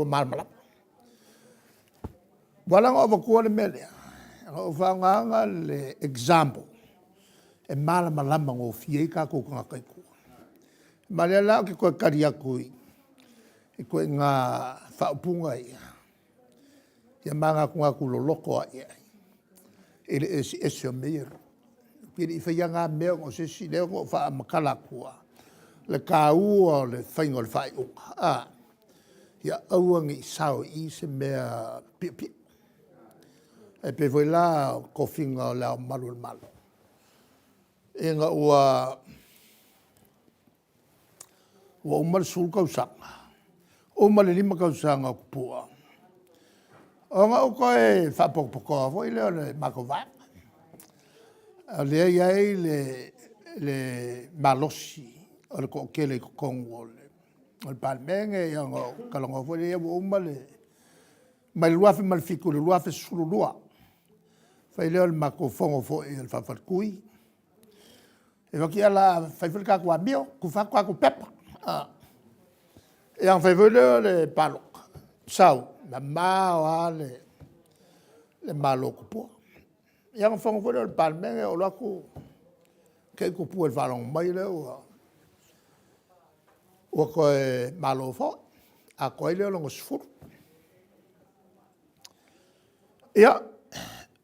marmalama. Walang o wakua le melea. O whaanganga le example. E malamalama ngō fiei ka kōkanga kai kua. Ma le la ki koe kari aku i. I koe ngā whaupunga ia. Ia manga kunga kuloloko a ia. Ele esi o meiro. Piri i whaia ngā mea ngō se si leo ngō wha makala kua. Le kā ua le whaingo le whai unga. Ia auangi sao i se mea pia. E pe voi la ko finga o lao malu le malu. E ngā ua umar sul kausanga. Umar le lima kausanga kupua. O ngā uko e whapokpokoa voi leo le mako vai. Lea iai le malosi o le kokele i kongo le palmenge i ngā kalongo voi le uma le mai luafe malfiku le luafe sululua. Fai leo le mako fongo fo i le whawharkui. E waki ala whaiwhiri kako a mio, ku whako ako pepa. E ang whaiwhiri leo le palok. Sau, na mao a le malo kupua. E ang fongo fo leo le palmenge o lako kei kupua le whalong mai leo. Ua koe malo fo, a koe leo longo sifuru. Ia,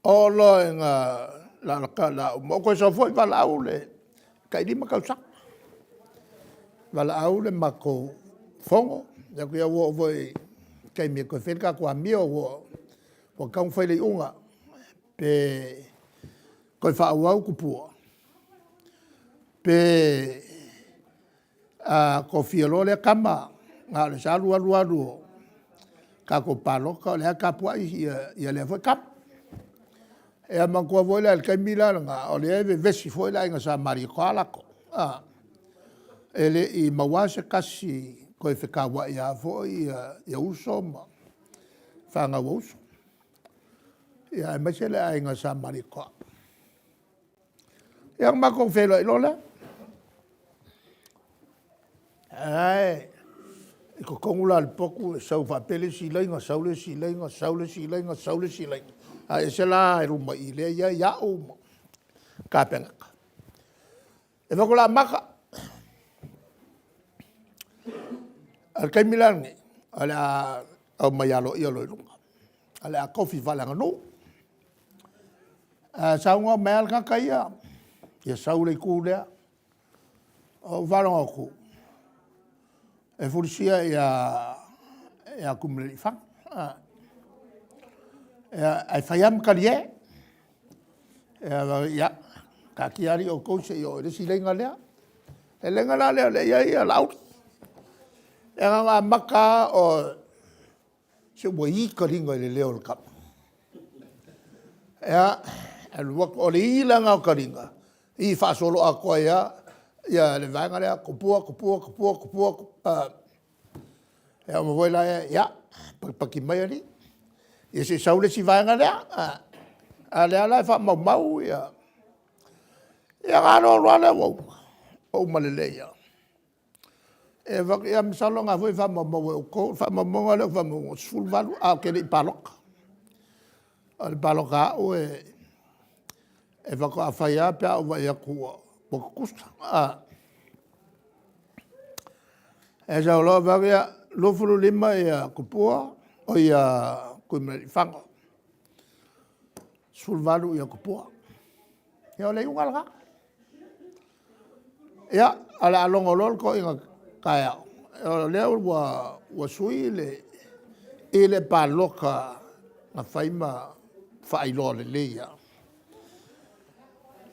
o lo ngā la mo ko so foi vala au le kai lima kausa vala au le mako fongo ya ku ya wo voi kai me ko fel ka kwa mio wo ka un foi le unga pe ko fa au ku pu pe a ko fielo le kama nga le salu alu ka ko palo ka le ka pu ia le foi kap e a mangkua voi la kai mila nga o le eve vesi foi la inga sa mari koala ko ele i mawase kasi ko e fekawa ia foi ia uso ma fanga uso ia e machele a inga sa mari ko ia ma ko felo lola ai ko kongula al poku sau fa pele si lenga saule si lenga a se la ruma i le ia o ka penga e va la maka al kai milangi ala o mayalo i lo lunga ala coffee vala no sa ngo mel ka kai ia saule ku lea o varonga ku e furisia ia kumle fa ai faiam kalie ia ka kiari o coach o le silenga lea e lenga la le ia lau e nga maka o se mo i karinga le leo le kap ia al wak o le ilanga o karinga i fa solo a ko ia le vanga le kupua ia mo voi la ia paki mai ali ia se saule si vanga le a le ala fa mau ia ngano rana o malele ia e va ia msalonga voi fa mau ko fa mau le fa mau sul valu a ke le palok al baloka o e va ko afaya pa o ia ku po kusta e ja lo va ia lo fulu lima ia kupua o ia kumeli fanga sul valu ia kupua ia le ungal ka ia ala longolol ko inga kaya le wa sui le paloka na faima failo le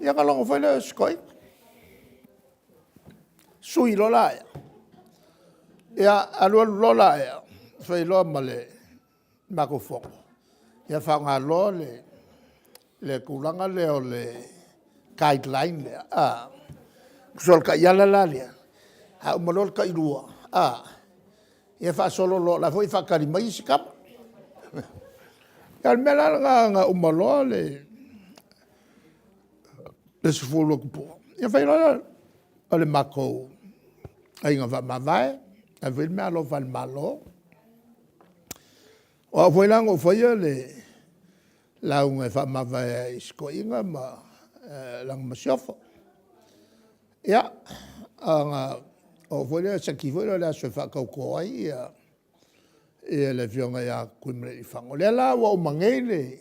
ia ka longo foi le skoi sui lola ia alu lola ia foi lo male makofo ia fa nga lo le kulanga le guideline le sol ka yala la le ha molol ka ilua ia fa solo lo la foi fa kali mai sikap kal mela nga umalo le sfolo ko ia fa le mako ai nga va mavai a vil me alo val malo o foi lang o foi le la un fa mavai sko inga ma lang masiofo ia anga o foi sa ki foi la se fa ko ai e le fionga ia kumle i fango le la o mangele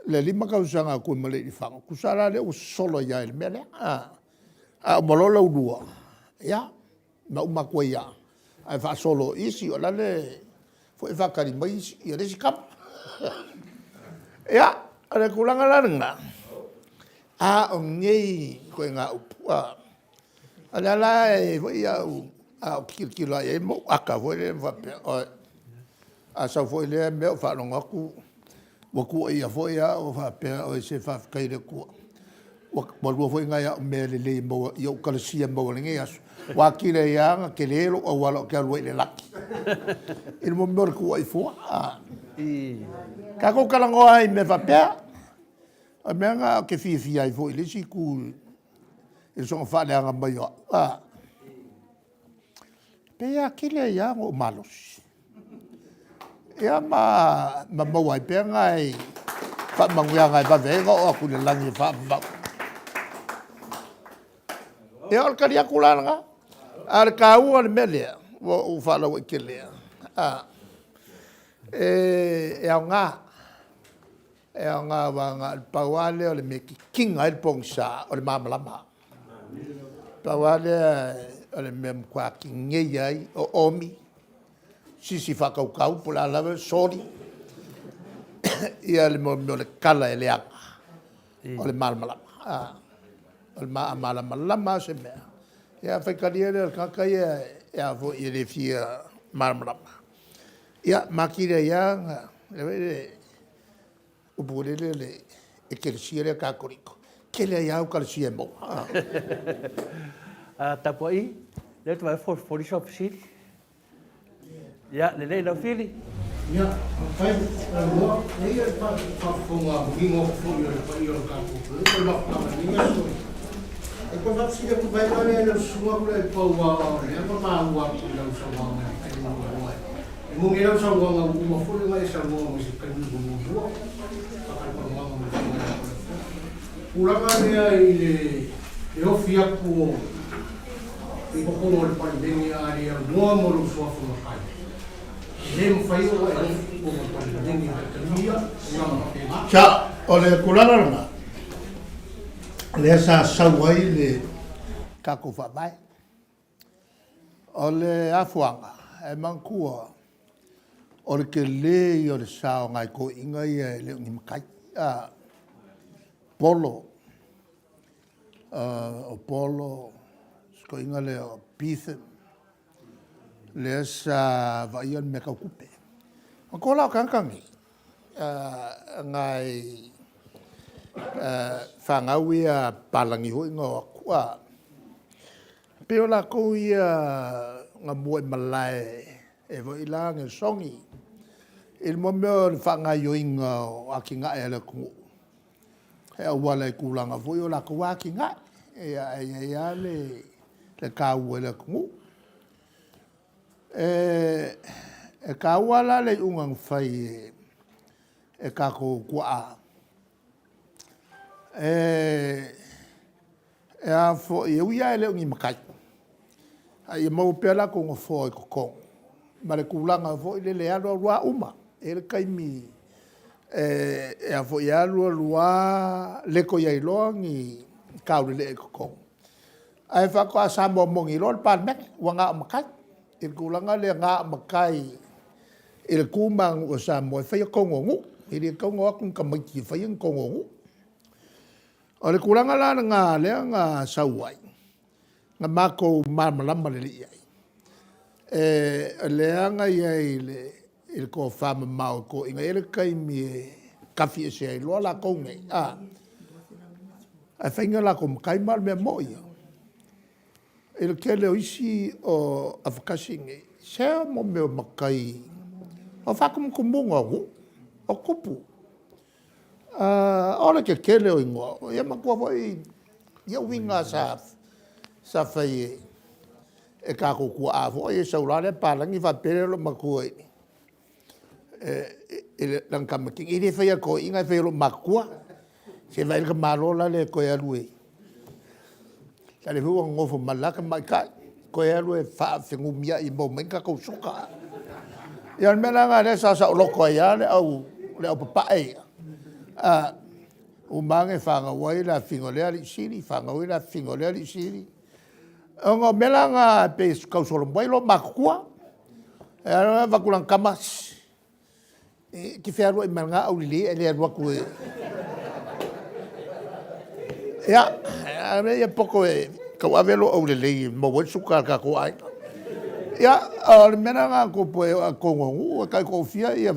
le lima ka usanga kumle i fango kusala le o solo ia el mele a mololo udua ia na uma ko ia ai fa solo isi o la le foi fa kari mai ia le sikap ia ale kulanga la nga o ngei ko nga upua ala la foi ia o kilo e mo aka foi le va a sa foi le me fa no ngaku wo ku ia foi ia o fa pe o se fa kai le ku wo foi nga ia me le mo yo ka sia mo le ngia wa ki le ia ke le o walo ke lo le laki il mo mer ku ai fo ka ko kala ngo ai me fa pe a me nga ke fi ai foi le si ku il son fa le nga mai pea kile ia o malos. Ia ma mawai pea ngai fa manguia ngai va venga o aku le langi fa ba. Ia al karia kulanga. Al kau al mele o fa la kile. E nga va nga pawale o le meki kinga il pongsa o le mamalama. Pawale ale mem kwa ki ngei ai o omi sisi whakaukau pula lawe sori ia le mo le kala e leanga o le malamalama o le malamalama se mea ia whaikaria le kakai ia vo i le fia malamalama ia makire ia le upulele le e kersia le kakoriko kele ia o kalsia mo Tapoi, le tu vai for shop sil. Ya, le la fili. Ya, fai lo, ia fa fonga bingo fonga pa io ka ko. Ko la ka ni ya so. E ko va si ko vai le le sua ko le po wa, le ma wa ko le so wa. E mo ngira so wa mo fo le mai sa mo si ka ni mo mo. Pa ka mo mo. Ula ma le ofia ko e ko mo le pandemia ari mo mo lo so fo ma nem fai o ko mo pandemia ka mia na cha o le kulala na Le sa sauai le kako whamai. O le afuanga, e mankua, o le ke le i o le sao ngai ko inga i e le ungi makai. Polo, o polo, sko inga le o pithen, le sa vaian me kau kupe. O ko lau kankangi, ngai whangau ia palangi hui ngā kua. Peo la kou ia ngā mua malai e vo ila nge songi. Il mo meo le whangai o inga o aki ngā e le kungu. He awala i kulanga voi o la kou aki ngā. E le kāua e le kungu. E kāua le ungang whai e kako kua a. E a fo e uia ele ungi makai. Ai mau pela ko ngo fo ko ko. Mare kulanga fo le alo rua uma. E le kaimi e a fo ia rua le ko ia longi ka le ko ko. Ai fa ko sa mo mongi lo pa me wanga makai. E kulanga le nga makai. E kumang o sa mo fa ko ngu. E le ko ngo ku ka mai fa ko ngu. O le kulanga la nga le nga sauai. Nga mako malama le iai. Le anga iai le ko fama mau ko inga ele kai mi kafi e se lo la ko ngai. A whainga la ko mkai mal me moia. Ele kele o isi o afakasingi. Sea mo meo makai. O whakum kumunga hu. O kupu. Ora ke kele o ingoa. Ia makua voi. Ia winga sa whai e kako kua afo. E saurare palangi wha perelo makua ini. E langkamaking. I re whai a ko inga whai lo makua. Se vai ka marola le ko e alue. Tale hua ngofo malaka mai kai. Ko e alue wha whengumia i mo menga kou suka. Ia mena ngā le sa loko ia le au papae. Umange whanga wai la whingolea li siri, whanga wai la whingolea li siri. Ngo mela ngā pe kausolo mwai lo makua. E ara wakulang kamas. Ki whea i manga au li e lea waku e. Ia, ia poko e kau avelo au le lei mo wai suka ka ko ai. Ia, le mena ngā ko poe a kongongu, kai ko fia ia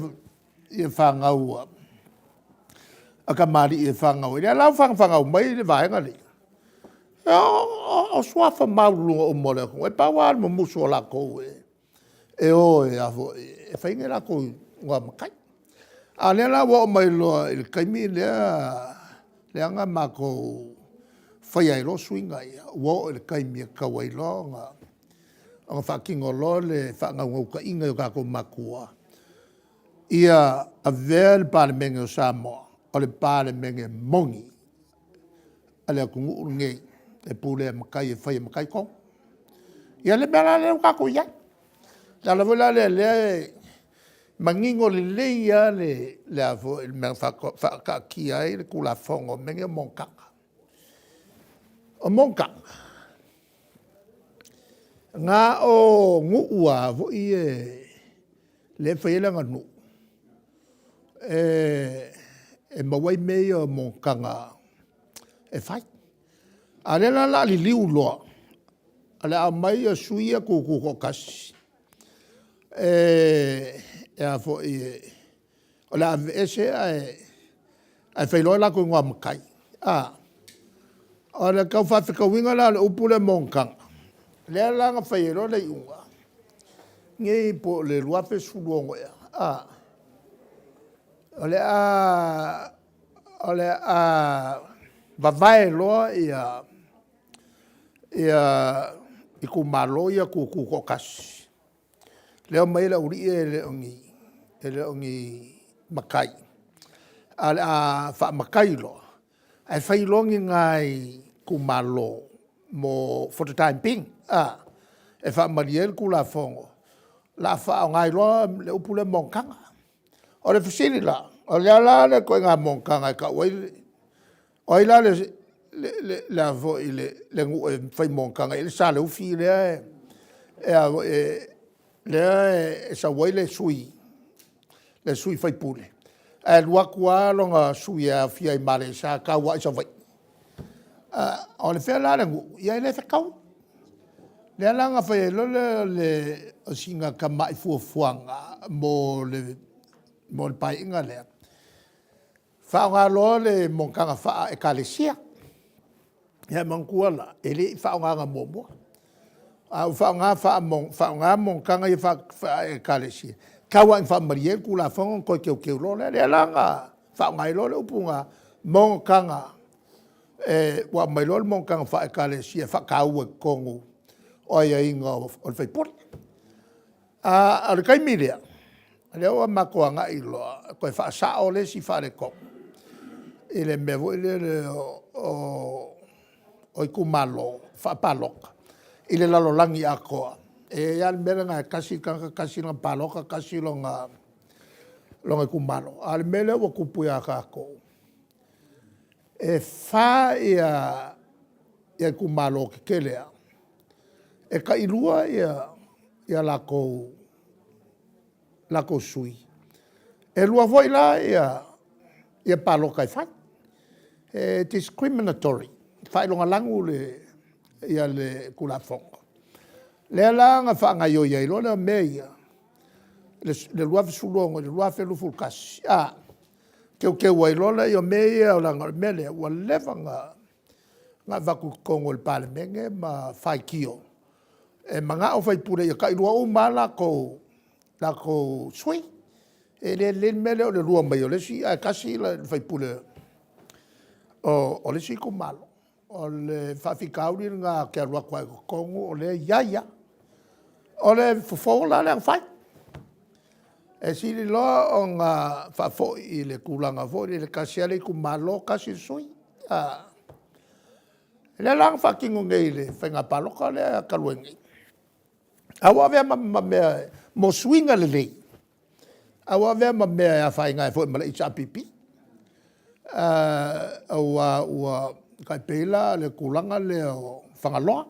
whanga ua. Aka mari e whangau. Ia lau whangau mai le vaenga li. O swafa maulunga o mole ko. E pawar mo muso o la kou e. E o e afo. E whainga la kou ngā makai. A lea la wa o mai loa il kaimi lea ngā mako whaiai lo swinga ia. Wa o il kaimi e kawai lo ngā. Anga whakingo lo le whangau ngau ka inga o kako makua. Ia a vea le pāle menge o Samoa. O le pāle menge mongi. Ale aku ngu ngei. E pūle makai e whai makai kong. Ia le mea le kako iai. La wala le mangingo le leia le avo il mea whakaki ai le kula whongo menge mongkanga. O mongkanga. Ngā o ngu ua vo i le whailanga nu. E mawai mei o mongkanga e whai. A le la li liu loa. A le a mai a suia kuku kasi. E a fo i o le a vese a whailoi la koe ngā makai. O le kau whawhikawinga la le upule mongkanga. Le langa whaero le iunga. Ngei po le luafe suluongo ea. O le a vavae loa i ku malo ia ku kokasi. Leo mai le uri e le ongi makai. A le a wha makai loa. Ai whailongi ngai ku malo mo for the time being. E wha mariel ku la fongo. La wha ngai loa le upule mongkanga. O le fasiri la. O le ala le koe ngā mongkanga ka wai. O ila le avo le ngu fai monkanga le sa le ufi le sa wai le sui fai pule e lua kua longa sui a fia i mare sa ka wa sa vai o le fea la le ngu ia le whakau le alanga fai le singa ka mai fuafuanga mo le pai inga lea whaonga loa le monkanga wha e kalesia ia mangkua la ele whaonga ngā mōmua au whaonga monkanga i wha e kalesia kawa in wha marie kula whangon koe keu lo le alanga whaonga i lo le upunga monkanga wa mai lo le monkanga wha e kalesia whakaua kongu o ia inga o le whaipori a le kaimirea leo a makoanga i loa koe wha sa o le si wha le kongu ele mevo ele o i kumalo wha paloka ele lalo langi a koa e al mele ngai kasi nga paloka kasi longa i kumalo al mele wa kupu ya kako e wha ia kumalo ke kelea e ka ilua ia lako sui e lua voi la ia paloka i whai discriminatory fai longa langu ia le kula fonga le langa whanga yo ia ilo le mea le lua fisulongo le lua felufu kasi keu wa ilo le yo mea o langa mele wa lewa nga vaku kongo le pale menge ma fai kio e manga o fai pure ia ka ilua uma lako sui e le mele o le lua mai o le si kasi le fai pure o le siko malo o le whawhikauri ngā kia rua koe kongu o le iaia o le fofola le whai e siri loa o ngā whafoi i le kulanga fōi le kasi ale ku malo kasi sui le lang whakingo ngei le whainga paloka le kaluengi awa vea ma mea mo swinga le lei awa vea ma mea whainga e fōi mala i chapipi ua kai pela le kulanga le whangaloa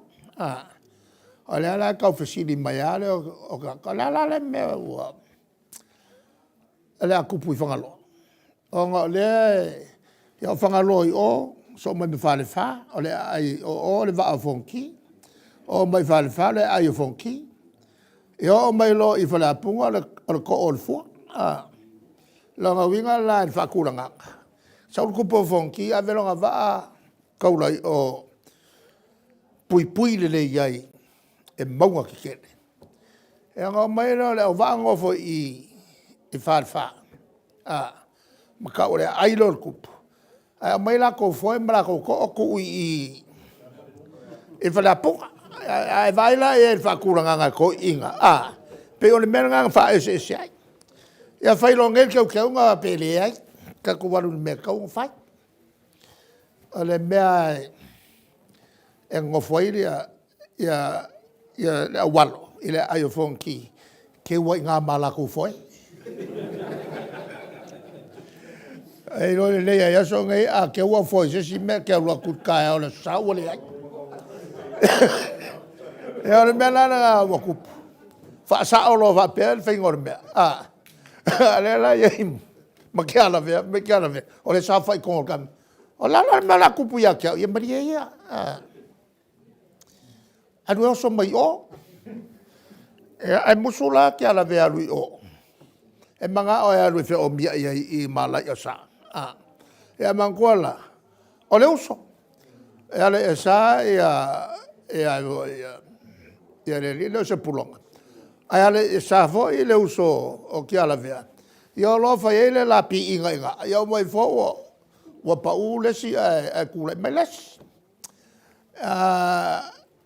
o le ala kau whesiri mai ale o ka la le mea ua le a kupu i whangaloa o ngā le ia o whangaloa i o so mai me whale wha o le ai o le waa fonki o mai whale wha le ai o fonki i o mai lo i whale apunga o le ko o le fua longa winga la i whakuranga Saul kupo fonki a velonga va kaulai o pui le iai e maunga ki kene. E anga mai no le o va ngofo i fa. Ma ka ore ai lo kupo. A mai la ko foi mala ko ku i fa la po. Ai vai la e fa kuranga ko inga. Pe o le menga fa ese sai. Ya fai lo ngel ke nga pele ai. Ka kuwaru me ka un fai ale mea e ngofoiria ia walo ile ayo fonki ke wa nga mala ku foi ai no le ya so ngai a ke wa foi se si me ke lo ku ka o le sa o le ai e ole me la wa ku fa sa o lo va per fingor me ale la yim me kia la vea, o le sa fai kongo kam. O la kupu ia kia, ia maria ia. Anu e so mai o. Ai musula kia la vea lui o. E manga o e lui fe o mia ia i mala ia sa. E mangkua la. O le uso. E ale e sa ia le se pulonga. Ai ale e sa fo i le uso o kia la vea. Yo lo fa ele la pi inga yo mai fo wa pa u le si e ku le meles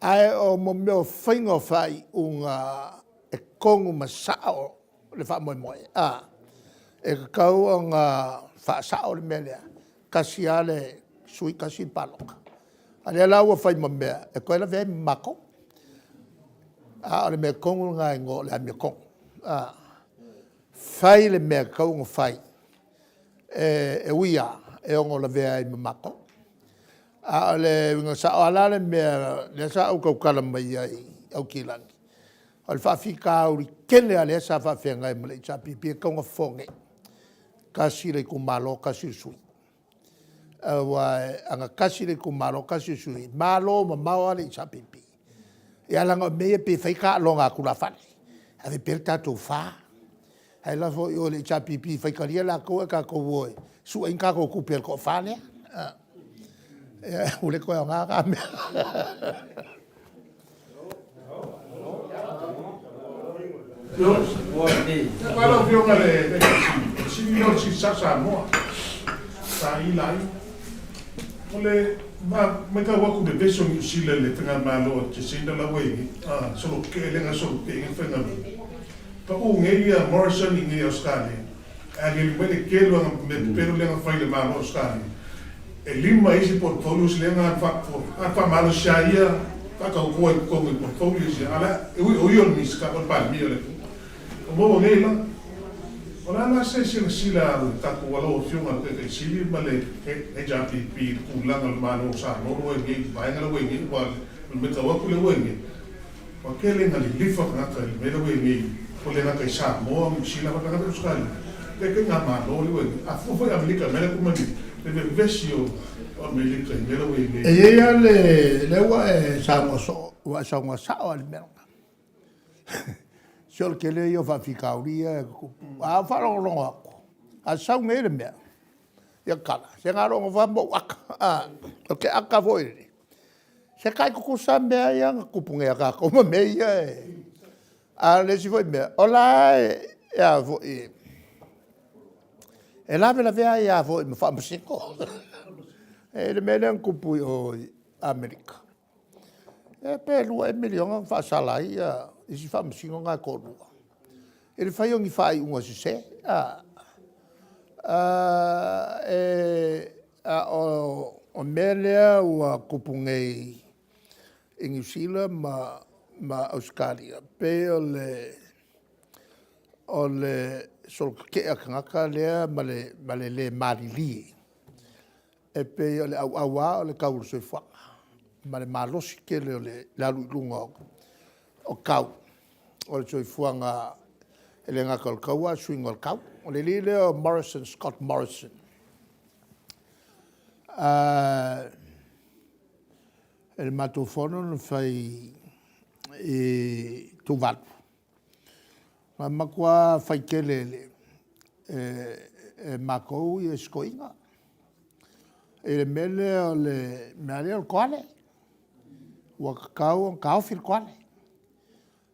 ai o mo me fingo fai unga e kongu masao le fa mo e ka unga fa sao le mele kasi ale sui kasi paloka ale la wa fai mo me e ko la ve mako le me kongu nga ngo le me kongu fai le mea kaunga fai e uia e ongo la vea i mamako A le nga sa ala le me le sa au kala mai ai au kilangi. O le whawhika uri kele a le sa whawhenga e mele i chapipi e kaunga whonge. Kasi le kumalo kasi sui. Anga kasi le kumalo kasi sui. Malo ma maua le i chapipi. E alanga mea pe whaika alonga kula whane. Ave per tatou wha. Hai la fo i o le i chapipi whaikaria la koe ka koe. Sua inka ko kupel ko whane. Ule koe o ngā ka mea. Kalau dia ngale, sini lo si sasa mo, sa ilai. Oleh mereka waktu de beso ni sila le tengah malo, cesinda la wengi. Solo kelenga solo kelenga fenga. Pa ngeia Morrison ni Australia. Agil mele kelo me pero lenga fai le malo Australia. Lima isi portfolios lenga fa malo shaia. Kaka ukoe kongo portfolios ala uion miska on palmio le. Mo ngela. Ona na se sila taku walo fiunga ke sili male e japi pi kulanga malo sa no wengi bainga wengi wal meta wa kule wengi. Wa kele ngali lifa ngaka mele wengi kule ngaka sa mo sila pa ngaka skali. Ke nga malo wengi afu foi Amerika mele kumani le vesio Amerika mele wengi. E ia le wa sa mo so wa sa mo sa al melo. Sio ke le yo fa fikauria a fa lo ako a sa me le me ya kala se nga lo va mo aka ke aka foi se kai ku sa me ya ku punge ka ko me ya a le si foi me ola ya vo e la vela vea ya vo me fa msiko e le me le ku pu o Amerika e pe lu e milion fa salai ya isi fa msingo nga korua. Ele fai ongi fai unga se o melea ua kupungei i New Zealand ma Australia. Pe o le sol ke akangaka lea ma le marili. E pe o le awa o le kauru soifanga. Ma le malosi ke le alu ilunga o kau. O le soifuanga ele ngaka o kaua swing o kau. O le lile o Morrison, Scott Morrison. Ele matou fono no fai e tuvalu. Ma makua fai kelele makou i skoinga. Ele mele o le meale o koale. Ua kau fil koale.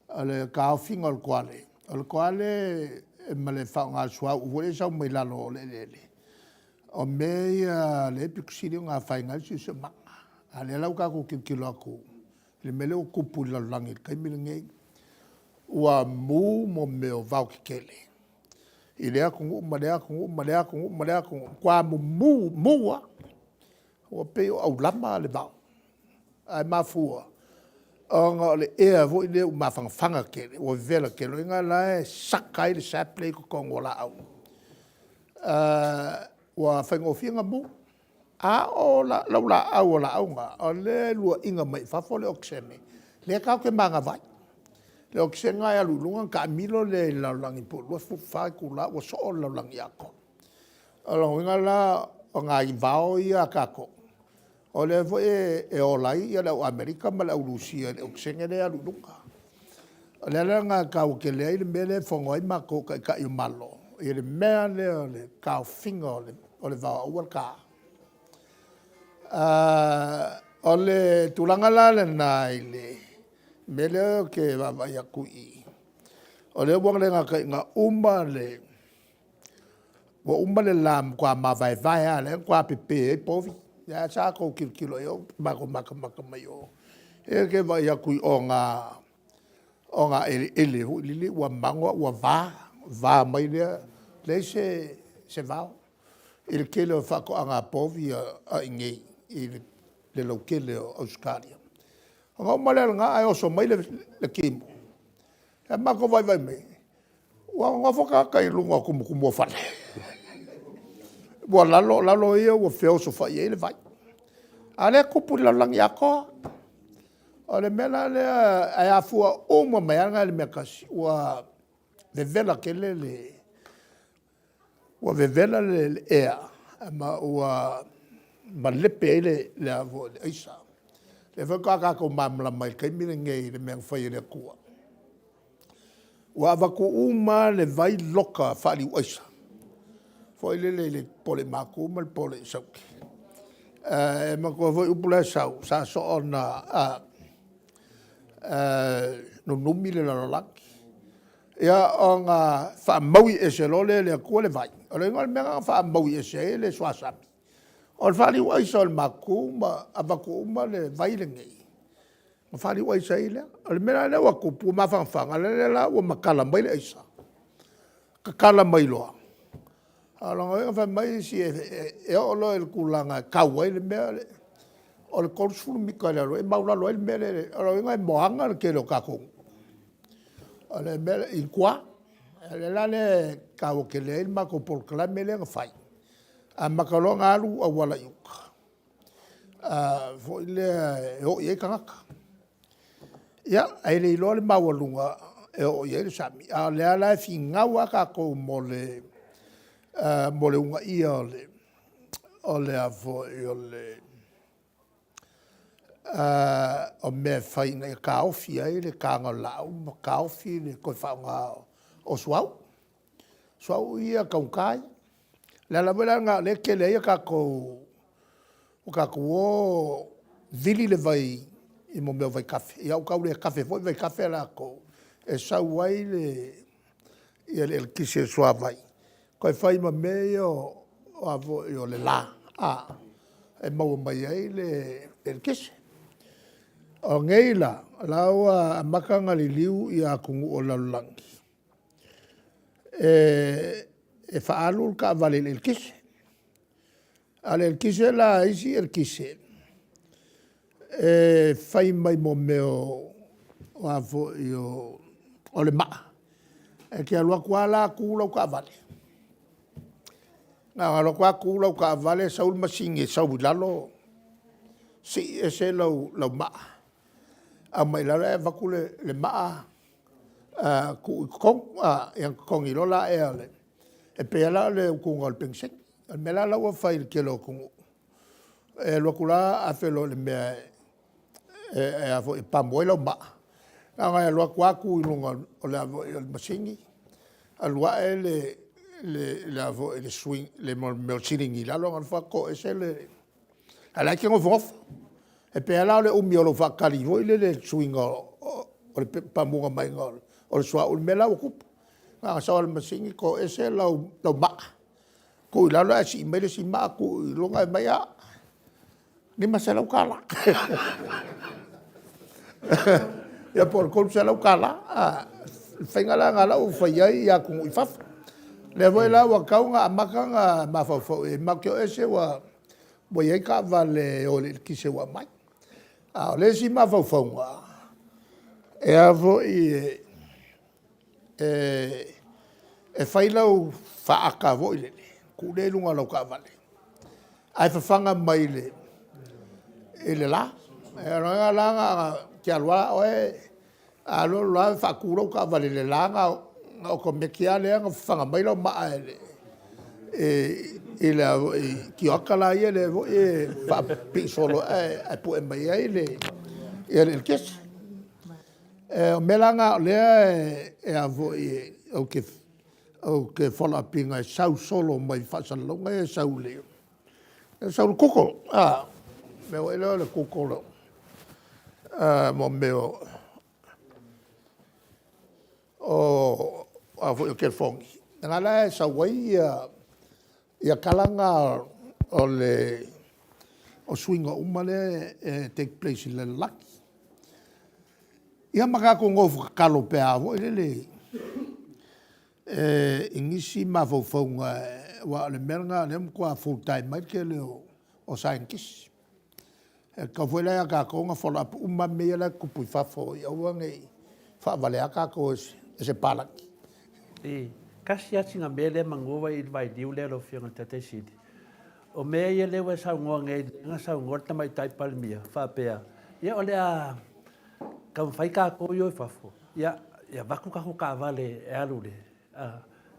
Ale kau finga o koale. O koale ma le whaunga sua uvole sau mai lalo o le. O mea le pikusiri o ngā whainga si se manga. Ale lau kako kilo aku. Le mele o kupu lalangi kai milingei. Ua mu mo meo vau ki kele. I lea kungu, malea kungu. Kwa mua. Ua peo au lama le vau. Ai mafua. Nga le ea vo i leo mawhangwhanga kele. Ua vela kele. Inga lae sakai le saplei ko kongo la au. Ua whaingofianga mu. A o lau la au o la au nga. O le lua inga mai fafo le oksene. Le kau ke manga vai. Le oksene ngai alu lunga ka milo le laulangi po. Lua fufai kula ua so o laulangi ako. O inga la o ngai vao i a kako. O le vo e olai ia lau Amerika ma lau Rusia le oksene le alu lunga. O le nga kau ke le mele fongo i mako ka i malo. I le mea le kau finga o le vao ua ka. O le tulanga la le nai le mele ke vavai aku i. O le wang le nga umba le lam kwa mawai vai le kwa pepe e povi. Ya sa ko kilo yo mako mai o. E ke vai aku i o nga ele hu lili wa mango wa va mai le se va. Il ke le fa ko anga povi a ingei. I le lokele o Australia. Nga malel nga ai oso mai le kimbo. E mako vai mai. Wa foka kai lunga kumu fale. Wa lalo ia wa feo so fa ele vai. Ale kupu la lang yako. Ole mena le ai afua uma mayanga le mekasi wa vevela kele le wa vevela le ea ma wa malepe le avo le isa. Le ka ko mamla mai kai mi ngei le meng fai le kua. Wa va ko uma le vai loka fali isa. Foi le pole maku mal pole sauki. Ma ko voi upula sau sa so ona no numi le laki. Ia o ngā whaamaui e se lole le kua le vai. O le ngal mea whaamaui e se le swasami. O le whali wai sa o le maku ma avaku uma le vai le ngei. Ma whali wai sa i lea. O le mea le wakupu ma whangwhanga le la ua makala mai le eisa. Kakala mai loa. Alonga e wha mai si e o lo el kulanga kaua le mea le. O le konsulu mika le alo e maula lo el mea le. O le ngai moanga le kelo kakongu. O le mea i kua. Le la le kau ke le il mako polkala me le ngafai. A makalonga alu a wala iuka. Fo ile e o ie kangaka. Ia, ai le ilo le mawalunga e o ie le sami. A le ala e fi ngawa kako mo le unga ia o le afo i o le o me fai ngai ka ofi ai le kanga lau ma ka ofi le koe whaunga o suau ia kaunkai le ala wela ngā le ke le ia kako o vili le vai i mo mea vai kafe ia ukau le kafe foi vai kafe la ko e sau ai le le kise sua vai koe whai ma mea o avo i o le la. E mau mai ai le kise. O ngei la, laua a makanga li liu i a kungu o laulangi. E whaalul ka vale le kise. Ale le kise la isi el kise. E whai mai mo meo o avo i o le maa. E kia lua kua la kulau ka vale. Nga ngalo kwa kulau ka vale saul masingi saul lalo si ese lau maa. A mai lalo e vakule le maa ku kong yang kong ilola e ale. E pe ala le kunga le pengseng. Al mela la wa fai ke lo kungu. E lo kula a felo le mea e a fo pamoelo maa. Nga lo kwa ku ilunga o le masingi. Al wa le avo le swing le mo siringi la lo fa ko ese le ala ki ngo vof e pe ala le umiolo fa kali vo le swing o le pa mo mai ngol o le swa o mela o kup nga sa o masingi ko ese lo ma ko la lo si me le si ma ko lo nga mai a ni ma se lo kala ya por ko se lo kala fengala ngala o fa ya ku i fa le voi la wa kaunga makanga mafafo e makio ese wa boye ka vale o le kise wa mai a le si mafafo wa e avo e faila o fa akavo ile ku le lunga lo ka vale ai fa fanga mai le la e ranga la ki alwa o e alo la fa ku lo ka vale le la o ko me kia le nga fanga mai lo ma ele ki akala ia le fa pi solo e pu e mai ele el kes o melanga le e avo o ke fola pinga sau solo mai fa san longa e sau le sau koko me o le koko lo mo meo o ke fongi nga la sa wai ia kalanga o swinga umale take place in laki ia maka ko ngofu kalo pe avo ele ingisi ma fo fonga wa le merga le ko full time mai ke le o scientist ka foi la ka ko nga follow up umma me la ku pu fa fo ia wangi fa vale aka ko ese palaki kasi atinga mele manguva i vai diu le lo fianga tate sidi o mea ia lewa sa ngoa ngai nga sa ngoa tamai tai palmia fa pea ia ole a ka fai ka ko yo fafo ia vaku ka ka vale e alu le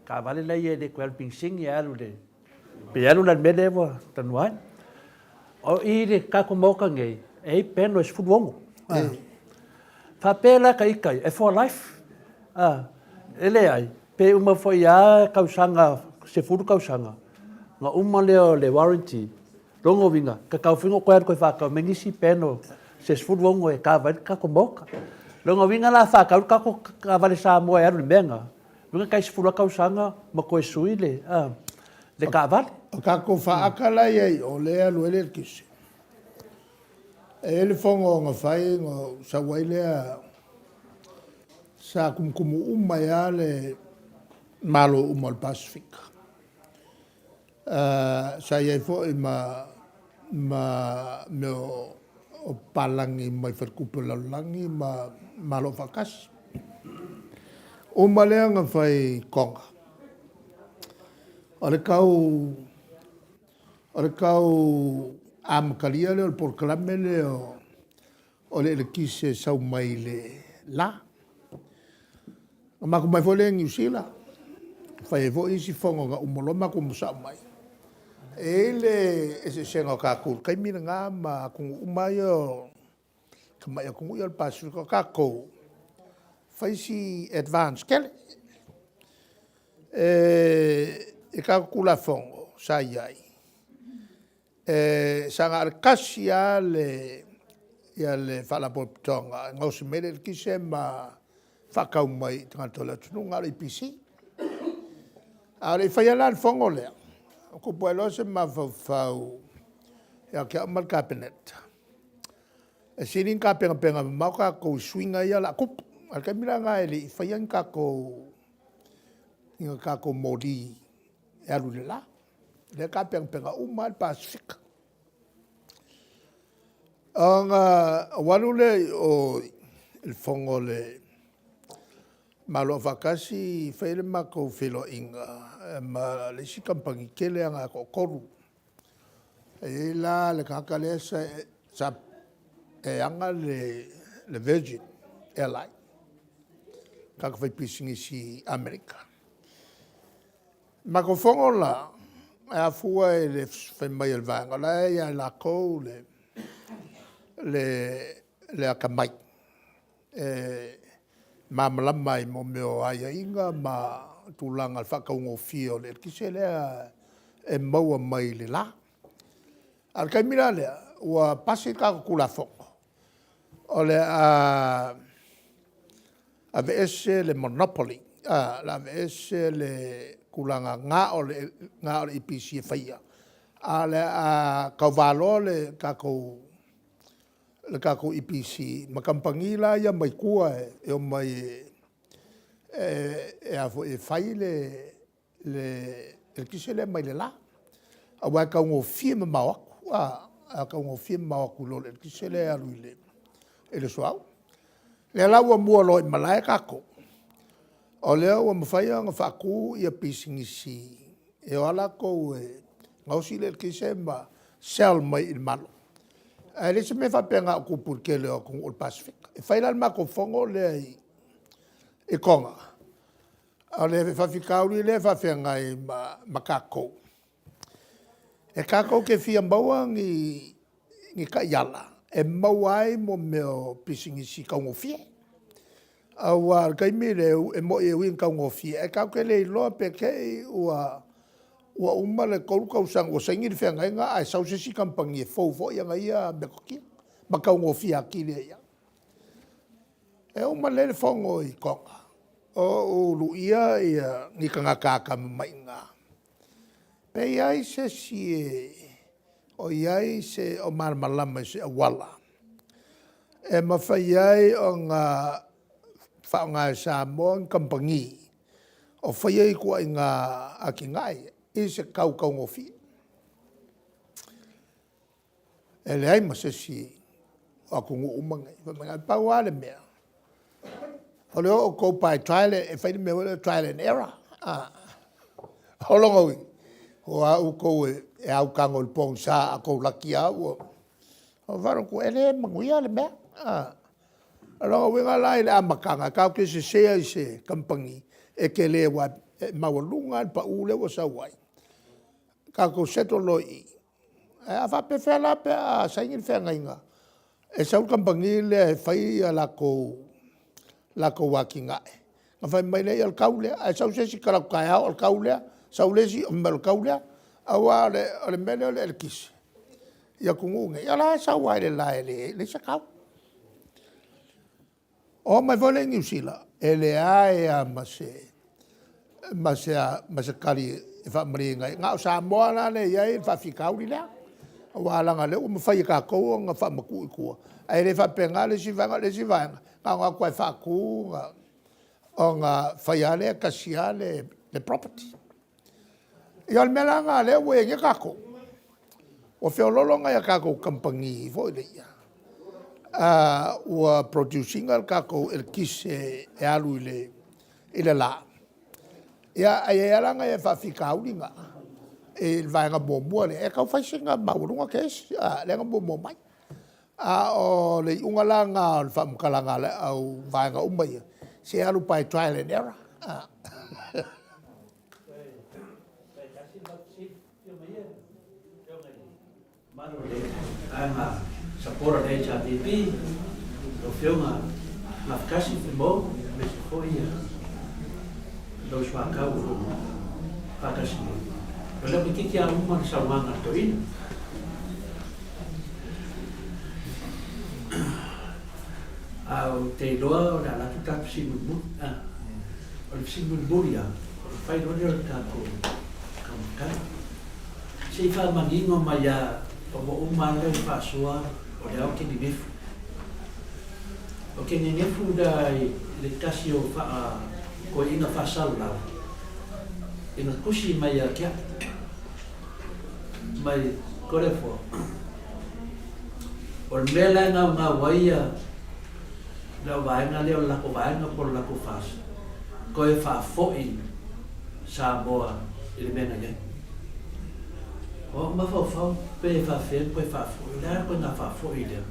ka vale la ia de kwel ping sing ia alu le pe alu la mele wa tanuan o i de ka ko mo ka ngai e peno es futbol fa pela kai e for life ele ai pe uma foi a kausanga se furu kausanga nga uma leo le warranty longo vinga ka fingo ko ko fa ka mengisi peno se futbol ngo e ka va ka ko moka longo vinga la fa ka vale sa mo era menga vinga kai se furu kausanga ma ko suile le ka va ka ko fa akala ye o le alu ele kisi ele fongo nga fai ngo sa waile sa kumkumu uma ya le malo umal Pacific sa ye fo me o palangi mai ferkupe langi malo fakas uma le nga fai konga ole kau am kalia le por clamele o le kise sau mai le la ma ko mai fole New Zealand fai vo isi fongo nga umoloma ko musa mai ele ese sengo ka ku kai mi nga ma ku umayo kama ya ku yo pasu ka ko fai si advance kel e ka ku la fongo sa yai sanga kasia le fala poptonga ngos mele kisema fakau mai tangatola tunga le PC ale fai ala fongo le ko puelo se ma fau ya que mal cabinet e sirin ka penga ma ka ko swinga ya la kup al ka mira nga ele fai an ka ko modi ya lu la le ka penga mal Pacific walule o il fongo le malo vakasi fele mako filo inga ma le si kampangi kele anga ko koru e la le kakale sa anga le Virgin Airline kaka fai pisingi si Amerika mako fongo la a fua le fai mai el vanga la ya la ko le akamai ma mai mo meo ai inga ma tulanga whakaungo fio le kisele e maua mai le la al kai mira le ua pasi ka kula fongo o le a VS le Monopoly la VS le kulanga nga o le IPC faia a le a kauvalo le kako IPC makampangila ya mai kua e o mai afo e fai le kisele mai le la a wa ka ngo fie mawaku a ka ngo fie mawaku lo le kisele alu le soau le la wa mua lo malai kako o le wa mafai nga faku ia pisingisi e ala ko ngausi le kisema sel mai il malo ele se me fa penga ko porque le ko o Pacific e fai la ma ko fongo le e konga ale fa ficar le fa fenga e makako e kako ke fia mbawa ni ka yala e mawai mo meo pisingi si ka ngofie awa kai mire e mo e win ka ngofie e kako le lo pe ke ua uma le kou sang o sengir fenga nga ai sau se si kampangi fo ya nga ia me koki ba ka ngo fia ki le ya e uma le fongo I konga o lu ia ni ka ka mai nga pe ai se si o ai se o mar malama se wala e ma fai ai o nga fa nga sa mon kampangi o fai ai ko nga akingai ise kau ngofi ele ai mase si aku umanga manga pawale me o ko pai trial e fai me trial and error holongo o a ko e au kango le pong sa a kou laki au. O wharo ko ele manguia le mea. Ronga wenga lai le amakanga, kau ke se sea i se kampangi, e ke le wa mawalunga pa ule wa sa wai. Kau ko seto lo i. A wha pe whela pe a saingin whenga inga. E sau kampangi le whai a lako waki ngae. Nga whai mai le al kaulea, a sau se si karau kai hao al kaulea, sau le si al kaulea, awa le mele le kisi. Ia kungunga, ia la sau wai le lai le sa kau. O mai vole New Zealand, e le ae a mase kari e wha maringa. Ngā o Samoa na le iai wha whikauri lea. Wa langa le o mawhai ka kou nga wha maku i kua. Ai le wha penga le si vanga. Ngā ngā koe wha ku o ngā whai ale kasi le property. I al mela ngā le ue nge kako. O whiololo ngai a kako kampangi fo i le ia. Ua producing al kako el kise e alu i le la. Ia ai alanga e whawhikauri ngā. E vaenga mua le e kau whaisinga maurunga kes. Lenga mua mai. O le unga la ngā le whamukalanga le au vaenga umai. Se alu pai trial and error. I'm a supporter of HRDP. O whiunga mawhakasi whimo, me se hoi los whakau whakasi. Pero me kiki a uma sa wanga toina. Au te loa o la laki tapu simulmul. O le simulmulia. O le whai rone o le kako kamakara. Se wha mangingo mai a o mo umale whaasua o le au ke ni nefu. O ke ni nefu da le kasi o wha ko ina whaasau lau. Ina kusi mai a kia. Mai kore fo. O le mele ngā waia leo vaenga leo lako vaenga por lako whaasa. Ko e whaafoi Samoa i le mena ia. O mawhau pe e whawhen koe whaafoi. Lea koe ngā whaafoi leo.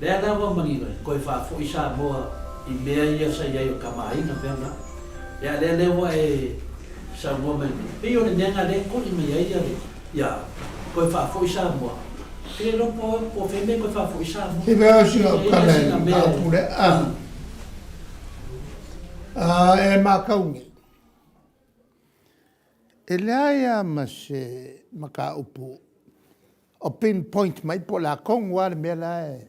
Lea ngā wamangira koe whaafoi Samoa i mea ia sa iai o kamaina peana. Ia lea lewa e Samoa meni. Pe o le nenga le ko i mea ia le. Ia koe whaafoi Samoa. Pe lo po wheme koe whaafoi Samoa. Te mea si o kane ngā pule. E makaungi. E lea ia ma se maka upu. O pinpoint mai po la kongwa le mea la e.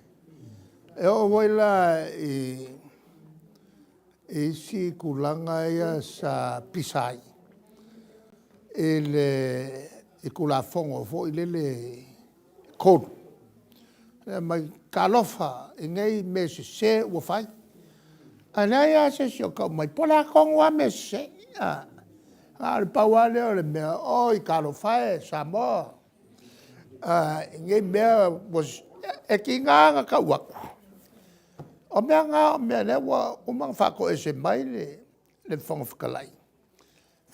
E o waila e si kulanga ia sa pisai. E kula fongo fo i le kodu. Mai kalofa e ngai me se ua fai. Ana ia se si o kau mai po la kongwa me se. Le pauale o le mea o i kalofa e Samoa. Ngai mea was e ki ngā ka waku. O mea ngā o mea lewa umang whako e se mai le whanga whakalai.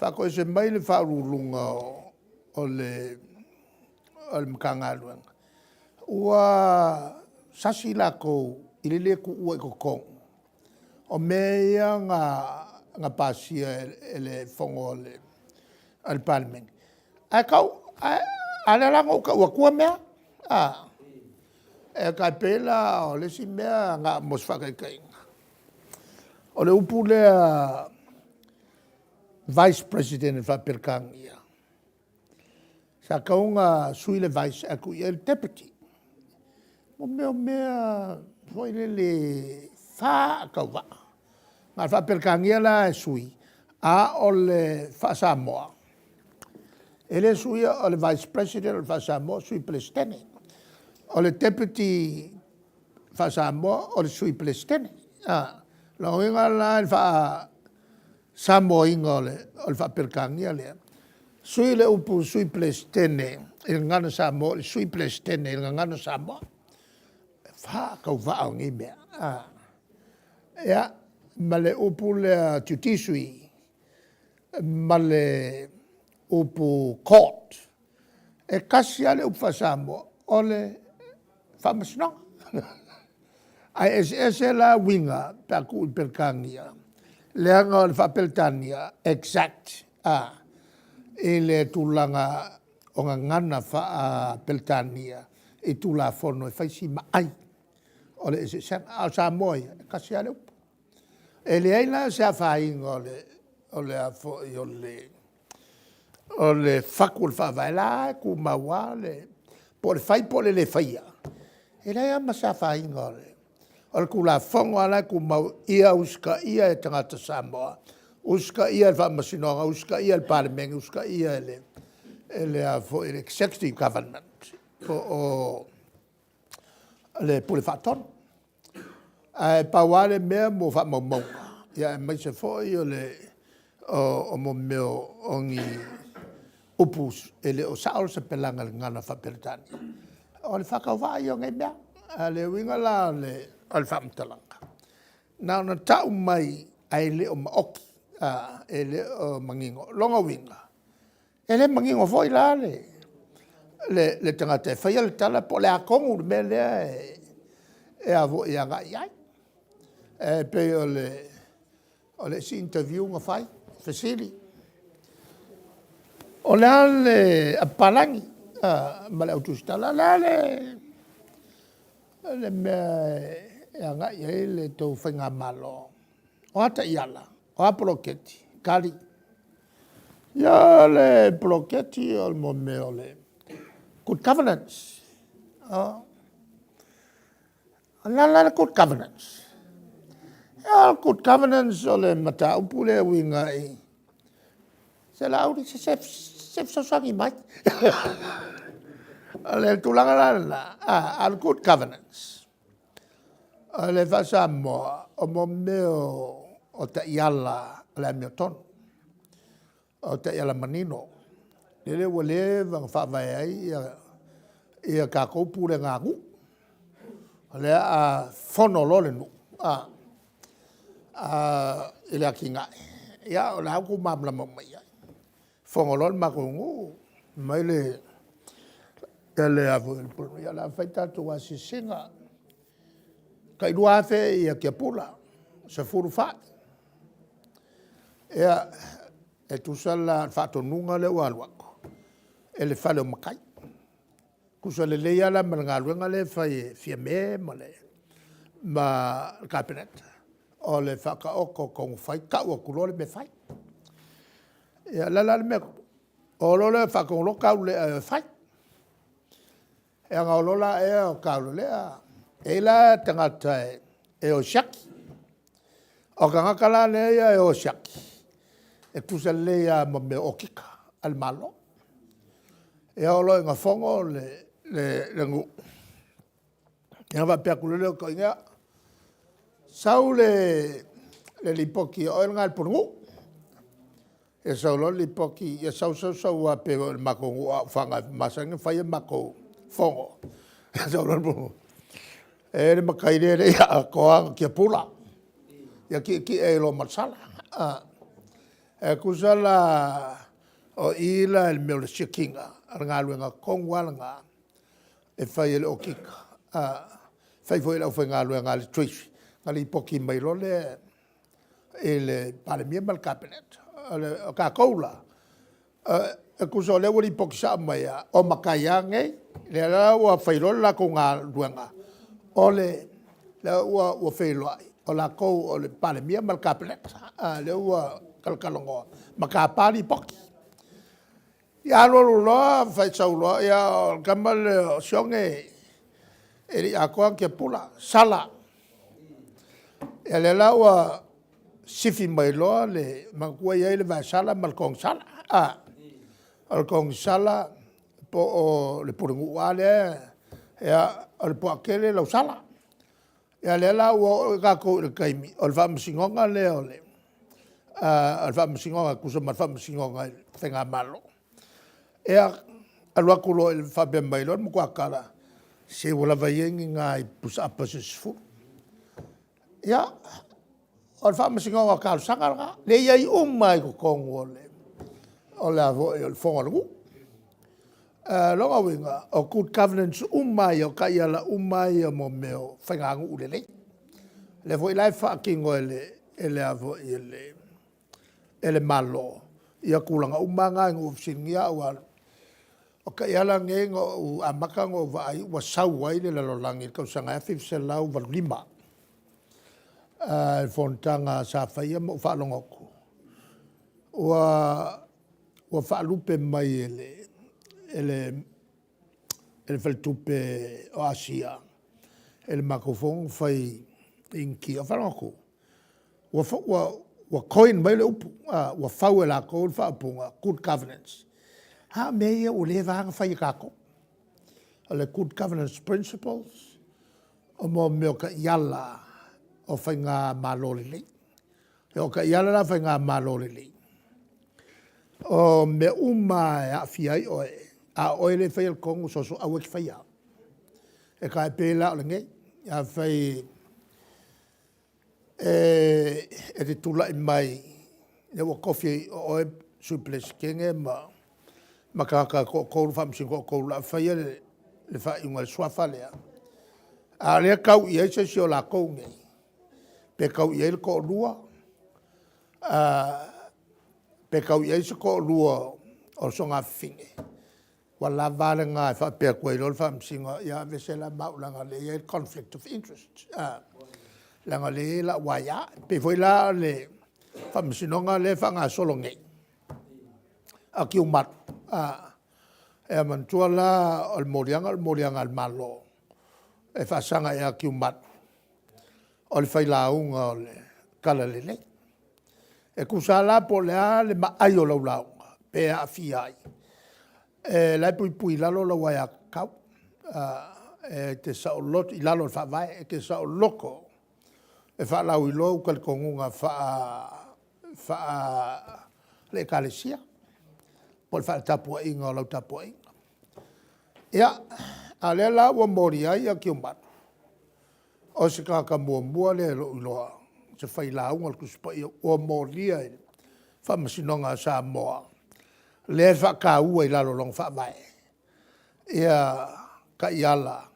Whako e se mai le whaurulunga o le makanga aluanga. Ua sasi lako i le leku ua i kokong. O mea ngā pasia e le whongo le parliament. A kau, ale lango ka ua kua mea? E kai pela o le si mea ngā mos whakaikainga. O le upu lea vice president e whapirkangia. Sa kaunga sui le vice aku i el deputy. Mo mea foi le wha kauwa. Ngā whapirkangia la e sui. A o le wha Samoa. Ele sui o le vice president o le wha Samoa sui Palestine. O le deputy wha Samoa o le sui Palestine. Lau inga la e wha Samoa inga o le whapirkangia lea. Sui le upu sui Palestine i ngana Samoa, le sui Palestine i ngana Samoa. Wha kau wha ngi mea. Ia, ma le upu le tutisui, ma le upu court, e kasi ale upa Samoa o le whamasinonga. Ai ese la winga pe aku perkangia. Leanga o le whapeltania exact e le tūlanga o ngā ngana whapeltania e tūla whono e whaisi maai. O le ese au Samoa kasi ale upa. E le aina se a whainga o le a fo i o le whakul whawhaila ku maua le po le whai po le whaia. E le ama se a whainga o le. O le kula whongo ala ku mau ia uska ia e tangata Samoa. Uska ia e whamasinonga, uska ia le parlemengi, uska ia e le a fo i le executive government. O le pule whatono. Ai pawale mea mo whamamonga. Ia e mai se foi o le o mo meo ongi upus ele o saol se pelanga le ngana whapeltani. O le whakawhai o ngai mea. A le winga la le al whamtalanga. Nā na tau mai ai le o maoki. E le o mangingo. Longa winga. E le mangingo foi la le tangata e whaia le tala po le akongu me lea e avo i anga iai. E pe o le si interview nga whai, whesiri. O le ale a palangi, ma le autustala, le mea e anga iai le tau whainga malo. O ata iala, o a proketi, kari. Ia le proketi o le mo mea o le good governance. La good governance. Good governance o le mata upu le winga i. Se la auri se sef sosangi mai. Le tulanga la al good governance. Le fasa moa o mo meo o ta iala le meo ton. O ta iala manino. Lele wale vang whawai ai ia ka koupu le ngā ngu. Le a whono lole nu. Ile aki ngai. Ia o la ku mamla mai ai. Fongolol makungu mai le ele avo ia la faita to wasi singa. Kai dua fe ia ke pula. Se furu fa. Ia e tu sala fato nunga le walwako. Ele fale o makai. Kusa le leia la malngaluenga le fai fia me male. Ma cabinet. O le whakaoko kong whai, kaua kulore me whai. Ia lala le meko. O lole whakonglo kau le whai. E ngā lola e o kau le e la tangata e o shaki. O ka ngakala le e o shaki. E kusa le ia ma me o kika al malo. E o lo ngā whongo le ngu. Ia wa pia kulele o ko inga. Sau le lipoki o ngā pungu. E sau lo lipoki, e sau a pe makongu a whanga masangi whai mako whongo. E sau lo pungu. E le makaire re a koa kia pula. Ia ki e lo marsala. E kusala o ila el meo le shikinga. Ngā luenga kongwalanga. E whai ele o kika. Whai fo ele au whai ngā luenga le tuisi. Ngali poki mai lole e le paremia mal cabinet. O ka koula. E kuso le wali poki sa mai o makaiange. Le la ua whailole la ko ngā luenga. O le ua whailoa. O la kou o le paremia mal cabinet. Le ua kalkalongoa. Makapari poki. Ia lolo loa whai sauloa. Ia kamal sionge. E li a koa kia pula. Sala. E le laua sifi mai loa le makua iai le vaisala ma le kong sala. Le kong sala po o le puringu wale o le poakele lau sala. E le laua o kako le kaimi o le whaamasingonga le o le whaamasingonga kusa ma whaamasingonga whenga malo. E alua kulo le whape mai loa mkua kara se wala vaiengi ngā i pusa apa se sifu. Ia, o le whaamasinga o kāru sanga le iai umai ko kongo o le avo e o le whonga rungu. Longa winga, o good governance umai o ka ia la umai o mo meo whaingangu ulele. Le fo ilai whaakingo ele avo ele malo. Ia kulanga umanga ingo ufisingia ua o ka iala ngenga u amakanga o vai ua sauai le lalolangi kau sanga e fifse lau valu lima. Fontanga sa whaia mo whaalongoku. Ua whaalupe mai ele whaltupe o Asia. Ele makofong whai inki o whalongoku. Ua coin mai le upu. Ua whau e la kou whaapunga. Good governance. Ha mea o le vanga whai kako. Le good governance principles. O mo meo ka iala o whai ngā mālole lei. O ka iala la whai ngā mālole lei. O me uma e a fiai oe. A oe le whai al kongu soso awe ki whai au. E ka e pēla o le ngei. A whai e te tula i mai. E wa kofi o oe suples kenge ma kaka kouru whamsin kouru la whai le whai unga le swafa lea. A lea kau i eise si o la kou ngei. Pe kau i eile ko lua. Pe kau i eise ko lua o songa finge. Wala vale ngā e whapea koe lor whamsinga ia vesela maulanga le e conflict of interest. Langa le la waia. Pe foi la le whamsinonga le whanga solo ngei. A ki umat. E mantua la al morianga al malo. E whasanga e a ki umat. O le whailaunga o le kala lele. E kusala po lea le maai o laulaunga. Pe a fiai. E lai pui lalo la wai a kau. E te sao lot i lalo le whawai. E te sao loko. E whaalau i lo ukal kongunga le kalesia. Po le whaatapua inga o lau tapua inga. Ia, a lea la ua mori ai a ki umatu. O se kaka mua le lo iloa. Se whai launga le kusipa ia ua moria e whamasinonga sa moa. Le whaka ua i lalo long whaamai. Ia ka iala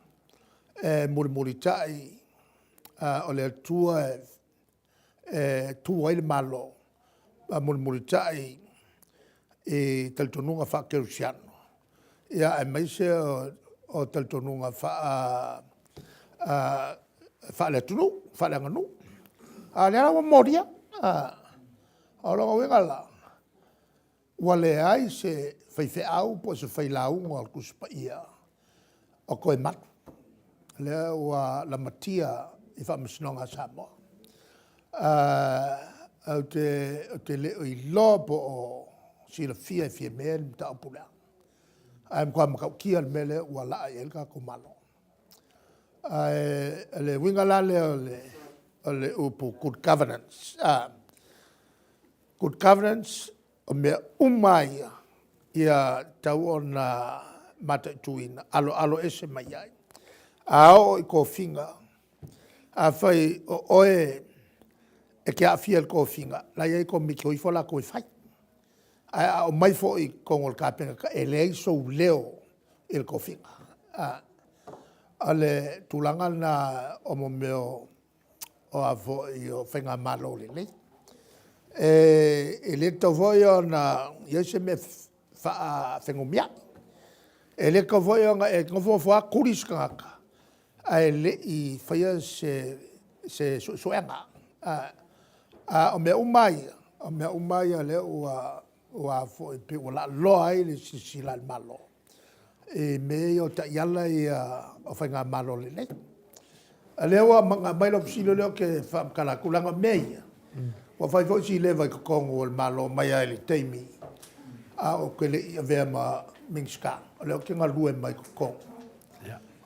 muri tai o le tua tua i le malo. Muri tai e taltonunga whakerusiano. Ia e maise o taltonunga whaale tunu, whaale anganu. A lea wa moria. A longa wengala. Wale ai se whaife au po se whailaunga al kuspa ia. O koe matu. Lea wa la matia i whamasinonga Samoa. Au te leo i lopo o sila fia mea ni ta opulea. Ai mkwa makaukia le mele ua laa i elka kumalo. Le wingala le le upu good governance. Good governance o mea umai ia tau o na mata tuina alo ese mai ai. Ao i ko finga. A whai o oe e kia fia ko finga. La iei ko miki hoi fola ko i whai. A o mai fo i kongol kāpenga ka e lei sou leo il ko finga. Ale tulanga na o mo meo o a fo i o whenga malo le lei. E le tau foi o na iese me whengumia. E le ka foi o nga e ngofo fo a kuris kangaka. A e le i whaia se suenga. O mea umai. O mea umai a le ua fo i pe ula loa i le sisila al malo. E me o ta iala i o whainga malo le nei. A le ua mga mailo pisilo leo ke whamkala kulanga meia. Wa whai fo si le vai kakongo al malo mai ai le teimi. A o ke le i avea ma mingska. O leo ke ngā lue mai kakongo.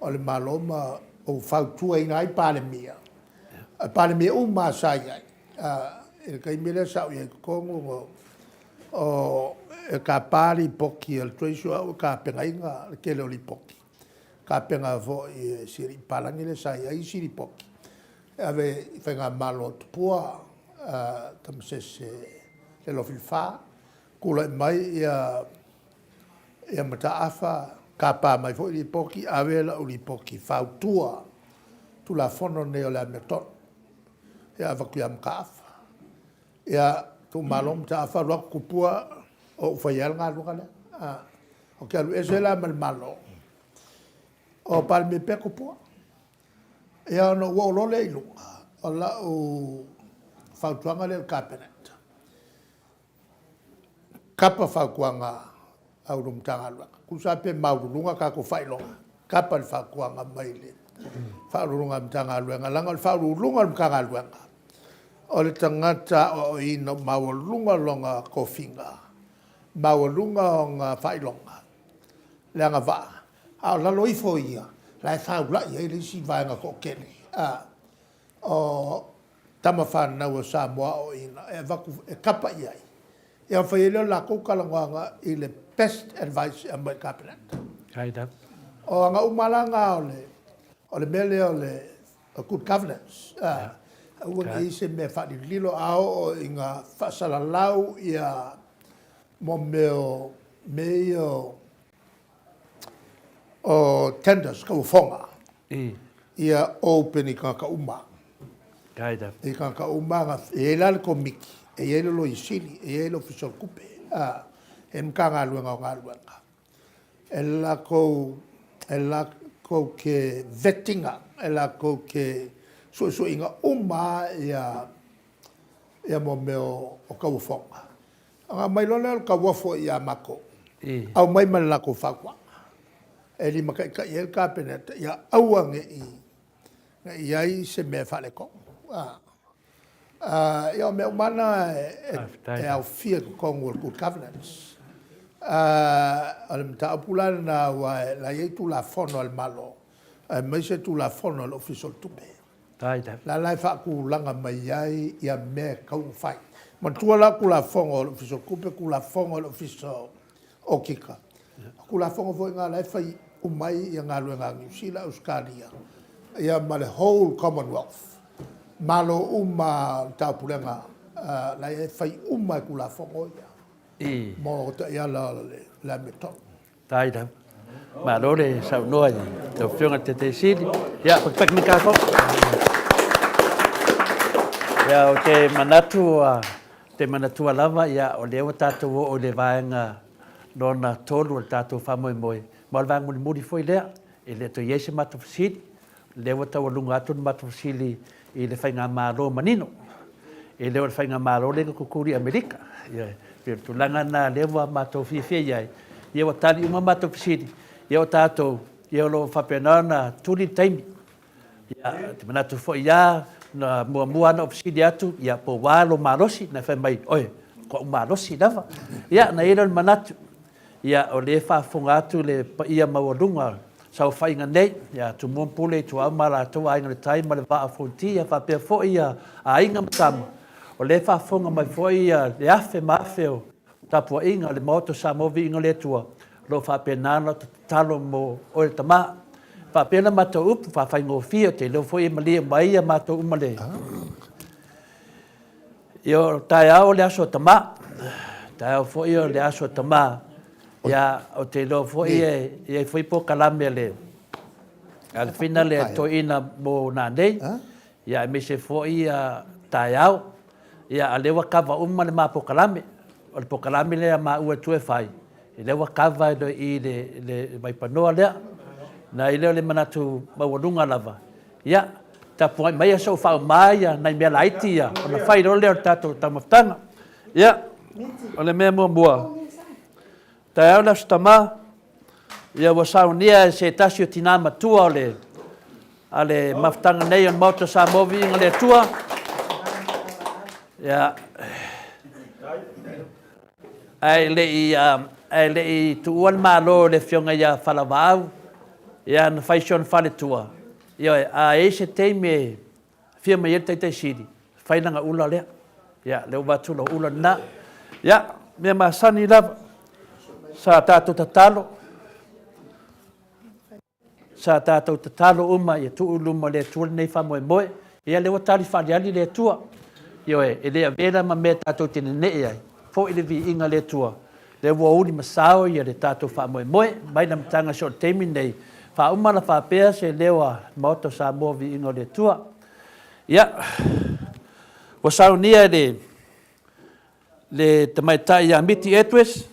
O le malo ma o whautua i ngai pāle mia. Pāle mia o ma sai ai. E kai mele sa o i kakongo o e ka pari poki al treisua o ka penga inga ke le oli poki. Ka penga vo i siri palangi le sai ai siri poki. Ave whenga malo tupua tam se le lo filfa kula mai ia mataafa ka pa mai fo i poki avela o li poki fautua tu la fono ne o la meton ia va ku am kafa ia tu malom ta fa ro kupua o fa yal nga lu kana o ke lu esela mal malo o pal me pe kupua ia no wo lo le lu ala o fautua le cabinet kapa fa kuanga au rum tanga ku sa pe maulunga ka ko failonga kapa fa kuanga maile fa lunga tanga luanga langa fa lunga ka luanga o le tangata o ino maulunga longa ko finga maulunga nga failonga langa va a la loi foia la fa la ye le si va nga ko kene o tama fa na o sa mo o ina e va ku e kapa ia ia fa ile la ko kalanga ile best advice and my cabinet. Kaida. O nga umalanga o le mele o le good governance. O ngi se me fa di lilo ao o inga fa sala lau ia mo meo o tenders ka ufonga. Ia open i ka uma. Kaida. I ka uma nga e la komiki e ele lo isili e ele official kupe. Em kanga luenga ngaluenga. Ela ko ke vettinga, ela ko ke so inga uma ia mo meo o ka ufonga. Anga mai lole ka wafo ia mako. Au mai mala ko fakwa. Eli maka ka ia cabinet ia auange ia se me fale ko. Ia me mana e au fia ko good governance. Al mta pula na wa la yetu la fono al malo mai se tu la fono al official tupe la la fa ku langa mai ai ia me ka u fai man tu la ku la fono al official kupe ku la fono al official okika ku la fono vo nga la fai u mai ia nga lu nga sila Australia ia male whole commonwealth malo uma ta pula nga la fai uma ku la fono ia mo ta ia la meton tai da ma lo de sa no ai to fiona te sidi ya pak mi ka ko ya o te manatu lava ya o le tatu o le vaenga dona tolu tatu fa moi mal vang mo di foi le e le to yese matu sidi le wata o lunga tu matu sili e le fainga malo manino e le fainga malo le ko kuri amerika ya tu langa na lewa mato fife ia ia o tali uma mato pisidi ia o tato ia lo fapenana tuli taimi ia te manatu fo ia na mua na pisidi atu ia po walo marosi na fa mai oi ko marosi lava ia na ira manatu ia o le fa funga atu le ia mawalunga sa fa inga nei ia tu mon pule tu amara tu ai ngai tai ma le va fonti ia fa pe fo ia a inga tam o le fa fonga mai foi le afe mafeo tapu inga le moto sa movi inga le tua lo fa penana talo mo o le tama fa pena mato up fa fa ngo fio te lo foi mali mai mato umale yo tai ao le aso tama tai foi le aso tama ya o te lo foi e foi po kalame le al final le to ina mo na dei ya me se foi tai ao ia alewa kava umma le mapokalame o le pokalame lea ma ua tue fai i lewa kava i le maipanoa lea na i leo le manatu maualunga lava ia tapu mai asau whao maia nai mea laiti ia o na whai ro leo tato tamaftanga ia o le mea mua tai au la stama ia wa saunia se tasio tinama tua o le ale maftanga nei on moto sa movi inga le tua ya ai le i tuan malo le fionga ya falavau ya na faishon fale tua yo a ese teme fia mai te sidi fainanga ula le ya le batu lo ula na ya me masani la sa tatu tatalo uma ya tu uluma le tu nei fa moi ya le watali fa ali le tua yo e le avela ma meta to tene nei ai fo ile vi inga le tua le wo uli masao ia le tatou fa moe mai na tanga so temi nei fa uma na fa pea se lewa moto sa mo vi ingo le tua ia wa saunia le tamaita ia miti etwes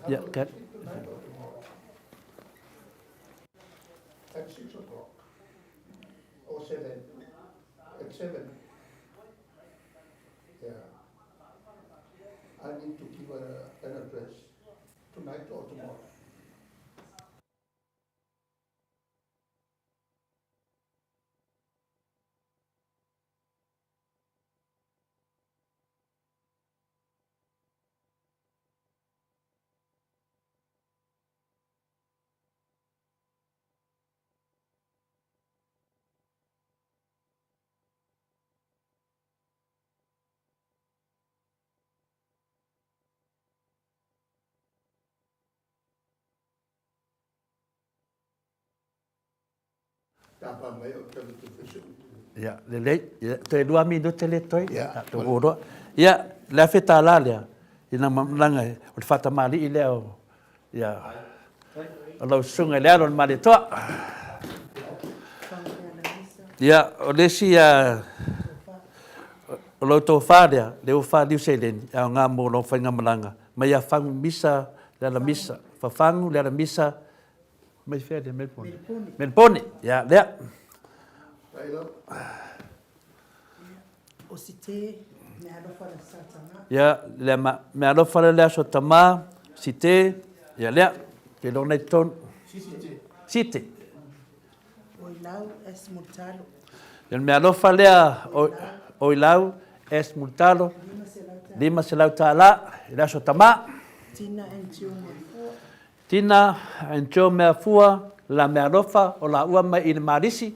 ia ka At 6 o'clock or 7. At 7. Yeah. I need to give an address tonight or tomorrow. Ya, le te 2 minuto le toi. Ya, to oro. Ya, la feta la le. Ina mamlanga o fata mali ile o. Ya. Alo sunga le alo mali to. Ya, o le si ya lo to fadia, le o fa di selen, ya nga mo lo fa nga malanga. Ma ya fang misa, la misa, fa fang la misa. Mai fede Melpone. Ya, le. O si te me alofa le satana. Ya, le me alofa le so tama, si te, ya le, ke lo nei ton. Site. O ilau es mutalo. El me alofa le o ilau es mutalo. Lima se lau tala, le so tama. Tina en tiume. Tina en tiume afua, la me alofa o la ua mai in marisi.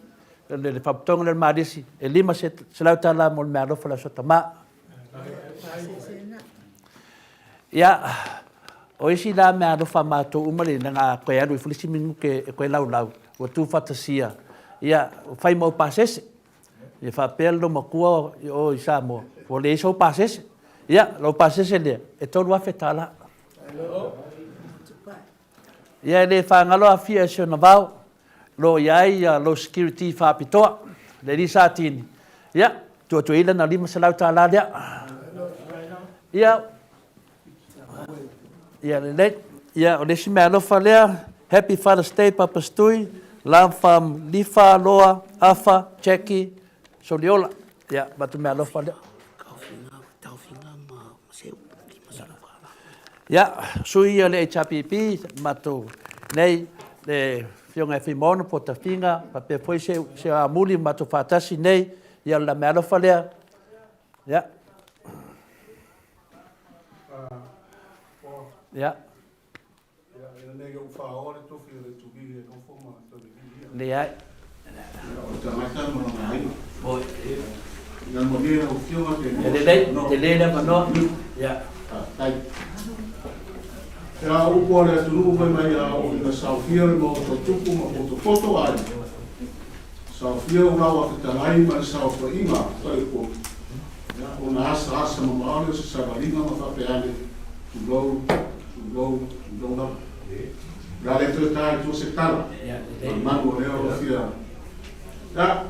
Le faptonga le marisi. E lima se lau tala mo me alofa le so tama. Ya, o isi la me alofa mato umale nga koe anu i fulisi mingu ke koe lau lau. O tu fatasia. Ya, fai mo pasese. E fa pelo mo kua o isa mo. O le iso pasese. Ya, lo pasese le. E tolu afetala. Ya, le fa ngalo afia se na vau. Lo iai lo security fa pitoa. Le risa tini. Ya, tu ila na lima se lau tala dia. Ya, ya le ya o le si me alofa lea. Happy Father's Day Papa Stui. Lam fam lifa loa afa cheki soliola. Ya, batu me alofa lea. Ya, sui le HPP matu nei le fionga fimono potafinga pa pe foi se amuli matu fatasi nei ya la me alofa lea. Ya. Ya. Le ai. Le mano. Ya. Ya upo le tulu mai ya o na Saufia mo to tupu mo to foto ai. Saufia una wa te lai ma Saufia inga tai ko. Ya ona asa mo ma se sabalina ma fa peale to go na. Ya le to tai to se tala. Ya ma mo le o fia. Ya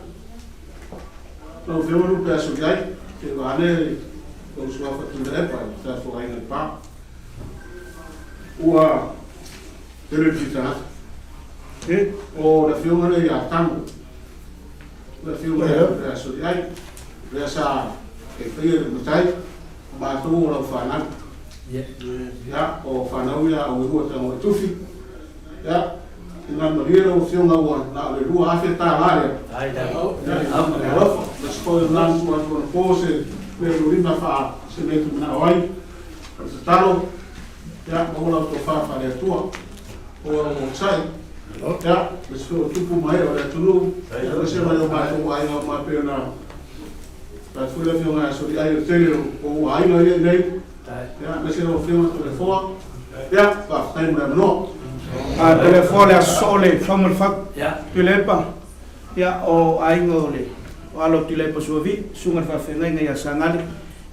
no veo no peso gai que vale o sua fatura pa ta fo ai na pa. Ua televita o la filma le ya tango la filma ya so ai ya sa e fie mutai ma tu la fana ya o fana ya o ru ta mo tufi ya na maria o filma wa na le ru afeta área ai da la scola nan su a pose per l'urina fa se mette una oi talo ya mola to fa le tua o mo sai ya so tu pu mai o le tulu ya se vai o mai o ai ma pena la fulla fiona so di ai tele o ai no nei ya me se o fiona to le fo ya va stai no a telefone a sole famul fak ya tulepa ya o ai ngole o alo tulepa so vi sunga fa fenga ya sangali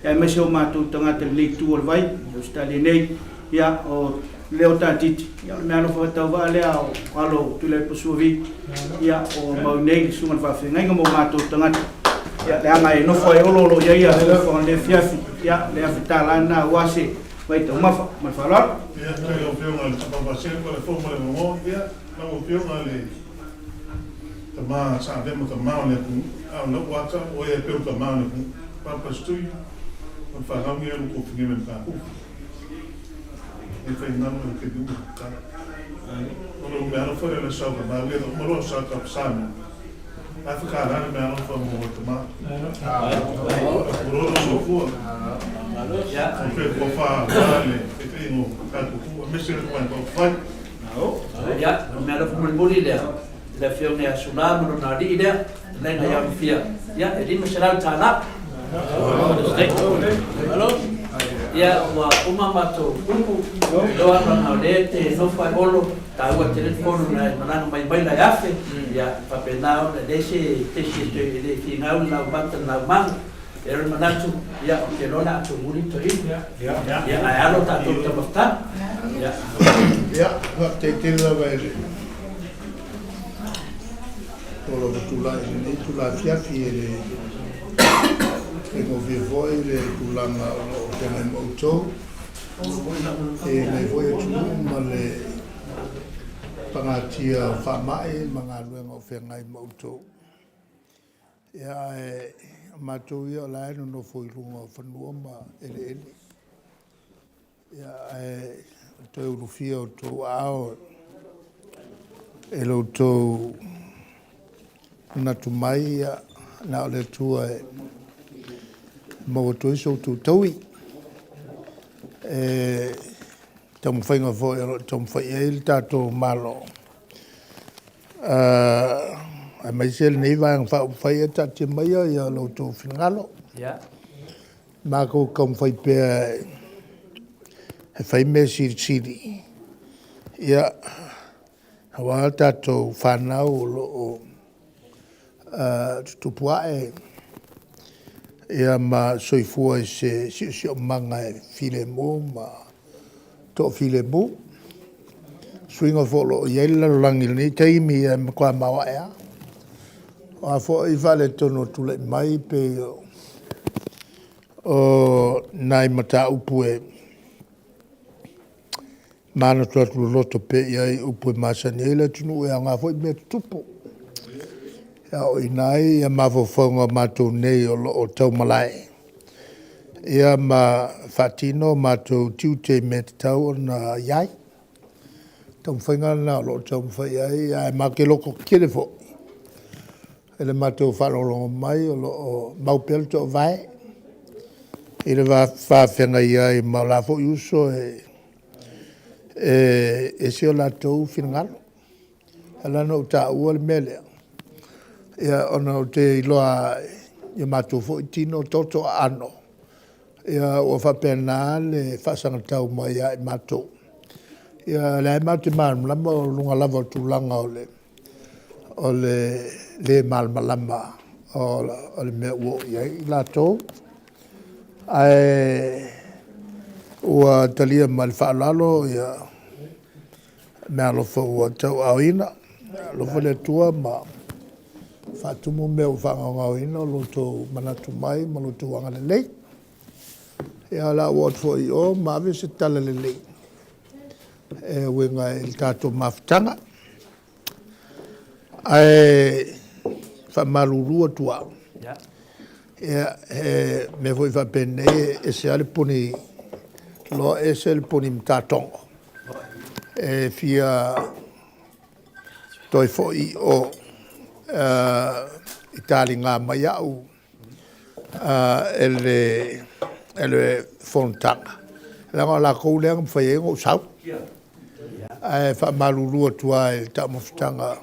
ya me se o matu tanga te le tu o vai o stali nei ia o leo tatiti ia me ano fa tau va lea o alo tu le pusuvi ia o mau nei sunga fa ngai mo mato tangata ia le anga e no foi olo ia fo le fiafi ia le afitala na wase vai to mafa ma fala ia kai o fio ngal tapa ba se ko le fo mo le mo ia na o fio ngal le tama sa de mo tama le ku a no wata o e pe tama le ku pa pa stui o fa nga mi ko fini men ka ku e fai namo ke du ka o me ano fo le sa ka ba le mo lo sa ka sa Afrika lá me ano fo mo tama o lo so fo ya o pe ko fa vale e tengo ka ku me se ko ko fa ya me ano fo mo boli le fione a sunama no na ri le nga ya fia ya e lima será tana ya wa uma mato do ana na lete no fa olo ta wa telefono na mana mai mai la yafe ya pa penao de ese de final na bata na man era manatu ya que no na tu murito ya ayalo ta to basta ya te la vai tolo tula ni tula fiafi ele mo vivo ele tulanga o tema moto e me voy tu male pangatia famai mangalu mo fengai moto ya mato yo la no foi lungo fanuma ele ya to eu fio to ao elo to na tu mai na le tua mo to so tu toi tom fainga vo tom fai el tato malo a mai sel nei va fa fai ta ti mai ya lo to finalo ya ma ko kom fai pe fai me siri ya wa tato fanao lo tupuae ia ma soifua se manga filemo ma to filemo swinga folo yela langi ni taimi kwa mawa ya a fo I vale tono tule mai pe o nai mata upue mana tu loto pe ia upue masanela tunu e nga fo me tupu ya o inai ya mavofonga matou nei o tau malai. Ia ma fatino matou tiute me tau na iai. Tau whainga na lo tau mwhai ai ma ke loko kere fo. Ele matou whalolongo mai o maupel to vai. Ele va whawhenga iai ma la fo iuso e se o la tau whinangalo. Alana o ta ua le melea. Ia ona o te iloa ia matou fo I tino toto ano. Ia o whapena le whasanga tau mai ia matou. Ia le mate malama o lunga lava o tūlanga o le malama o le mea ua ia I latou. Ai ua talia ma le whaalalo ia mea lofa ua tau awina. Lofa le tua ma fatumu me o whangangau ina o loto manatu mai, ma loto wanga le lei. Ia la wot fo I o, ma ave se tala le lei. E wenga il tato mafutanga. Ai whamarurua tua. Ia me foi whapene e se ale puni, lo e se ale puni mtatongo. E fia toi fo I o Itali ngā mai au ele fontanga. Langa la kou lea mwhai e ngō sau. Ai wha marurua tua e ta mawhitanga.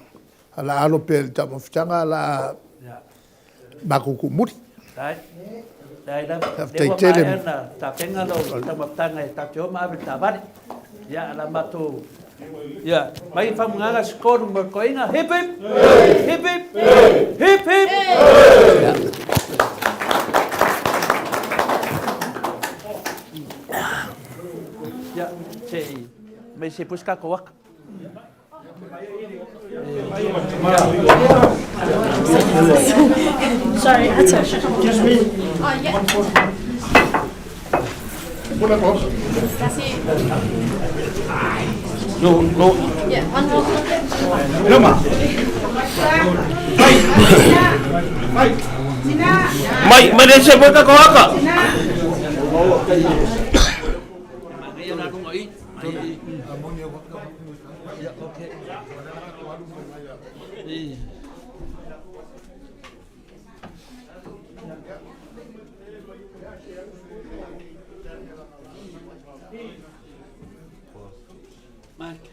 Ala alo pe ta mawhitanga ala makuku muri. Dai la dewa mai ana ta penga lo ta mawhitanga e ta te oma awe ta wari. Ia ala matou. Ya, mai whamunganga skoru mo koinga, hip hip, hip hip, hip hip. Ya, me se puska ko wak. Sorry, that's it. Excuse me. Oh, yeah. Una cosa. No. Yeah, one more. Lama. Mai se puska ko wak. Mike.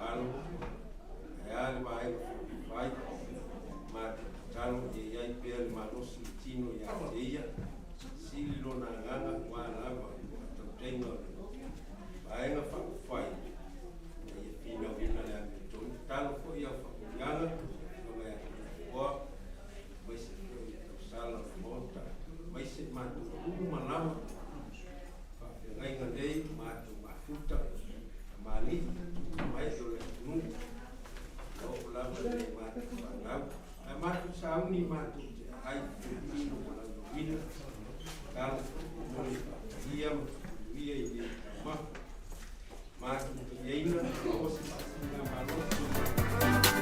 Alo ni mātou te ai te pino wala wina. Kala, mori, ia, ia i te ma. Mātou te eina, o se ngā mātou.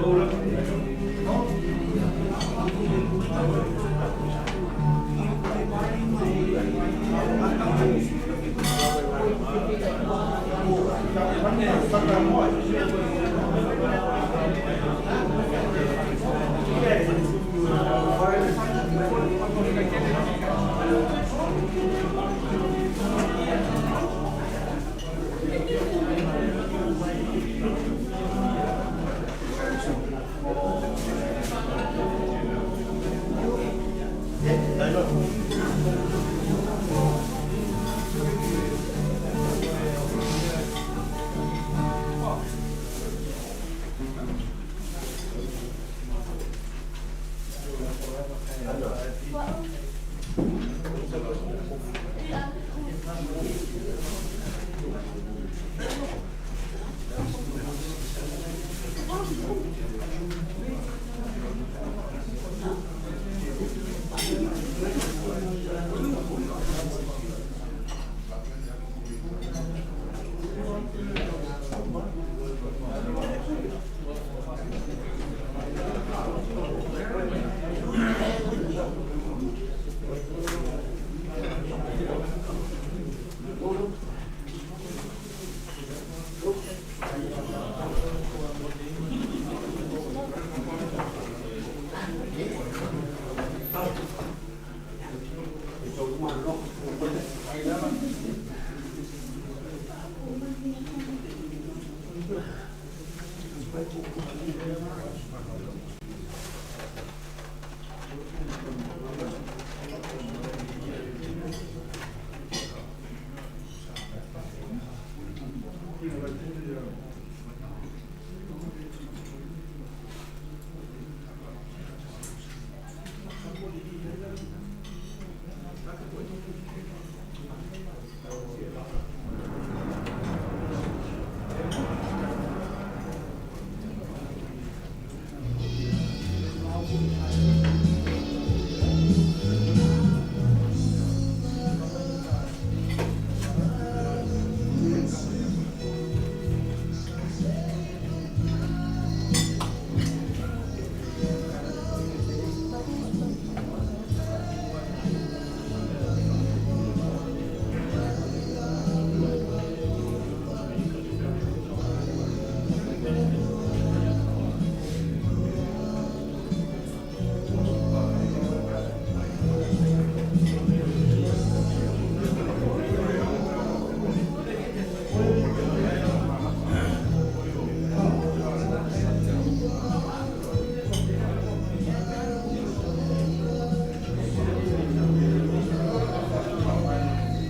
Rồi